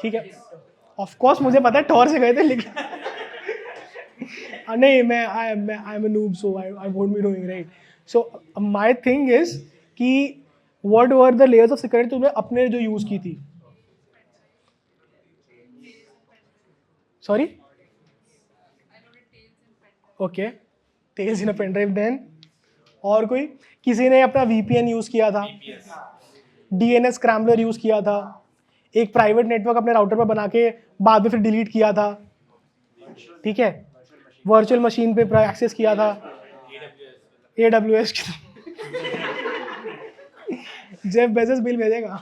ठीक है, ऑफ कोर्स मुझे पता है टॉर से गए थे, लेकिन नहीं, मैं I am a noob, so I won't be doing, right. So my thing is कि what were the layers of security तुमने अपने जो यूज की थी. Sorry, okay, Tails in a pen drive. Then और कोई, किसी ने अपना VPN यूज किया था, DNS स्क्रैम्बलर यूज किया था, एक प्राइवेट नेटवर्क अपने राउटर पर बना के बाद में फिर डिलीट किया था, ठीक है, वर्चुअल मशीन पे एक्सेस किया था, AWS की. जेफ बेजोस बिल भेजेगा,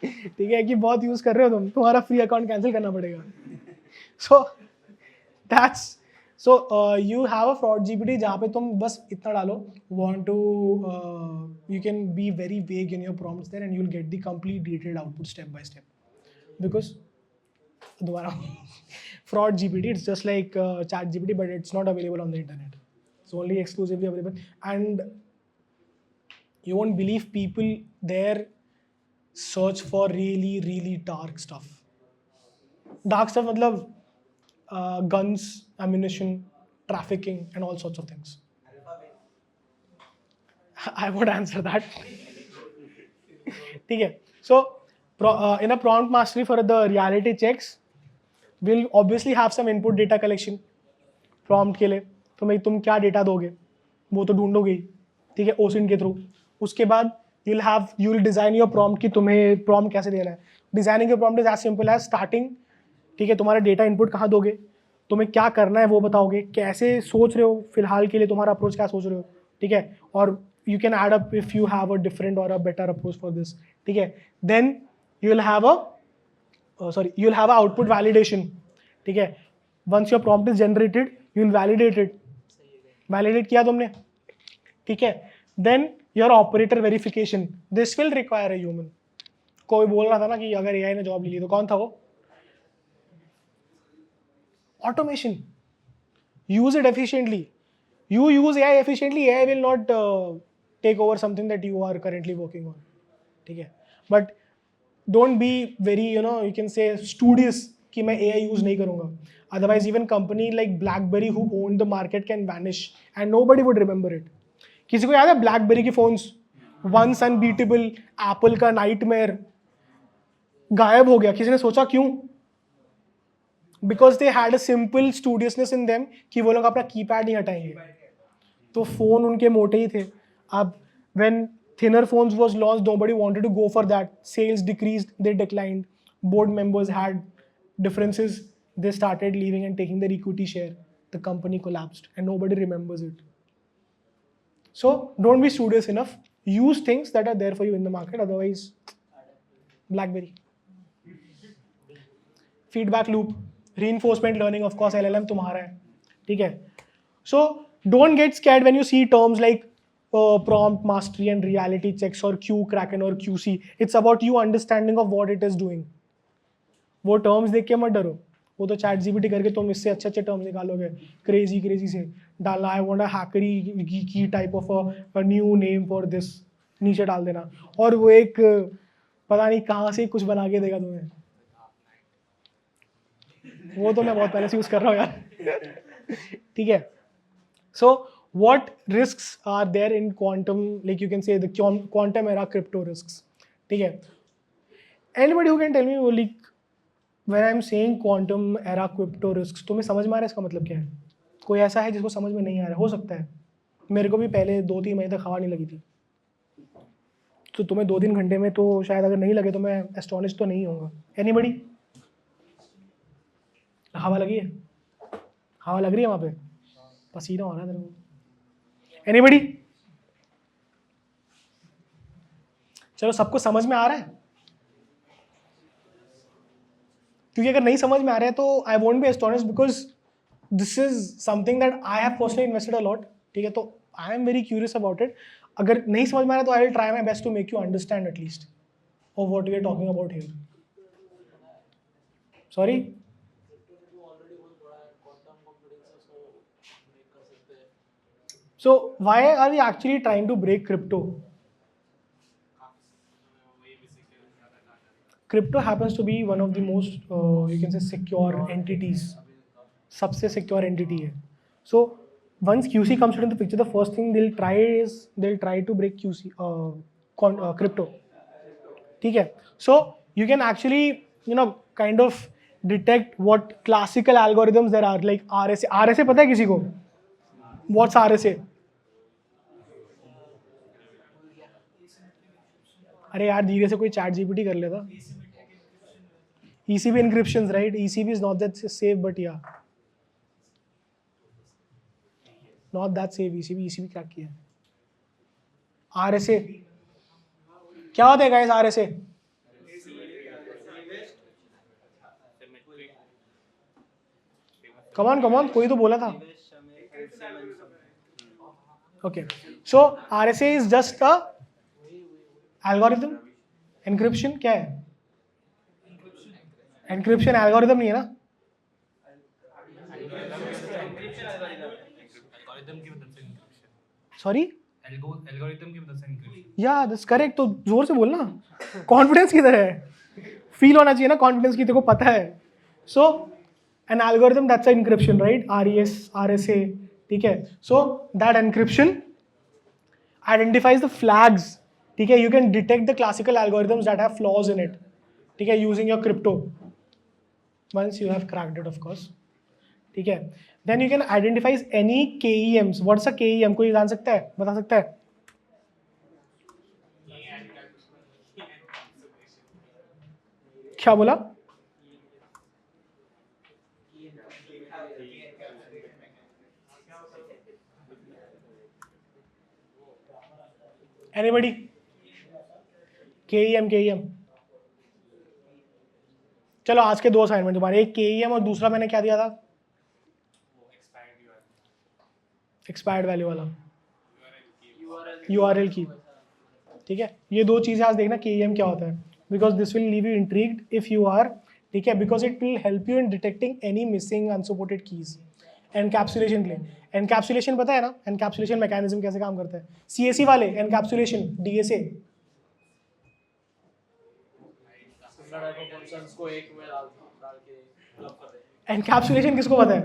ठीक है, कि बहुत यूज कर रहे हो तुम, तुम्हारा फ्री अकाउंट कैंसिल करना पड़ेगा. So that's you have a fraud GPT जहाँ पे तुम बस इतना डालो, want to you can be very vague in your prompts there and you'll get the complete detailed output step by step. Because दोबारा fraud GPT, it's just like chat GPT, but it's not available on the internet. It's only exclusively available, and you won't believe people there search for really dark stuff. Dark stuff मतलब guns, ammunition, trafficking, and all sorts of things. I won't answer that. ठीक है. So in a prompt mastery for the reality checks, we'll obviously have some input data collection. Prompt के लिए तुम क्या data दोगे वो तो ढूंढोगे ही, ठीक है, OSINT के थ्रू. उसके बाद you'll design your prompt कि तुम्हें prompt कैसे देना है. Designing your prompt is as simple as starting, ठीक है, तुम्हारा डेटा इनपुट कहाँ दोगे, तुम्हें क्या करना है वो बताओगे, कैसे सोच रहे हो फिलहाल के लिए, तुम्हारा अप्रोच क्या सोच रहे हो, ठीक है, और you can add up if you have a different और a better approach for this, ठीक है. Then you will have a output validation, ठीक है. Once your prompt is generated you will validate it. Validate किया तुमने, ठीक है. Then your operator verification, this will require a human. कोई बोल रहा था ना कि अगर AI ने जॉब ले ली तो कौन था वो? Automation. Use it efficiently. You use AI efficiently, AI will not take over something that you are currently working on. ठीक है, but don't be very, you can say studious कि मैं AI use नहीं करूँगा. Otherwise, even company like BlackBerry who owned the market can vanish and nobody would remember it. किसी को याद है BlackBerry के phones? Once unbeatable, Apple का nightmare गायब हो गया. किसी ने सोचा क्यों? Because they had a simple studiousness in them कि वो लोग अपना कीपैड नहीं हटाएंगे, तो फोन उनके मोटे ही थे. अब when thinner phones was launched, nobody wanted to go for that. Sales decreased, they declined. Board members had differences. They started leaving and taking their equity share. The company collapsed and nobody remembers it. So don't be studious enough. Use things that are there for you in the market. Otherwise, BlackBerry. Feedback loop, reinforcement learning, of course LLM तुम्हारा है, ठीक है. So don't get scared when you see terms like prompt mastery and reality checks or QCraken or QC. It's about you understanding of what it is doing. वो terms देख के मत डरो, वो तो चैट जीपीटी करके तुम इससे अच्छे अच्छे टर्म्स निकालोगे, क्रेजी से डालना आई वांट अ हैकरी की type of a new name for this, नीचे डाल देना और वो एक पता नहीं कहाँ से कुछ बना के देगा तुम्हें. वो तो मैं बहुत पहले से यूज़ कर रहा हूँ यार. ठीक है. सो what risks are there in quantum, like you can say the quantum era crypto risks, ठीक है. Anybody who can tell me like when I'm saying quantum era crypto risks, तुम्हें समझ में आ रहा है इसका मतलब क्या है? कोई ऐसा है जिसको समझ में नहीं आ रहा? हो सकता है, मेरे को भी पहले 2-3 महीने तक हवा नहीं लगी थी, तो तुम्हें 2-3 घंटे में तो शायद अगर नहीं लगे तो मैं एस्टोनिश तो नहीं होऊंगा. Anybody? हवा लगी है? हवा लग रही है वहाँ पे? पसीना हो रहा है तेरे को? Anybody? चलो सबको समझ में आ रहा है, क्योंकि अगर नहीं समझ में आ रहा है तो I won't be astonished because this is something that I have personally invested a lot. ठीक है, तो I am very curious about it. अगर नहीं समझ में आ रहा है तो I will try my best to make you understand at least of what we are talking about here. Sorry, so why are we actually trying to break crypto? Crypto happens to be one of the most you can say secure entities, सबसे secure entity है. So once QC comes into the picture, the first thing they'll try to break QC crypto. ठीक है. So you can actually kind of detect what classical algorithms there are, like RSA पता है किसी को? What's RSA? अरे यार धीरे से कोई चैट जीपीटी कर लेता. ECB encryptions, right? ECB is not that safe, but yeah, not that safe. ECB crack किया. RSA क्या होता है guys? RSA come on, कोई तो बोला था. Okay, so RSA is just a algorithm. Encryption क्या है? Encryption algorithm नहीं है ना? Sorry? एल्गोरिथम की मदद से encryption. Yeah, that's correct. तो जोर से बोलना. कॉन्फिडेंस किधर है? फील होना चाहिए ना कॉन्फिडेंस की, तेरे को पता है. So an algorithm, that's an encryption, right? RSA, ठीक है. So that encryption identifies the flags. ठीक है, you can detect the classical algorithms that have flaws in it. ठीक है, using your crypto. Once you have cracked it, of course. ठीक है, then you can identify any KEMs. What's a KEM? कोई जान सकता है? बता सकता है? क्या बोला? Anybody? KEM. चलो आज के 2 असाइनमेंट तुम्हारे, एक KEM और दूसरा मैंने क्या दिया था? एक्सपायर्ड वैल्यू वाला URL की. ठीक है, ये 2 चीजें आज देखना KEM क्या होता है, because this will leave you intrigued if you are. ठीक है, because it will help you in detecting any missing unsupported keys. Encapsulation के लिए, एनकैप्सुलेशन पता है ना? एनकैप्सुलेशन मैकेनिज्म कैसे काम करता है? CAC वाले एनकैप्सुलेशन, DSA. एनकैप्सुलेशन किसको पता है?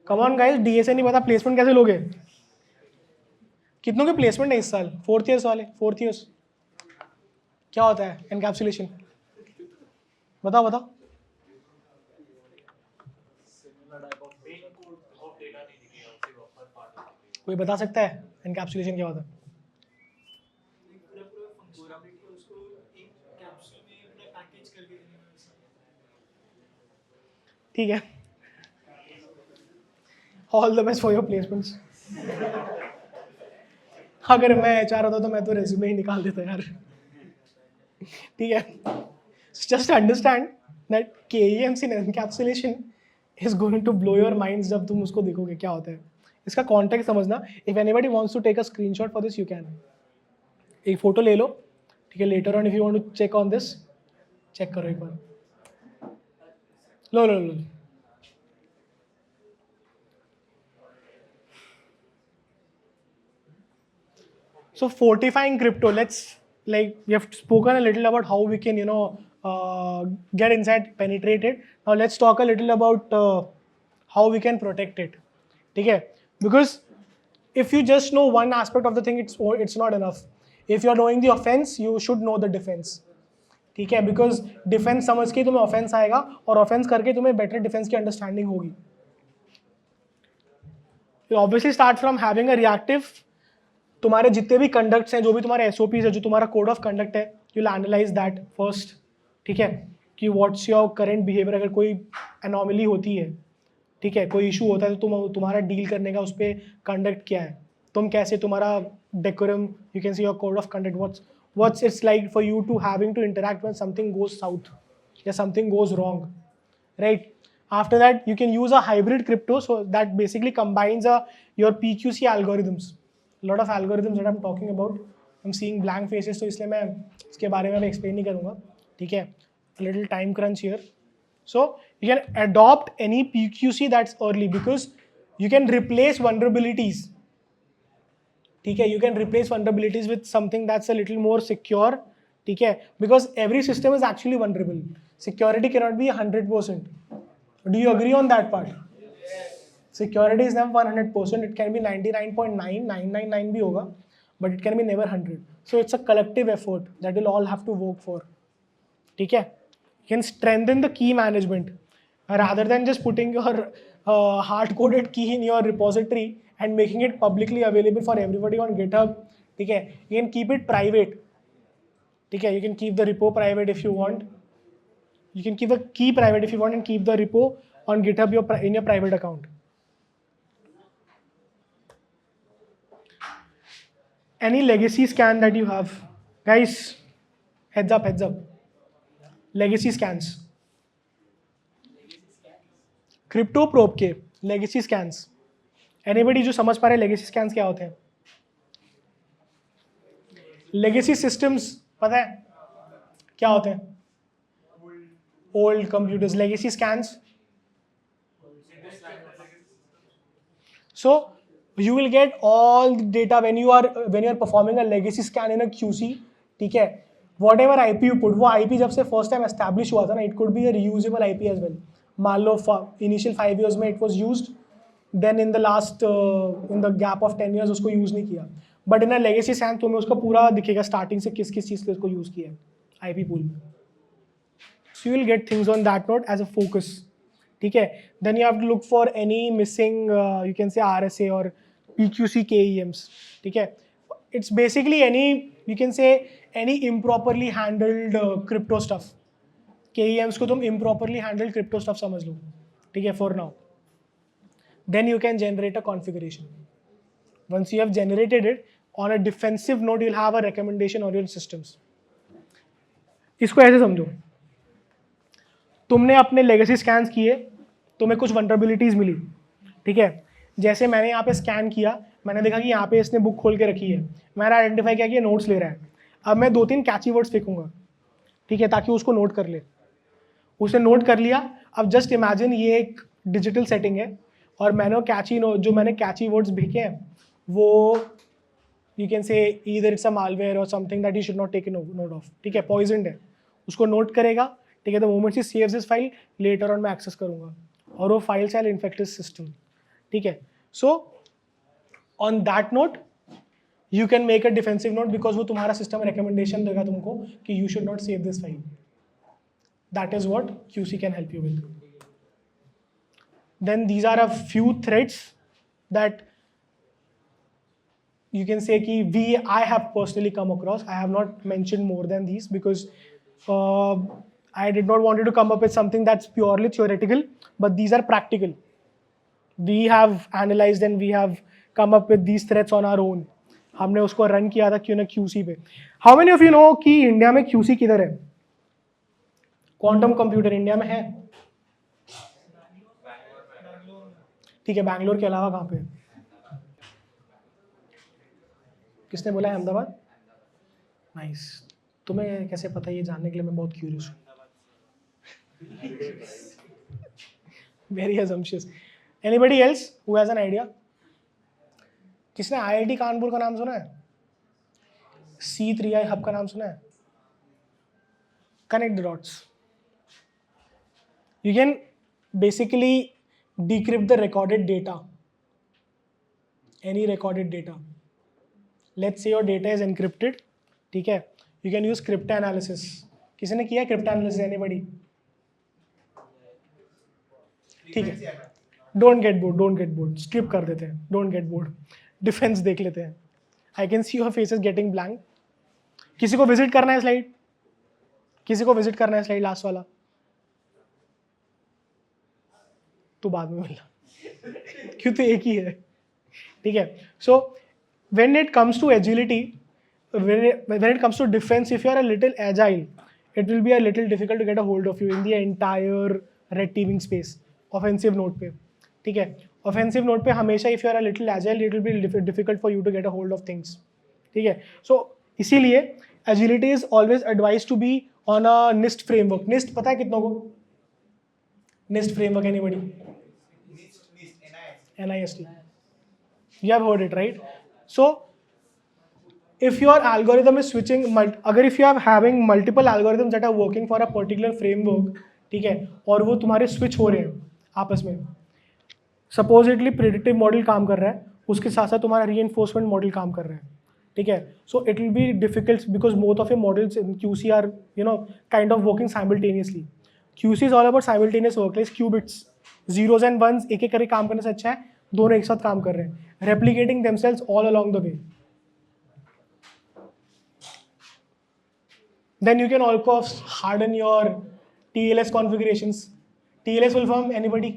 कम ऑन गाइस, DSA नहीं पता, प्लेसमेंट कैसे लोगे? कितनों के प्लेसमेंट है इस साल? 4th ईयर्स वाले, 4th ईयर्स. क्या होता है एनकैप्सुलेशन? बताओ. कोई बता सकता है एनकैप्सुलेशन क्या होता है? ठीक है, all the best for your placements. अगर मैं HR होता तो मैं तो रेज्यूमे ही निकाल देता यार. ठीक है, just understand that KEMs in encapsulation is going to blow your minds जब तुम उसको देखोगे क्या होता है. इसका कॉन्टेक्स्ट समझना. If anybody wants to take a screenshot for this, you can. एक फोटो ले लो, ठीक है. Later on, if you want to check on this, check करो एक बार. लो. So fortifying crypto, we have spoken a little about how we can, get inside, penetrate it. Now let's talk a little about how we can protect it. Okay? Because if you just know one aspect of the thing, it's not enough. If you're knowing the offense, you should know the defense. ठीक है? Because defense समझ के तुम्हें offense आएगा और offense करके तुम्हें better defense की understanding होगी. You obviously start from having a reactive. तुम्हारे जितने भी कंडक्ट्स हैं, जो भी तुम्हारे SOPs है, जो तुम्हारा कोड ऑफ कंडक्ट है, you will analyse that first. ठीक है, कि व्हाट्स योर करंट बिहेवियर. अगर कोई एनोमली होती है, ठीक है, कोई इशू होता है, तो तुम्हारा डील करने का उस पर कंडक्ट क्या है, तुम कैसे, तुम्हारा decorum, you can see your code of conduct, what's it's like for you to having to interact when something goes south या something goes wrong, right. After that, you can use a hybrid crypto, so that basically combines your PQC algorithms. A lot of algorithms that I'm talking about. I'm seeing blank faces, तो इसलिए मैं इसके बारे में explain नहीं करूँगा. ठीक है, a little time crunch here. So you can adopt any PQC that's early because you can replace vulnerabilities. ठीक है, you can replace vulnerabilities with something that's a little more secure. ठीक है, because every system is actually vulnerable. Security cannot be 100%. Do you agree on that part? Security is never 100%. It can be 99.9999 भी होगा, but it can be never 100. So it's a collective effort that we'll all have to work for. ठीक है? You can strengthen the key management rather than just putting your hard-coded key in your repository and making it publicly available for everybody on GitHub. ठीक है? You can keep it private. ठीक है? You can keep the repo private if you want. You can keep the key private if you want and keep the repo on GitHub in your private account. Any legacy scan that you have, guys, heads up. Legacy scans. Crypto probe के legacy scans. Anybody जो समझ पा रहे legacy scans क्या होते हैं? Legacy systems पता है क्या होते हैं? Old computers. Legacy scans. So you will get all the data when you are performing a legacy scan in a QC. ठीक है, whatever IP you put, वो IP जब से first time establish हुआ था ना, it could be a reusable IP as well. मान लो initial 5 years में it was used, then in the last in the gap of 10 years उसको use नहीं किया, but in a legacy scan तुम्हें उसका पूरा दिखेगा starting से किस चीज़ के उसको use किया है IP pool में. So you will get things on that note as a focus. ठीक है, then you have to look for any missing you can say RSA or PQC KEMs. ठीक है, it's basically you can say any improperly handled crypto stuff. KEMs को तुम improperly handled crypto stuff समझ लो. ठीक है, for now. Then you can generate a configuration. Once you have generated it, on a defensive note, you'll have a recommendation on your systems. इसको ऐसे समझो, तुमने अपने लेगेसी स्कैन्स किए, तुम्हें कुछ वनरेबिलिटीज मिली. ठीक है, जैसे मैंने यहाँ पे स्कैन किया, मैंने देखा कि यहाँ पे इसने बुक खोल के रखी है, मैंने आइडेंटिफाई किया कि ये नोट्स ले रहा है. अब मैं 2-3 कैची वर्ड्स फेंकूंगा, ठीक है, ताकि उसको नोट कर ले. उसने नोट कर लिया. अब जस्ट इमेजिन ये एक डिजिटल सेटिंग है और मैंने कैची वर्ड्स भेजे हैं वो you can say either it's a malware और something that you should not take note of. ठीक है, पॉइजनड है, उसको नोट करेगा. ठीक है, the moment he saves this file, later on मैं एक्सेस करूँगा और वो फाइल से इन्फेक्ट दिस सिस्टम. ठीक है, so on that note you can make a defensive note because वो तुम्हारा सिस्टम रिकमेंडेशन देगा तुमको कि you should not save this file. That is what QC can help you with. Then these are a few threats that you can say कि I have personally come across. I have not mentioned more than these because I did not want to come up with something that's purely theoretical, but these are practical. We have analyzed and we have come up with these threats on our own. हमने उसको run किया था क्यों ना QC पे. How many of you know कि India में QC किधर है? क्वांटम कंप्यूटर इंडिया में है? बैंगलोर में। ठीक है, बैंगलोर के अलावा कहाँ पे? किसने बोला है अहमदाबाद? नाइस। तुम्हें कैसे पता, ये जानने के लिए मैं बहुत क्यूरियस हूँ। Very assumptuous. Anybody else who has an idea? किसने IIT कानपुर का नाम सुना है? C3I हब का नाम सुना है? Connect the dots. You can basically decrypt the recorded data. Any recorded data. Let's say your data is encrypted. ठीक है? You can use cryptanalysis. किसी ने किया cryptanalysis? Anybody? ठीक है, डोंट गेट बोर्ड, स्किप कर देते हैं, डोंट गेट बोर्ड, डिफेंस देख लेते हैं। आई can see your faces getting blank. किसी को विजिट करना है स्लाइड? किसी को विजिट करना है स्लाइड लास्ट वाला? तो बाद में मिलना क्यों, तो एक ही है। ठीक है, so when it comes to agility, when it comes to defense, if you are a little agile, it will be a little difficult to get a hold of you in the entire red teaming space. Offensive note पे, ठीक है, offensive note पे हमेशा if you are a little agile, it will be difficult for you to get a hold of things. ठीक है, so इसीलिए agility is always advised to be on a NIST framework. NIST पता है कितनों को? NIST framework, anybody? NIST. You have heard it, right? So if your algorithm is switching, अगर if you are having multiple algorithms that are working for a particular framework, ठीक है, और वो तुम्हारे स्विच हो रहे हैं आपस में, सपोजिटली प्रेडिक्टिव मॉडल काम कर रहा है, उसके साथ साथ तुम्हारा रीइंफोर्समेंट मॉडल काम कर रहा है, ठीक है, so it will be difficult because both of your models in QC are kind of working simultaneously. QC is all about simultaneous work, like qubits, zeros and ones एक एक करके काम करने से अच्छा है दोनों एक साथ काम कर रहे हैं, replicating themselves all along the way. Then you can also harden your TLS configurations. TLS full form, anybody?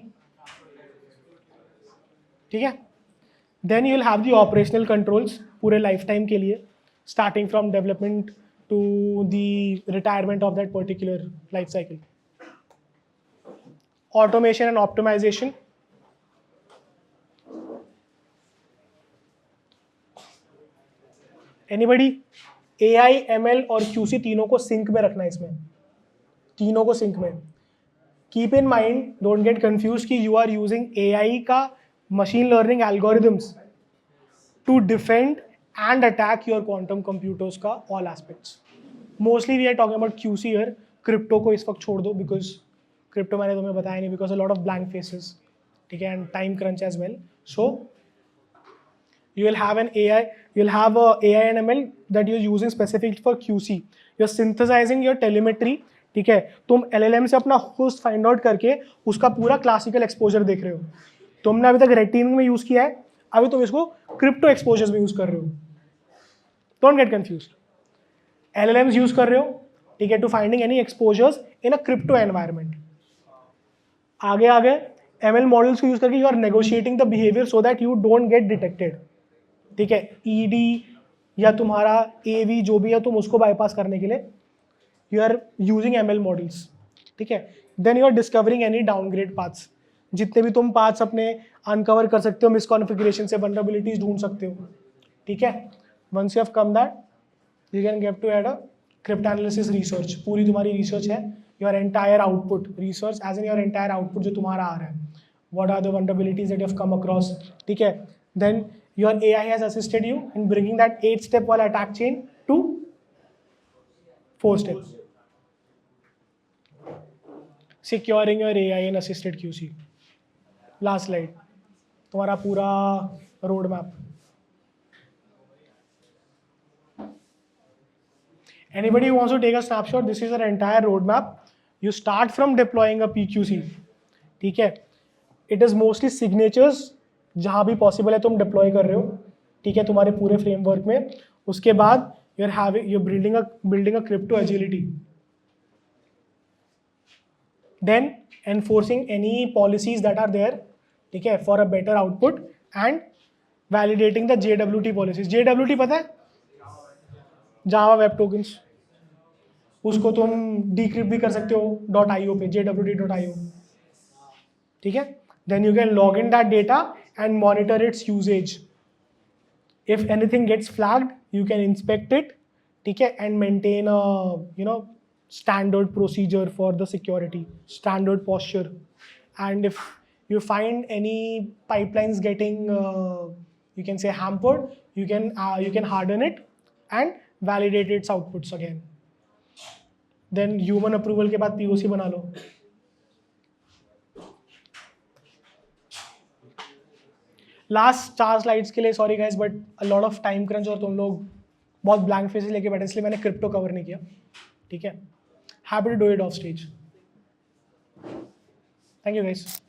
ठीक है? Then you will have the operational controls पूरे lifetime के लिए, starting from development to the retirement of that particular life cycle. Automation and optimization. Anybody? AI, ML और QC तीनों को sync में रखना है इसमें, तीनों को सिंक में. Keep in mind, don't get confuse कि यू आर यूजिंग AI का machine learning algorithms to defend and attack your quantum computers का all aspects. Mostly we are talking about QC here. Crypto को इस वक्त छोड़ दो because crypto मैंने तुम्हें बताया नहीं, because a lot of blank faces, ठीक है, and time crunch as well. So you will have an AI, you'll have a AI and ML that you're using specifically for QC. You're synthesizing your telemetry, ठीक है, तुम LLM से अपना host find out करके उसका पूरा classical exposure देख रहे हो. तुमने अभी तक रेड टीमिंग में यूज़ किया है, अभी तुम इसको क्रिप्टो एक्सपोजर्स में यूज़ कर रहे हो. Don't get confuse. LLMs use कर रहे हो, ठीक है, to finding any exposures in a crypto environment. आगे आगे ML मॉडल्स को यूज़ करके you are negotiating the behaviour so that you don't get detected. ठीक है, ED या तुम्हारा AV जो भी है, तुम उसको बाईपास करने के लिए you are using ML models. ठीक है, then you are discovering any downgrade paths. जितने भी तुम पाथ्स अपने अनकवर कर सकते हो, मिसकॉन्फिगरेशन से वल्नरेबिलिटीज ढूंढ सकते हो. ठीक है, once you have come that you can get to add a cryptoanalysis research. पूरी तुम्हारी रिसर्च है, your entire output research as an your entire output जो तुम्हारा आ रहा है. What are the vulnerabilities that you have come across. ठीक है, then your AI has assisted you in bringing that 8-step wall attack chain to 4 steps. Securing your AI in assisted QC. Last slide. तुम्हारा पूरा road map. Anybody who wants to take a snapshot, this is our entire roadmap. You start from deploying a PQC. ठीक है, it is mostly signatures जहाँ भी possible है तुम deploy कर रहे हो. ठीक है, तुम्हारे पूरे फ्रेमवर्क में. उसके बाद you're building a crypto agility. Then enforcing any policies that are there, ठीक है, for a better output and validating the JWT policies. JWT पता है? Java Web Tokens. उसको तुम decrypt भी कर सकते हो .io पे, jwt.io, ठीक है. Then you can log in that data and monitor its usage. If anything gets flagged, you can inspect it, ठीक है, and maintain a standard procedure for the security, standard posture. And if you find any pipelines getting you can say hampered, you can harden it and validate its outputs again. Then human approval के बाद POC बना लो. Last 4 slides के लिए sorry guys, but a lot of time crunch और तुम लोग बहुत blank faces लेके बैठे, इसलिए मैंने क्रिप्टो कवर नहीं किया, ठीक है. Happy to do it of stage. Thank you guys.